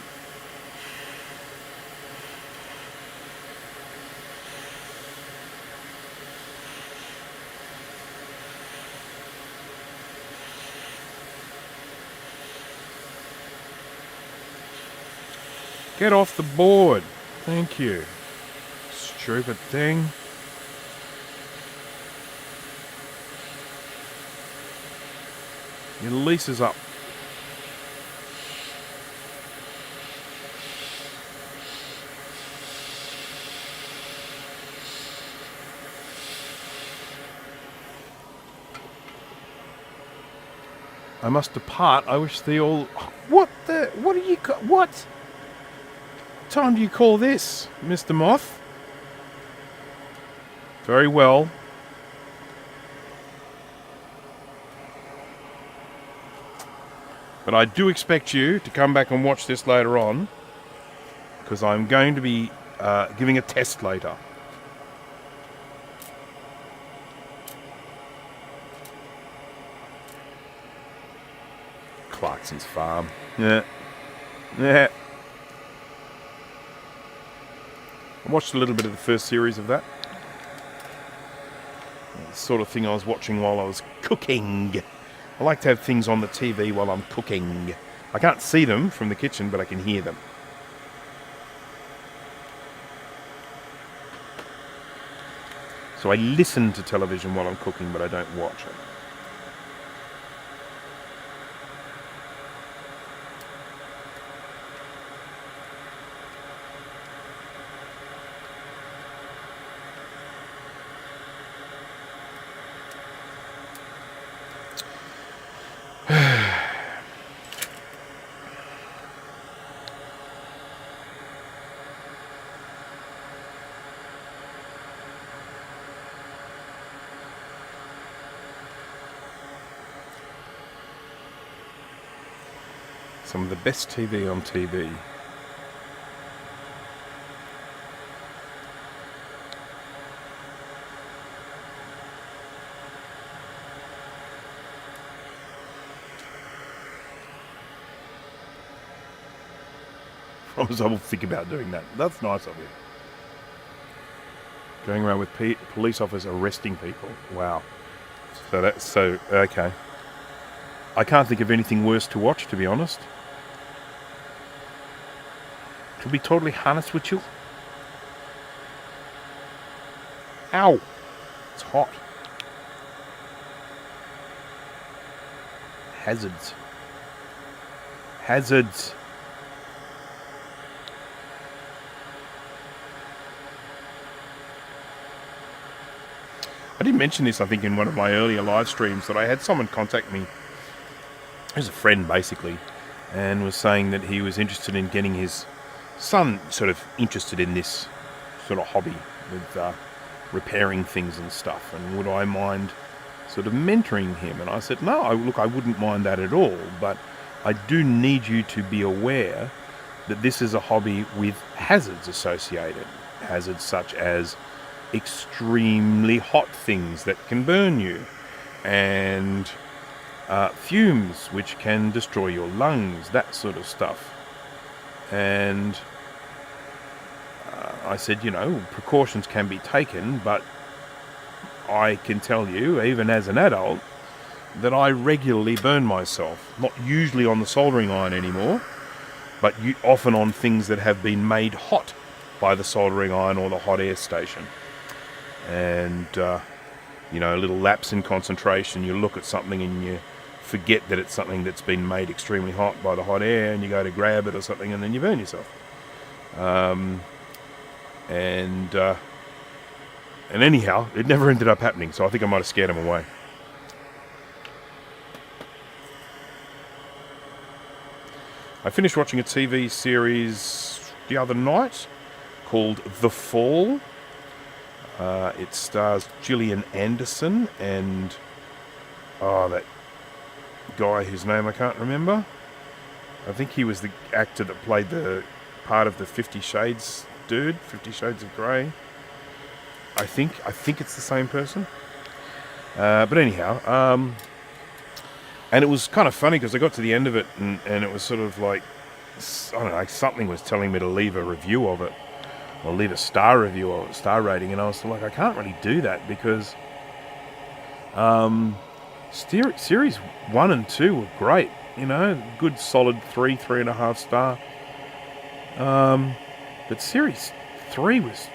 Get off the board. Thank you. Stupid thing. Your lease is up. I must depart. I wish thee all... What do you... What time do you call this, Mr. Moth? Very well. But I do expect you to come back and watch this later on, because I'm going to be giving a test later. Marx's farm. Yeah. Yeah. I watched a little bit of the first series of that. The sort of thing I was watching while I was cooking. I like to have things on the TV while I'm cooking. I can't see them from the kitchen, but I can hear them. So I listen to television while I'm cooking, but I don't watch it. Some of the best TV on TV. Promise I will think about doing that. That's nice of you. Going around with police officers arresting people. Wow. So okay. I can't think of anything worse to watch, to be honest. To be totally honest with you. Ow! It's hot. Hazards. Hazards. I did mention this, I think, in one of my earlier live streams, that I had someone contact me. He was a friend, basically, and was saying that he was interested in getting his son sort of interested in this sort of hobby with repairing things and stuff, and would I mind sort of mentoring him? And I said, no, look, I wouldn't mind that at all, but I do need you to be aware that this is a hobby with hazards associated. Hazards such as extremely hot things that can burn you, and fumes which can destroy your lungs, that sort of stuff. And I said, you know, precautions can be taken, but I can tell you, even as an adult, that I regularly burn myself. Not usually on the soldering iron anymore, but often on things that have been made hot by the soldering iron or the hot air station. And, you know, a little lapse in concentration, you look at something and you forget that it's something that's been made extremely hot by the hot air, and you go to grab it or something, and then you burn yourself. And anyhow, it never ended up happening, so I think I might have scared him away. I finished watching a TV series the other night called The Fall. It stars Gillian Anderson and that guy whose name I can't remember. I think he was the actor that played the part of the 50 Shades dude, 50 Shades of Grey. I think it's the same person. But anyhow, and it was kind of funny because I got to the end of it and it was sort of like, I don't know, something was telling me to leave a review of it, or leave a star review or a star rating, and I was like, I can't really do that because series 1 and 2 were great, you know, good solid 3.5 star. But series 3 was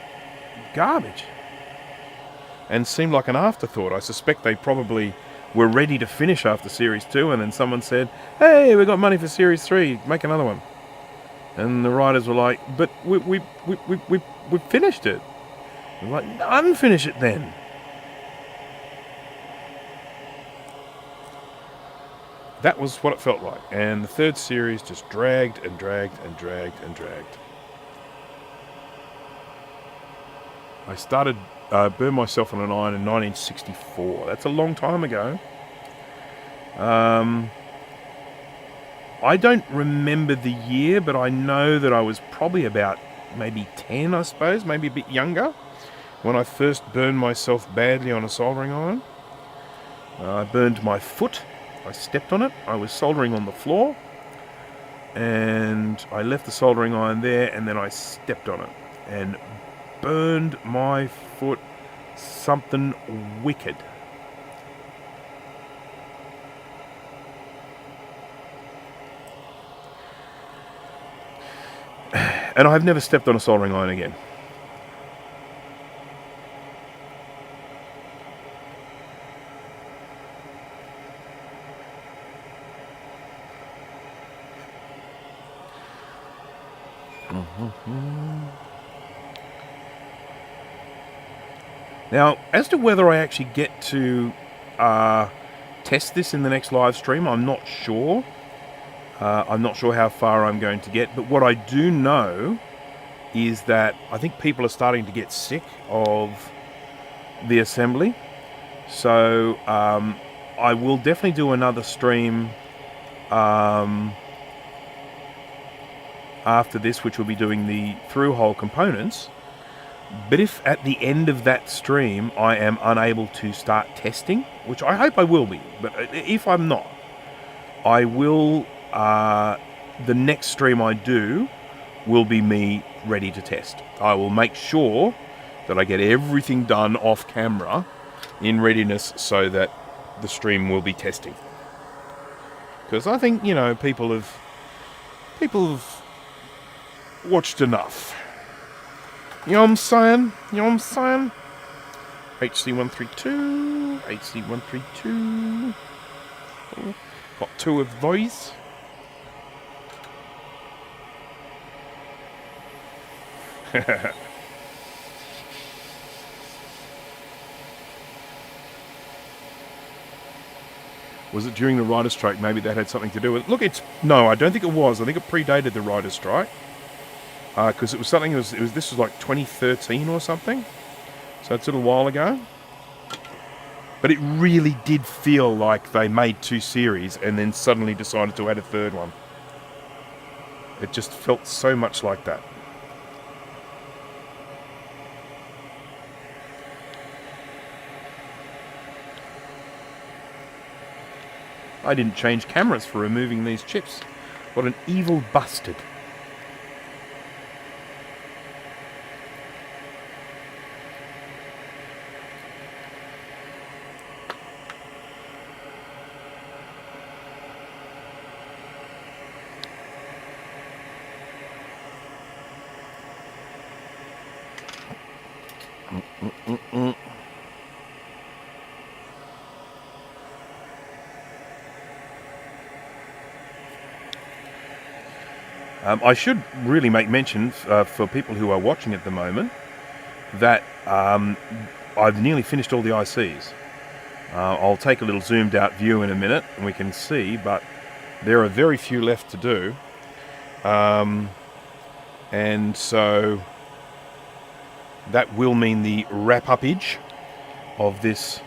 garbage and seemed like an afterthought. I suspect they probably were ready to finish after series 2, and then someone said, hey, we got money for series 3, make another one. And the writers were like, but we finished it. I'm like, unfinish it then. That was what it felt like. And the third series just dragged and dragged and dragged and dragged. I started Burn Myself on an Iron in 1964. That's a long time ago. I don't remember the year, but I know that I was probably about maybe 10, I suppose, maybe a bit younger, when I first burned myself badly on a soldering iron. I burned my foot I stepped on it. I was soldering on the floor, and I left the soldering iron there, and then I stepped on it and burned my foot something wicked. And I've never stepped on a soldering iron again. Now, as to whether I actually get to test this in the next live stream, I'm not sure. I'm not sure how far I'm going to get, but what I do know is that I think people are starting to get sick of the assembly. So I will definitely do another stream after this, which will be doing the through-hole components. But if at the end of that stream I am unable to start testing, which I hope I will be, but if I'm not, I will, the next stream I do will be me ready to test. I will make sure that I get everything done off camera in readiness so that the stream will be testing. Because I think, you know, people have watched enough. You know what I'm saying? You know what I'm saying? HC132, HC132. Got two of those. Was it during the writer's strike? Maybe that had something to do with it. Look, no, I don't think it was. I think it predated the writer's strike. Because it was something, this was like 2013 or something. So it's a little while ago. But it really did feel like they made two series and then suddenly decided to add a third one. It just felt so much like that. I didn't change cameras for removing these chips. What an evil bastard. I should really make mention for people who are watching at the moment that I've nearly finished all the ICs. I'll take a little zoomed out view in a minute and we can see, but there are very few left to do. And so that will mean the wrap-up-age of this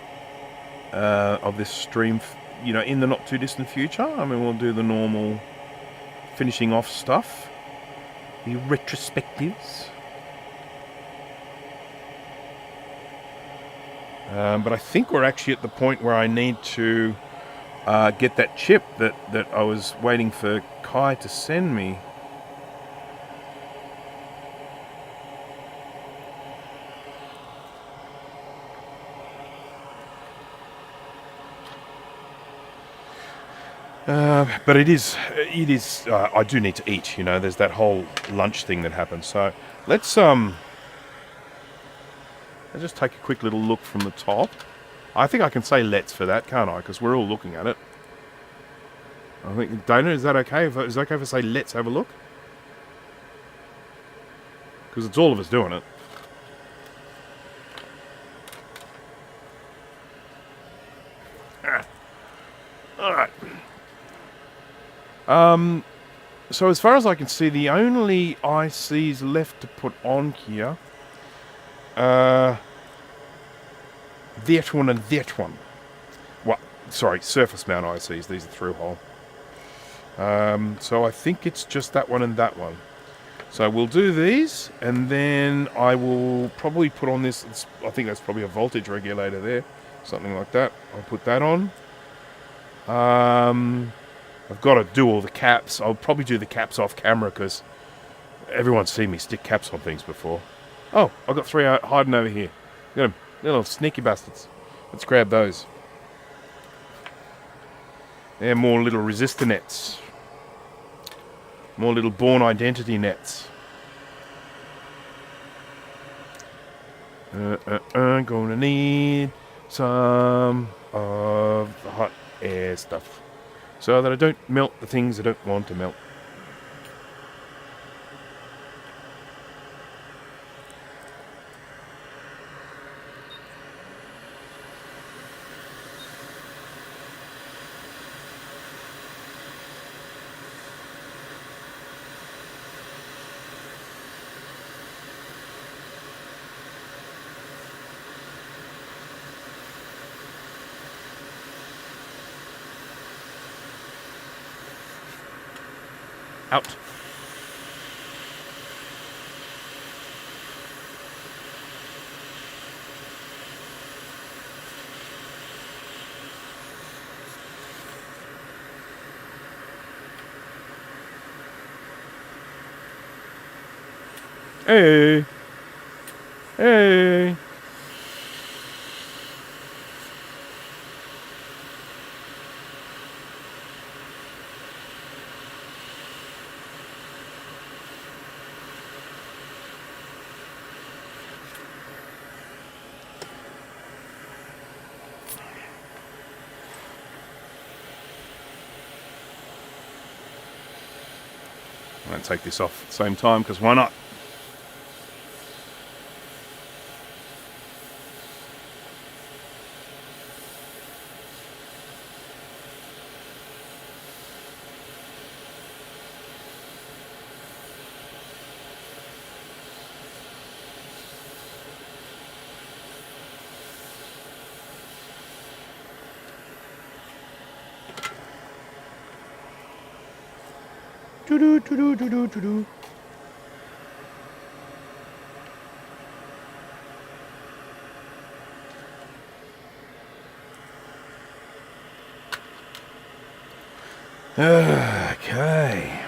stream, you know, in the not too distant future. I mean, we'll do the normal finishing off stuff, the retrospectives. But I think we're actually at the point where I need to get that chip that I was waiting for Kai to send me. But it is, I do need to eat, you know, there's that whole lunch thing that happens. So let's just take a quick little look from the top. I think I can say let's for that, can't I? Because we're all looking at it. I think, Dana, is that okay? Is it okay if I say let's have a look? Because it's all of us doing it. Alright. So as far as I can see, the only ICs left to put on here that one and that one. Well, sorry, surface mount ICs. These are through hole. So I think it's just that one and that one. So we'll do these, and then I will probably put on this. I think that's probably a voltage regulator there, something like that. I'll put that on. I've got to do all the caps. I'll probably do the caps off camera because everyone's seen me stick caps on things before. Oh, I've got 3 hiding over here. Got them. Little sneaky bastards. Let's grab those. They're more little resistor nets. More little Born Identity nets. Gonna need some of the hot air stuff so that I don't melt the things I don't want to melt. Out. Hey. Hey. I won't take this off at the same time because why not? Do-do-do-do-do-do-do. Okay.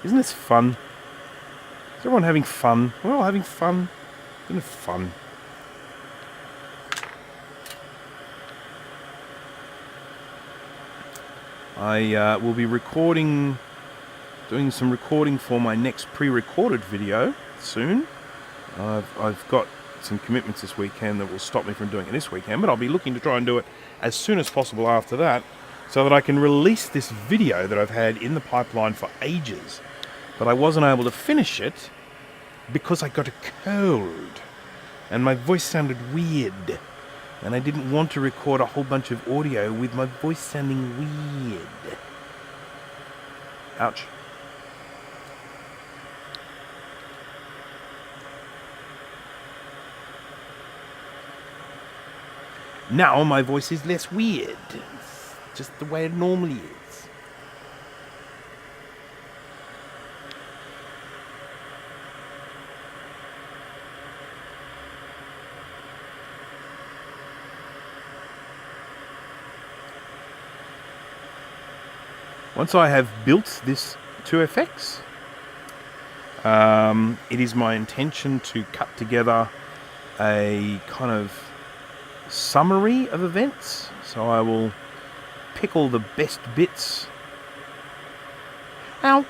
Isn't this fun? Is everyone having fun? We're all having fun. Isn't it fun? I will be recording, doing some recording for my next pre-recorded video soon. I've got some commitments this weekend that will stop me from doing it this weekend, but I'll be looking to try and do it as soon as possible after that, so that I can release this video that I've had in the pipeline for ages, but I wasn't able to finish it because I got a cold and my voice sounded weird. And I didn't want to record a whole bunch of audio with my voice sounding weird. Ouch. Now my voice is less weird. It's just the way it normally is. Once I have built this 2FX, it is my intention to cut together a kind of summary of events. So I will pick all the best bits. Ow!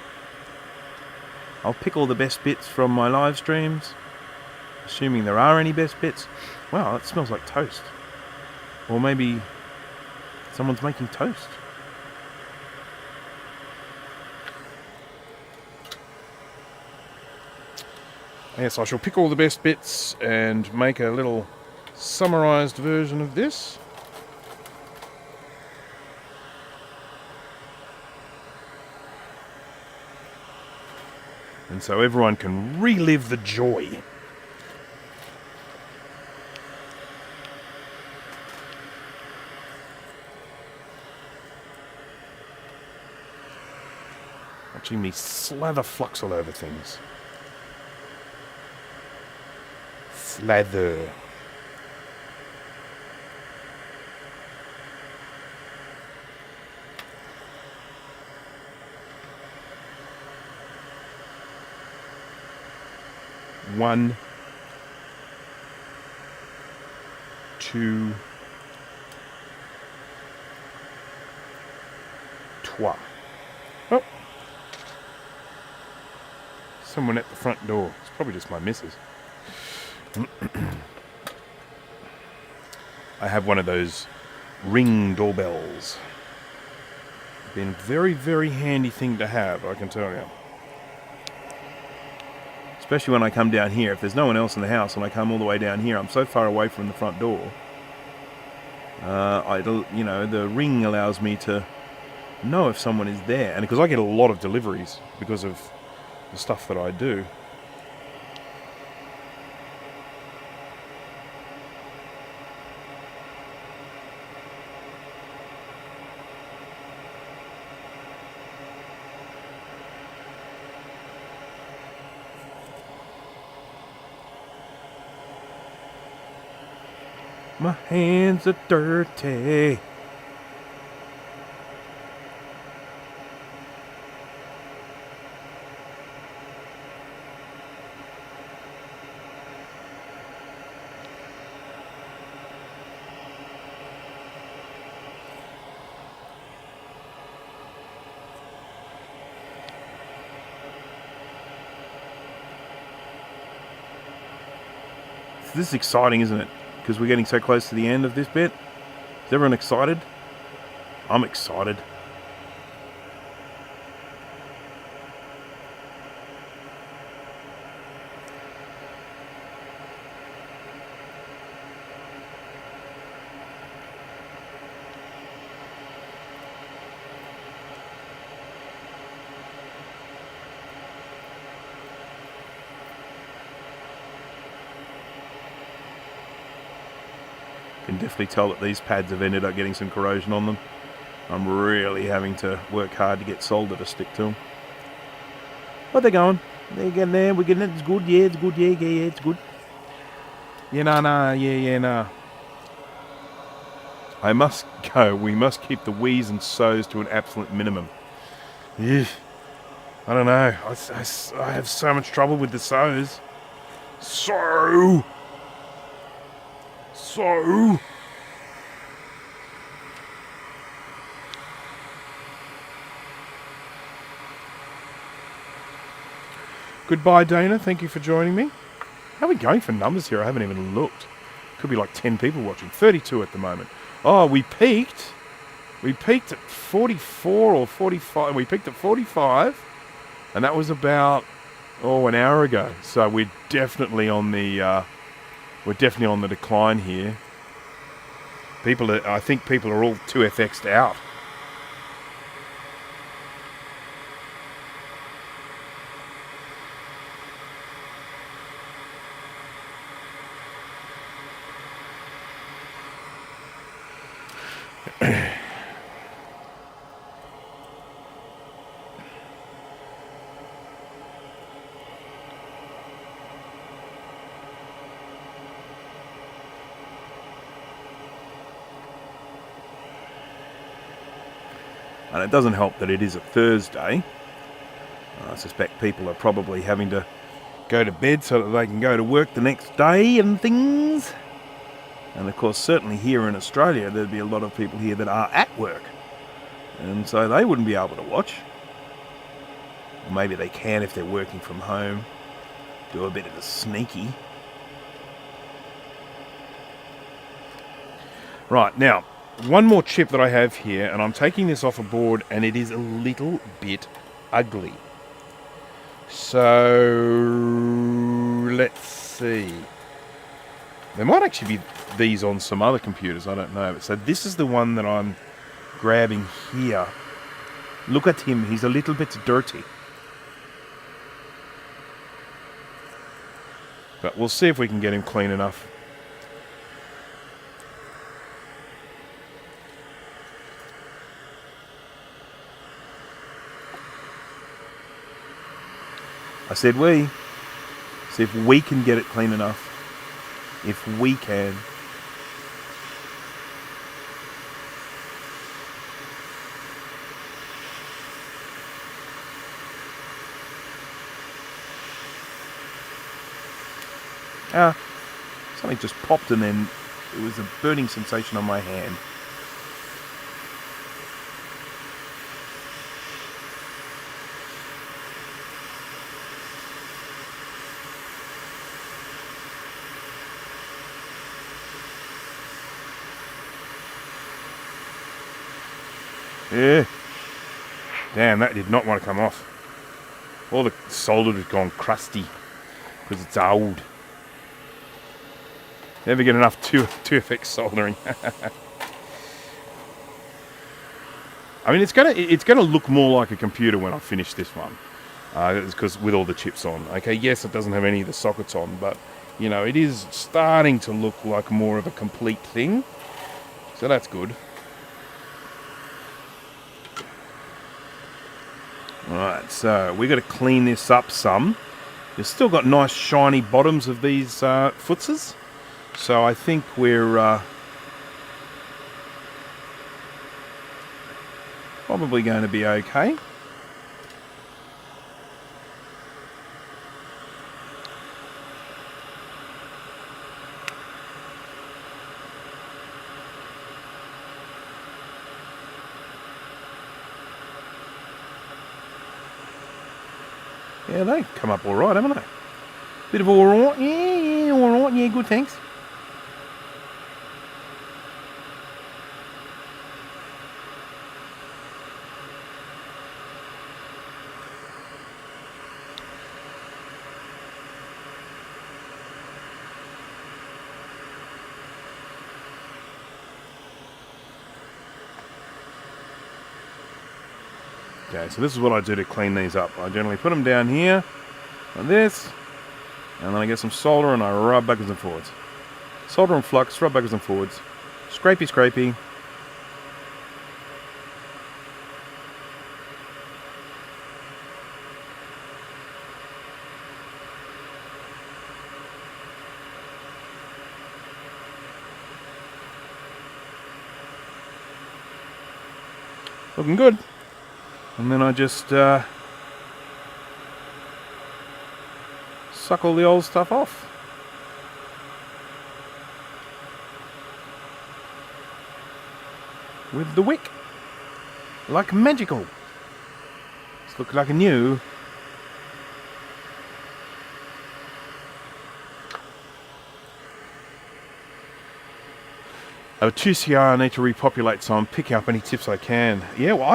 I'll pick all the best bits from my live streams, assuming there are any best bits. Wow, it smells like toast. Or maybe someone's making toast. Yes, I shall pick all the best bits and make a little summarized version of this. And so everyone can relive the joy. Watching me slather flux all over things. slather. One, two, trois. Oh, someone at the front door. It's probably just my missus. I have one of those ring doorbells. Been a very, very handy thing to have, I can tell you. Especially when I come down here. If there's no one else in the house and I come all the way down here, I'm so far away from the front door. The ring allows me to know if someone is there. And because I get a lot of deliveries because of the stuff that I do. My hands are dirty. This is exciting, isn't it? Because we're getting so close to the end of this bit. Is everyone excited? I'm excited. Can definitely tell that these pads have ended up getting some corrosion on them. I'm really having to work hard to get solder to stick to them. But they're going. They're getting there. We're getting it. It's good. Yeah, it's good. Yeah, it's good. Yeah, nah. Yeah, nah. I must go. We must keep the wheeze and sows to an absolute minimum. Yeah. I don't know. I have so much trouble with the sows. So. Goodbye, Dana. Thank you for joining me. How are we going for numbers here? I haven't even looked. Could be like 10 people watching. 32 at the moment. Oh, we peaked. We peaked at 44 or 45. We peaked at 45, and that was about an hour ago. So we're definitely on the decline here. I think people are all 2FX'd out. And it doesn't help that it is a Thursday. I suspect people are probably having to go to bed so that they can go to work the next day and things. And of course, certainly here in Australia, there'd be a lot of people here that are at work. And so they wouldn't be able to watch. Or maybe they can if they're working from home. Do a bit of a sneaky. Right, now, one more chip that I have here, and I'm taking this off a board, and it is a little bit ugly. So, let's see. There might actually be these on some other computers, I don't know. So this is the one that I'm grabbing here. Look at him, he's a little bit dirty. But we'll see if we can get him clean enough. I said we. See if we can get it clean enough. if we can. Something just popped and then it was a burning sensation on my hand. Yeah. Damn, that did not want to come off. All the solder has gone crusty because it's old. Never get enough 2FX soldering. I mean, it's gonna look more like a computer when I finish this one, because with all the chips on. Okay, yes, it doesn't have any of the sockets on, but you know, it is starting to look like more of a complete thing. So that's good. Alright, so we got to clean this up some. You've still got nice shiny bottoms of these footses. So I think we're probably going to be okay. Yeah, they come up all right, haven't they? Bit of all right, yeah, all right, yeah, good, thanks. Okay, so this is what I do to clean these up. I generally put them down here, like this, and then I get some solder and I rub backwards and forwards. Solder and flux, rub backwards and forwards. Scrapey, scrapey. Looking good. And then I just suck all the old stuff off. With the WICK. Like magical. It's looking like a new. A 2CI I need to repopulate, so I'm picking up any tips I can. Yeah, well,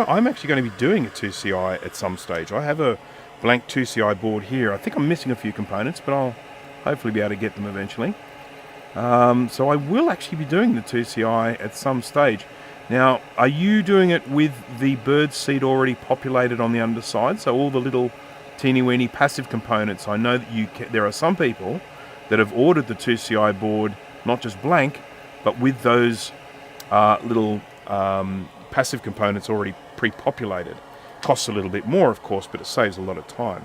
I'm actually going to be doing a 2CI at some stage. I have a blank 2CI board here. I think I'm missing a few components, but I'll hopefully be able to get them eventually. So I will actually be doing the 2CI at some stage. Now, are you doing it with the bird seed already populated on the underside? So all the little teeny-weeny passive components. I know that there are some people that have ordered the 2CI board, not just blank, but with those little passive components already pre-populated. Costs a little bit more, of course, but it saves a lot of time.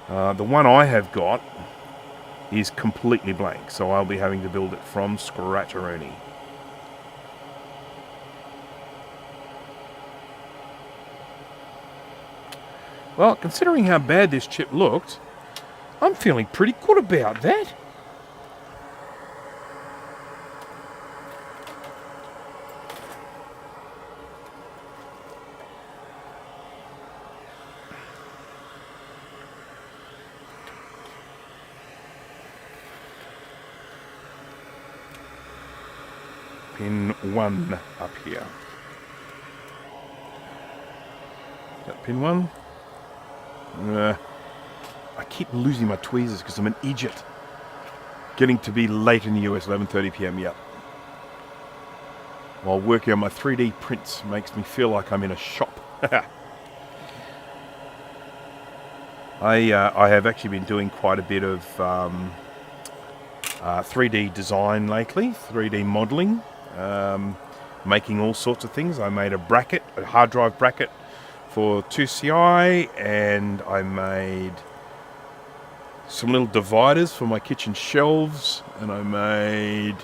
The one I have got is completely blank, so I'll be having to build it from scratch-a-rooney. Well, considering how bad this chip looked, I'm feeling pretty good about that. Pin 1 up here. Is that pin 1? I keep losing my tweezers because I'm an idiot. Getting to be late in the US, 11:30 p.m. Yep. While working on my 3D prints makes me feel like I'm in a shop. I have actually been doing quite a bit of 3D design lately, 3D modeling, making all sorts of things. I made a bracket, a hard drive bracket for 2CI, and I made some little dividers for my kitchen shelves, and I made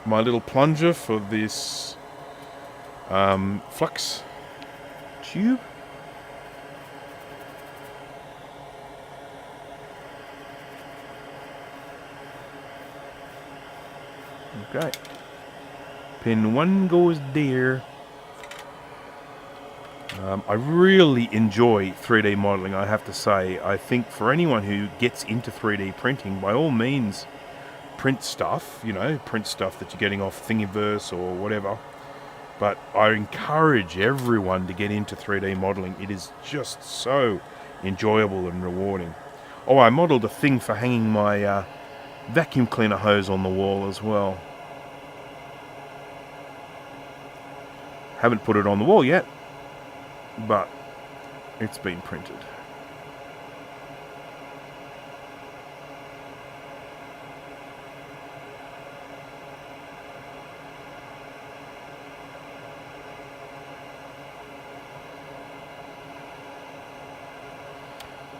my little plunger for this flux tube. Okay. Pin 1 goes there. I really enjoy 3D modeling, I have to say. I think for anyone who gets into 3D printing, by all means, print stuff, you know, print stuff that you're getting off Thingiverse or whatever. But I encourage everyone to get into 3D modeling. It is just so enjoyable and rewarding. Oh, I modeled a thing for hanging my vacuum cleaner hose on the wall as well. Haven't put it on the wall yet, but it's been printed.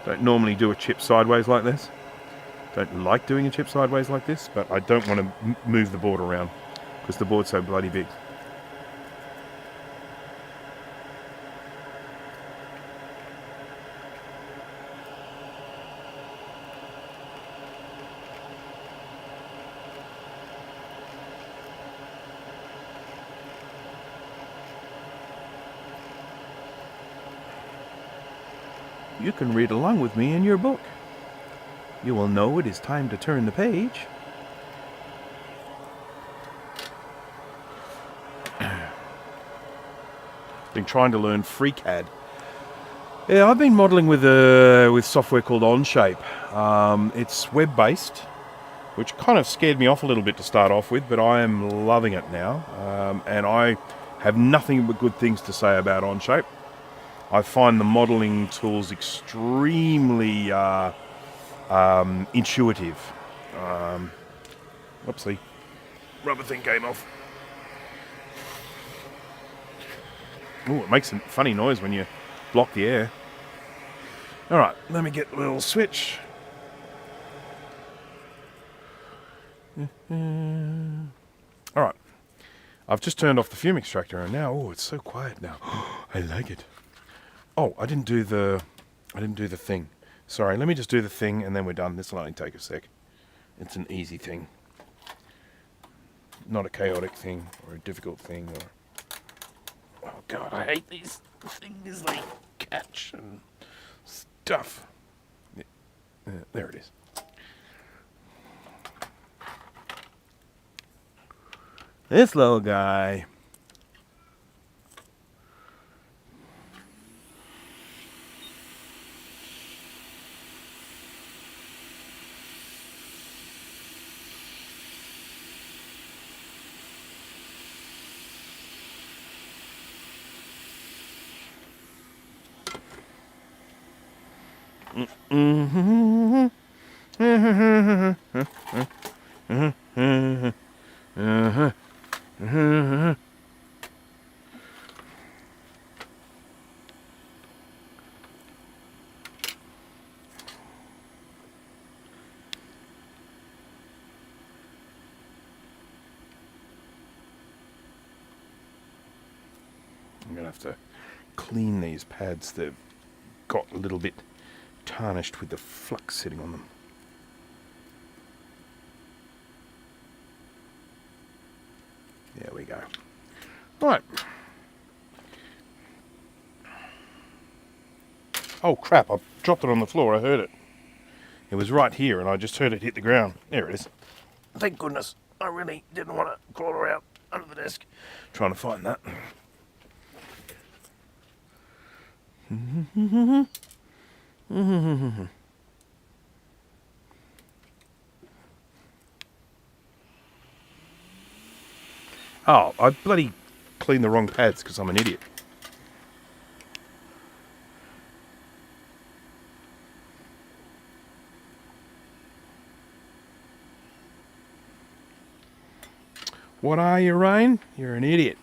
Don't normally do a chip sideways like this. Don't like doing a chip sideways like this, but I don't want to move the board around because the board's so bloody big. You can read along with me in your book. You will know it is time to turn the page. Been trying to learn FreeCAD. Yeah, I've been modeling with software called Onshape. It's web-based, which kind of scared me off a little bit to start off with, but I am loving it now. And I have nothing but good things to say about Onshape. I find the modeling tools extremely intuitive. Whoopsie. Rubber thing came off. Ooh, it makes a funny noise when you block the air. Alright, let me get the little switch. Alright. I've just turned off the fume extractor and now, oh, it's so quiet now. I like it. Oh, I didn't do the thing. Sorry, let me just do the thing and then we're done. This will only take a sec. It's an easy thing. Not a chaotic thing or a difficult thing or... Oh god, I hate these things they catch and stuff. Yeah, there it is. This little guy. I'm going to have to clean these pads. They've got a little bit tarnished with the flux sitting on them. There we go. Right. Oh crap, I dropped it on the floor, I heard it. It was right here and I just heard it hit the ground. There it is. Thank goodness. I really didn't want to crawl around under the desk trying to find that. Oh, I bloody cleaned the wrong pads because I'm an idiot. What are you, Ryan? You're an idiot.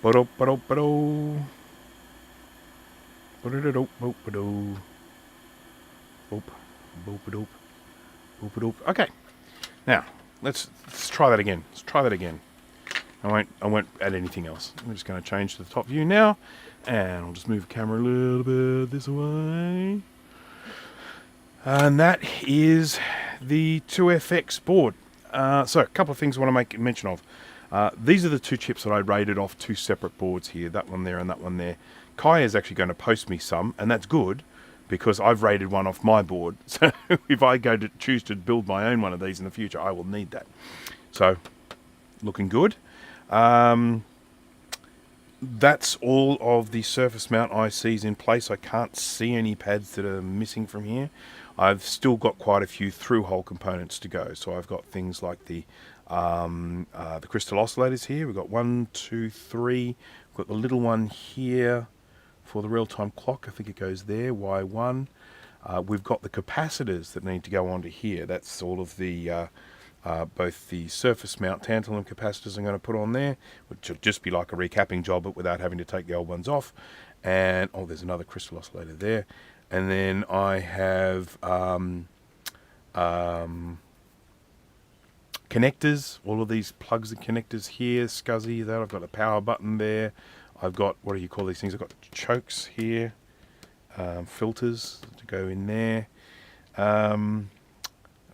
Ba-do, ba-do, ba-do. Ba-do-do-do, boop-ba-do. Boop, boop-a-doop, boop-a-doop. Okay, now let's try that again. Let's try that again. I won't add anything else. I'm just going to change to the top view now, and I'll just move the camera a little bit this way. And that is the 2FX board. So a couple of things I want to make mention of. These are the two chips that I rated off two separate boards here, that one there and that one there. Kai is actually going to post me some, and that's good, because I've rated one off my board. So if I go to choose to build my own one of these in the future, I will need that. So, looking good. That's all of the surface mount ICs in place. I can't see any pads that are missing from here. I've still got quite a few through-hole components to go. So I've got things like the crystal oscillators here. We've got 1, 2, 3. We've got the little one here for the real-time clock. I think it goes there, Y1. We've got the capacitors that need to go onto here. That's all of the both the surface mount tantalum capacitors I'm going to put on there, which will just be like a recapping job, but without having to take the old ones off. And oh, there's another crystal oscillator there. And then I have connectors, all of these plugs and connectors here, SCSI, that I've got a power button there. I've got, what do you call these things? I've got chokes here, filters to go in there,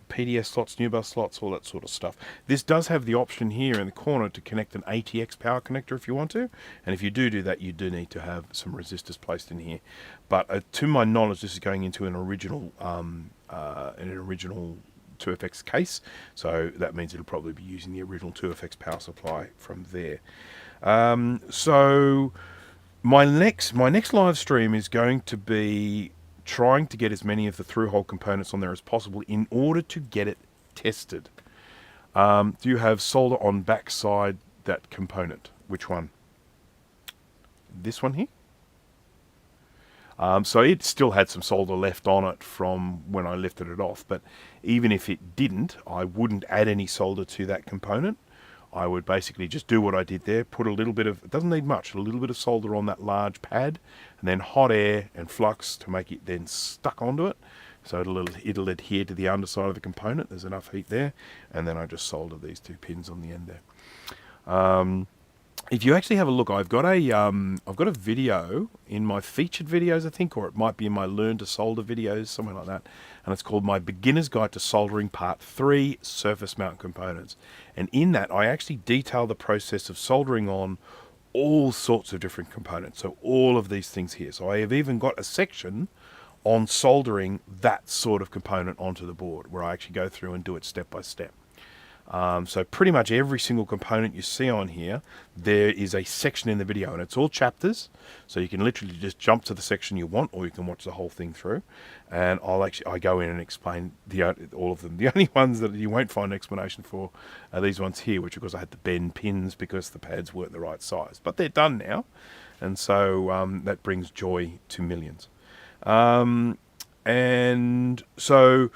PDS slots, new bus slots, all that sort of stuff. This does have the option here in the corner to connect an ATX power connector if you want to, and if you do that, you do need to have some resistors placed in here. But to my knowledge, this is going into an original 2FX case, so that means it'll probably be using the original 2FX power supply from there. So my next live stream is going to be trying to get as many of the through-hole components on there as possible in order to get it tested. Do you have solder on backside that component? Which one? This one here? So it still had some solder left on it from when I lifted it off, but even if it didn't, I wouldn't add any solder to that component. I would basically just do what I did there, put a little bit of, it doesn't need much, a little bit of solder on that large pad, and then hot air and flux to make it then stuck onto it. So it'll adhere to the underside of the component. There's enough heat there, and then I just solder these two pins on the end there. If you actually have a look, I've got a video in my featured videos, I think, or it might be in my Learn to Solder videos, something like that. And it's called My Beginner's Guide to Soldering Part 3, Surface Mount Components. And in that, I actually detail the process of soldering on all sorts of different components. So all of these things here. So I have even got a section on soldering that sort of component onto the board, where I actually go through and do it step by step. So pretty much every single component you see on here, there is a section in the video, and it's all chapters, so you can literally just jump to the section you want, or you can watch the whole thing through. And I go in and explain all of them. The only ones that you won't find an explanation for are these ones here, which of course I had to bend pins because the pads weren't the right size, but they're done now, and so that brings joy to millions. And so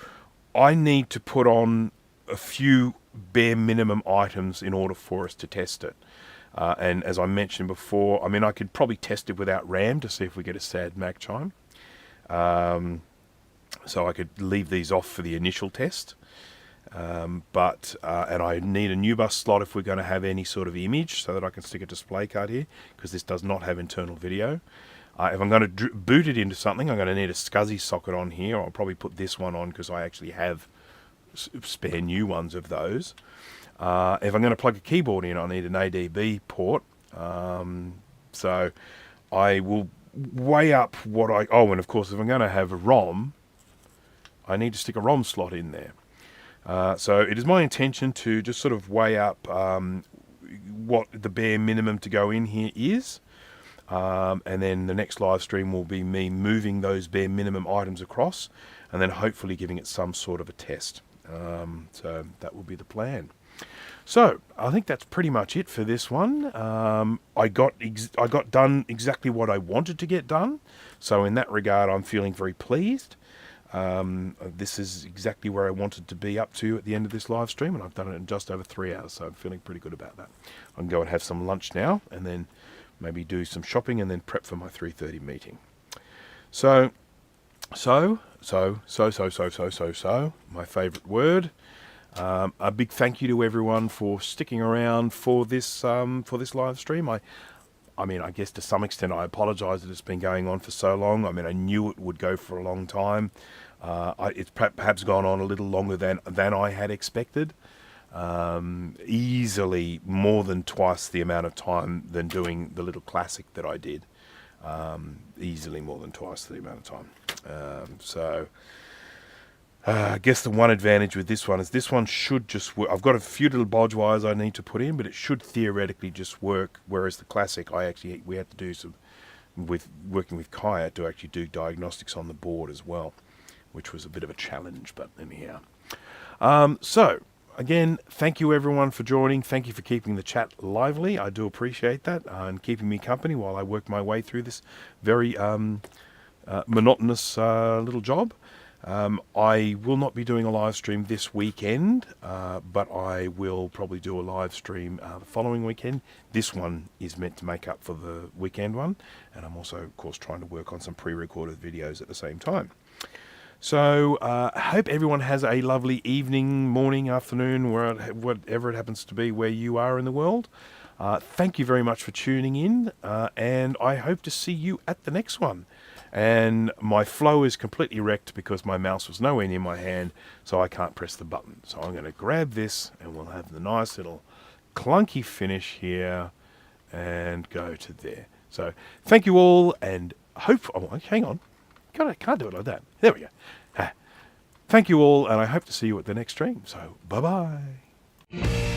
I need to put on a few bare minimum items in order for us to test it. And as I mentioned before, I mean, I could probably test it without RAM to see if we get a sad Mac chime. So I could leave these off for the initial test. And I need a new bus slot if we're going to have any sort of image so that I can stick a display card here, because this does not have internal video. If I'm going to boot it into something, I'm going to need a SCSI socket on here. I'll probably put this one on because I actually have spare new ones of those. If I'm going to plug a keyboard in, I need an ADB port. So I will weigh up what and of course if I'm going to have a ROM, I need to stick a ROM slot in there. So it is my intention to just sort of weigh up what the bare minimum to go in here is. And then the next live stream will be me moving those bare minimum items across, and then hopefully giving it some sort of a test. So that will be the plan. So I think that's pretty much it for this one. I got done exactly what I wanted to get done. So in that regard, I'm feeling very pleased. This is exactly where I wanted to be up to at the end of this live stream, and I've done it in just over 3 hours. So I'm feeling pretty good about that. I can go and have some lunch now, and then maybe do some shopping and then prep for my 3:30 meeting. So, my favourite word. A big thank you to everyone for sticking around for this live stream. I mean, I guess to some extent I apologise that it's been going on for so long. I mean, I knew it would go for a long time. It's perhaps gone on a little longer than I had expected. Easily more than twice the amount of time than doing the little classic that I did. Easily more than twice the amount of time. I guess the one advantage with this one is this one should just work. I've got a few little bodge wires I need to put in, but it should theoretically just work. Whereas the classic, we had to do some working with Kaya to actually do diagnostics on the board as well, which was a bit of a challenge. But anyhow, so again, thank you everyone for joining. Thank you for keeping the chat lively. I do appreciate that and keeping me company while I work my way through this very monotonous little job. I will not be doing a live stream this weekend, but I will probably do a live stream the following weekend. This one is meant to make up for the weekend one, and I'm also, of course, trying to work on some pre-recorded videos at the same time. So I hope everyone has a lovely evening, morning, afternoon, whatever it happens to be where you are in the world. Thank you very much for tuning in, and I hope to see you at the next one. And my flow is completely wrecked because my mouse was nowhere near my hand, so I can't press the button. So I'm going to grab this, and we'll have the nice little clunky finish here, and go to there. So thank you all, and hang on. Can't do it like that. There we go. Thank you all, and I hope to see you at the next stream. So bye-bye.